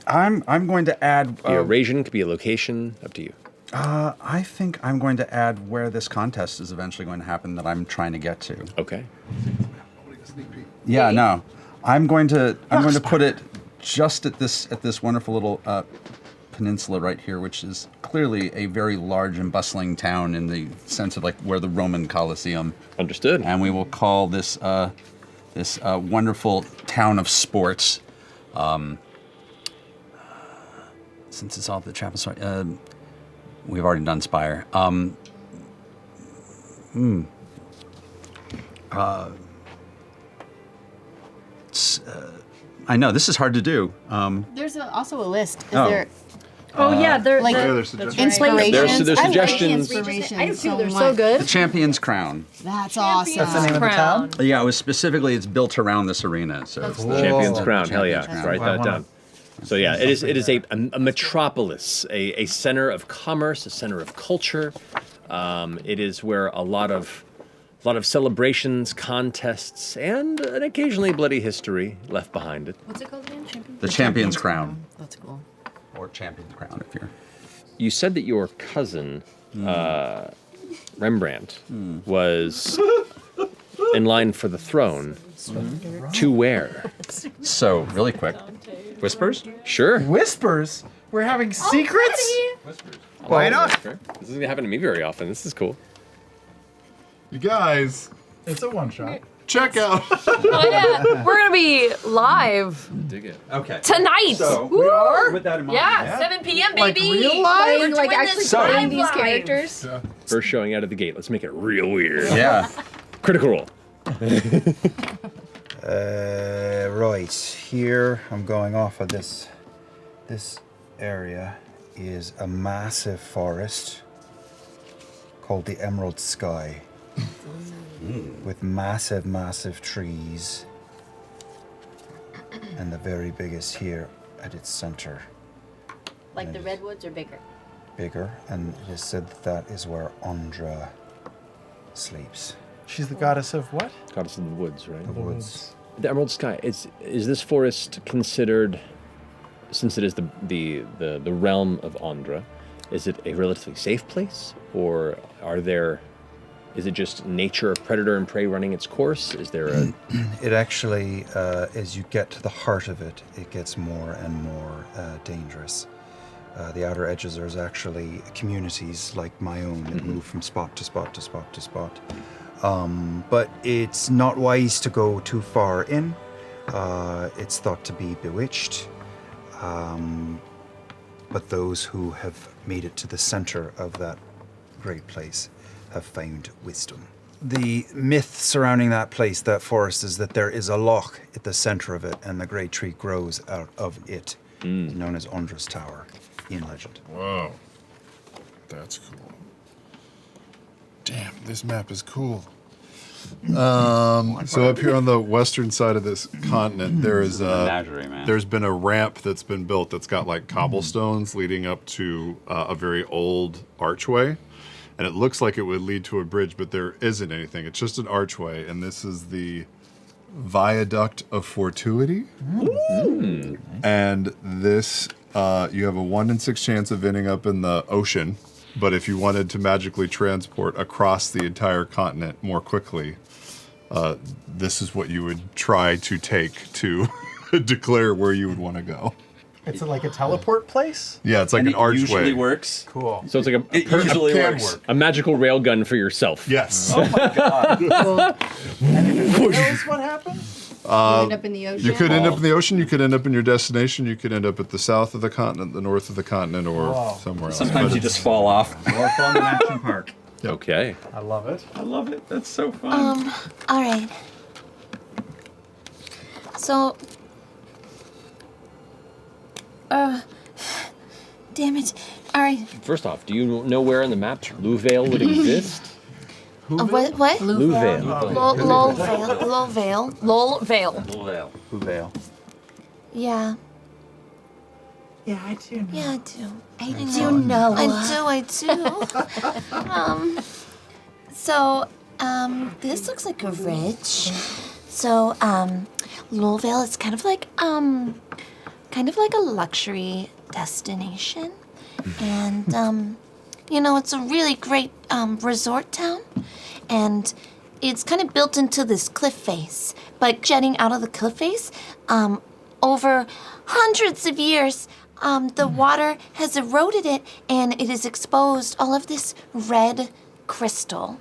going to add. Be a region, could be a location, up to you. I think I'm going to add where this contest is eventually going to happen that I'm trying to get to. Okay. Yeah, no, I'm going to put it just at this wonderful little peninsula right here, which is clearly a very large and bustling town in the sense of like where the Roman Colosseum. Understood. And we will call this this wonderful town of sports. Since it's all the chapel, we've already done Spire. I know this is hard to do. There's also a list. Is Oh. there Oh yeah, they're like Yeah, there's suggestions. inspirations? There's I like the suggestions. inspirations I do too. so They're so much. The good. Champion's Crown. That's awesome. That's the name of the town. Yeah, it was specifically. It's built around this arena, so it's the Champion's the Crown. Hell yeah. Champion's Crown. Write that down. So yeah, it is a metropolis, a center of commerce, a center of culture. It is where a lot of celebrations, contests, and an occasionally bloody history left behind it. What's it called again? The Champion's Crown, That's cool. or Champion's Crown, if you're. You said that your cousin, Rembrandt, was in line for the throne. To where? So really quick, whispers. Sure. Whispers. We're having secrets. Why not? This isn't happen to me very often. This is cool. You guys, It's a one-shot. check out. Oh yeah, we're gonna be live Dig it. Okay. tonight. So Woo! with that in mind, Yeah, 7 p.m. Like baby. real life? We're Playing, like doing actually this playing live these live. characters. First showing out of the gate. Let's make it real weird. Yeah. Critical roll. Right here, I'm going off of this. This area is a massive forest called the Emerald Sky, with massive, massive trees, and the very biggest here at its center, Like the redwoods are bigger. bigger, and it is said that is where Andra sleeps. She's the goddess of what? Goddess in the woods, right? The woods. The Emerald Sky. Is this forest considered, since it is the realm of Andra, is it a relatively safe place, or is it just nature, predator and prey running its course? Is there a It actually, as you get to the heart of it, it gets more and more dangerous. The outer edges are actually communities like my own that move from spot to spot to spot to spot. But it's not wise to go too far in. It's thought to be bewitched. But those who have made it to the center of that great place have found wisdom. The myth surrounding that place, that forest, is that there is a loch at the center of it, and the great tree grows out of it, known as Andra's Tower in legend. Whoa. That's cool. Damn, this map is cool. So up here on the western side of this continent, there is Menagerie, man. there's been a ramp that's been built that's got like cobblestones leading up to a very old archway, and it looks like it would lead to a bridge, but there isn't anything. It's just an archway, and this is the Viaduct of Fortuity. And this, you have a 1 in 6 chance of ending up in the ocean. But if you wanted to magically transport across the entire continent more quickly, this is what you would try to take to declare where you would want to go. It's like a teleport place? Yeah, it's like And an it archway. usually works. Cool. so it's like It usually can works. work. a magical railgun for yourself? Yes. And if it fails, what happens? end up in the ocean. You could end up in the ocean, you could end up in your destination, you could end up at the south of the continent, the north of the continent, or somewhere else. Sometimes But you just fall off. Or from the action park. Okay. I love it. I love it. That's so fun. All right. So, damn it. All right. First off, do you know where on the map Louvale would exist? What? Louvale. Lolvale. Veil. Yeah. Yeah, I do. Yeah, I do. I do know. I do. So, this looks like a ridge. So, Louisville is kind of like a luxury destination. And, it's a really great, resort town. And it's kind of built into this cliff face. But jetting out of the cliff face, over hundreds of years, the water has eroded it, and it has exposed all of this red crystal.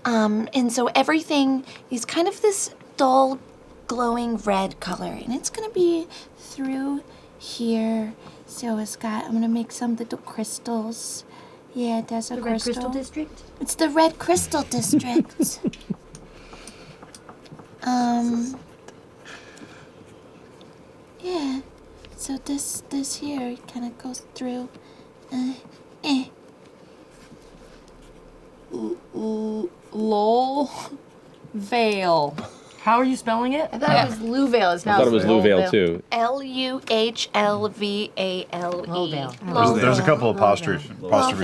And so everything is kind of this dull, glowing red color, and it's gonna be through here. So I'm gonna make some little crystals. Yeah, that's a The crystal. Red Crystal District? It's the Red Crystal District. Yeah. So this here kind of goes through. Lol. Vale. How are you spelling it? I thought it was Louvale. It's I now thought it was Louvale too. Luhlvale. there's a couple of apostrophes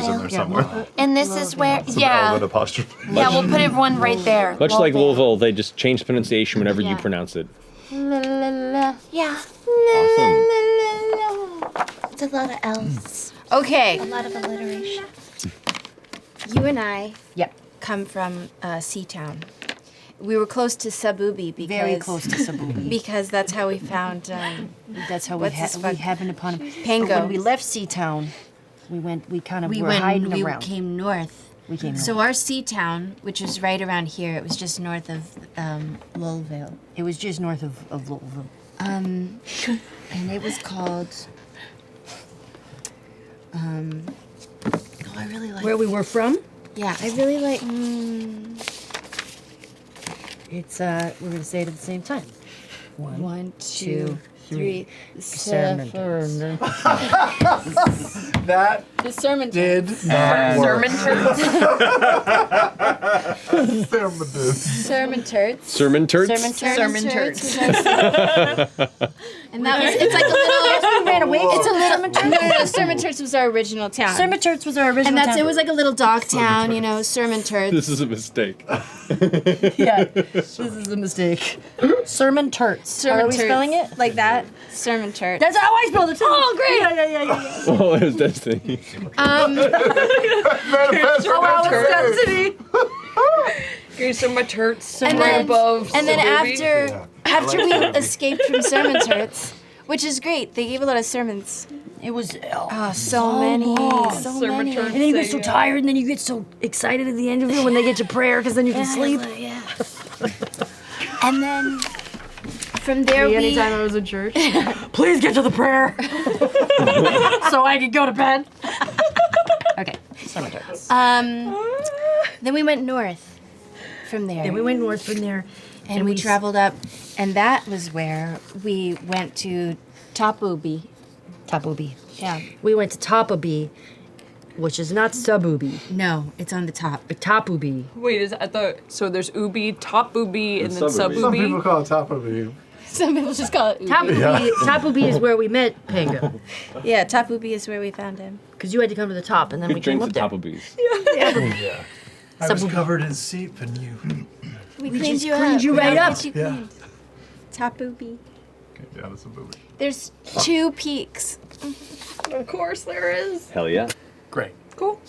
in there somewhere. And this is where, Some yeah. Elwood apostrophe. Yeah, we'll put one right there. Much like Luhlvale. Louisville, they just change pronunciation whenever you Yeah. pronounce it. Yeah. Awesome. It's a lot of L's. Okay, A lot of alliteration. you and I Yep. come from Seatown. We were close to Sabubi because Very close to Sabubi. because that's how we found. That's how What's his we fuck- happened upon him. Pango. But when we left Seatown, we were hiding we around. came north. We came So north. our Seatown, which was right around here, it was just north of Lulvale. It was just north of Louisville. And it was called. I really like. Where we were from? Yeah, I really like. It's we're gonna say it at the same time. One, two, three. Sermon. That The sermon. did not work. Sermon turds. Sermon turds? Sermon turds. And that was. It's like a little. ran away. It's a little. No. Sermon turds was our original town. Sermon Turts was our original And that's town. it was like a little dog town, Sermon turds. This is a mistake. Yeah, this is a mistake. Sermon Turts. How are we spelling it? Like that. Sermon turds. That's how I spelled it too. Oh, great. Yeah. Oh, it was destiny. Destiny. Here's some of turts And right then, above. and then Sabubi. after we escaped from sermon turds, which is great, they gave a lot of sermons. It was. Oh, so many, so Sermon many. turds. And then you get Say so yeah. tired, and then you get so excited at the end of it when they get to prayer, because then you can sleep. Yeah. And then from there Anytime I was in church. Please get to the prayer, so I can go to bed. Okay, Sermon Turts. then we went north from there. And we went north from there, and we traveled up, and that was where we went to Tapubi. Tapubi. Yeah. We went to Tapubi, which is not Sabubi. No, it's on the top. Tapubi. Wait, so there's Ubi, top Ubi, and then Sububi. sub Some people Ubi? call it top of you. Some people just call it Ubi. Tapubi is where we met Pango, Yeah, Tapubi is where we found him. because you had to come to the top, and then Who we came drinks up at there. Applebee's? I was covered in seep and you. We cleaned you cleaned up. you right We up. got you Yeah. cleaned. Tapubi. Yeah, that's a movie. There's 2 peaks. Of course there is. Hell yeah. Great. Cool.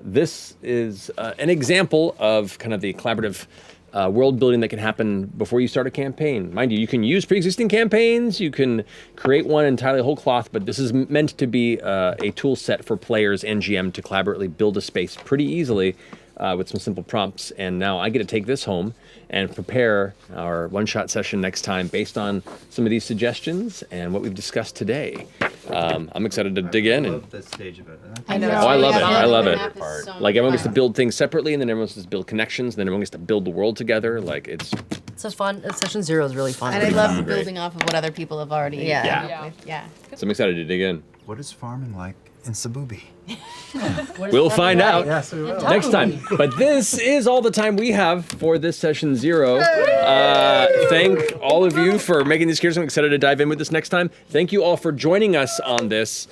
This is an example of kind of the collaborative world building that can happen before you start a campaign. Mind you, you can use pre-existing campaigns, you can create one entirely whole cloth, but this is meant to be a tool set for players and GM to collaboratively build a space pretty easily with some simple prompts. And now I get to take this home and prepare our one-shot session next time based on some of these suggestions and what we've discussed today. I'm excited to dig in. I And, love this stage of it. I know. oh, I love it. I love it. So Like everyone gets to fun. build things separately, and then everyone gets to build connections, and then everyone gets to build the world together. Like it's So fun. Session 0 is really fun. And I love building off of what other people have already. Yeah. Yeah. so I'm excited to dig in. What is farming like in Sabubi? We'll find out. Yes, we will. Next time. But this is all the time we have for this session 0. Thank all of you for making these characters. I'm excited to dive in with this next time. Thank you all for joining us on this.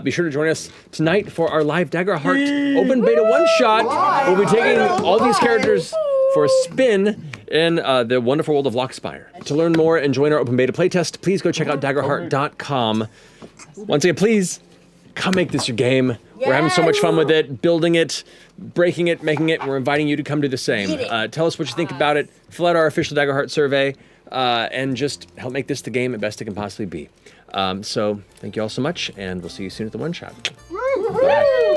Be sure to join us tonight for our live Daggerheart open beta one-shot. We'll be taking all these characters for a spin in the wonderful world of Lockspire. To learn more and join our open beta playtest, please go check out daggerheart.com. Once again, please come make this your game. We're having so much fun with it, building it, breaking it, making it. We're inviting you to come do the same. Tell us what you think about it. Fill out our official Daggerheart survey, and just help make this the game the best it can possibly be. So thank you all so much, and we'll see you soon at the one-shot. Bye.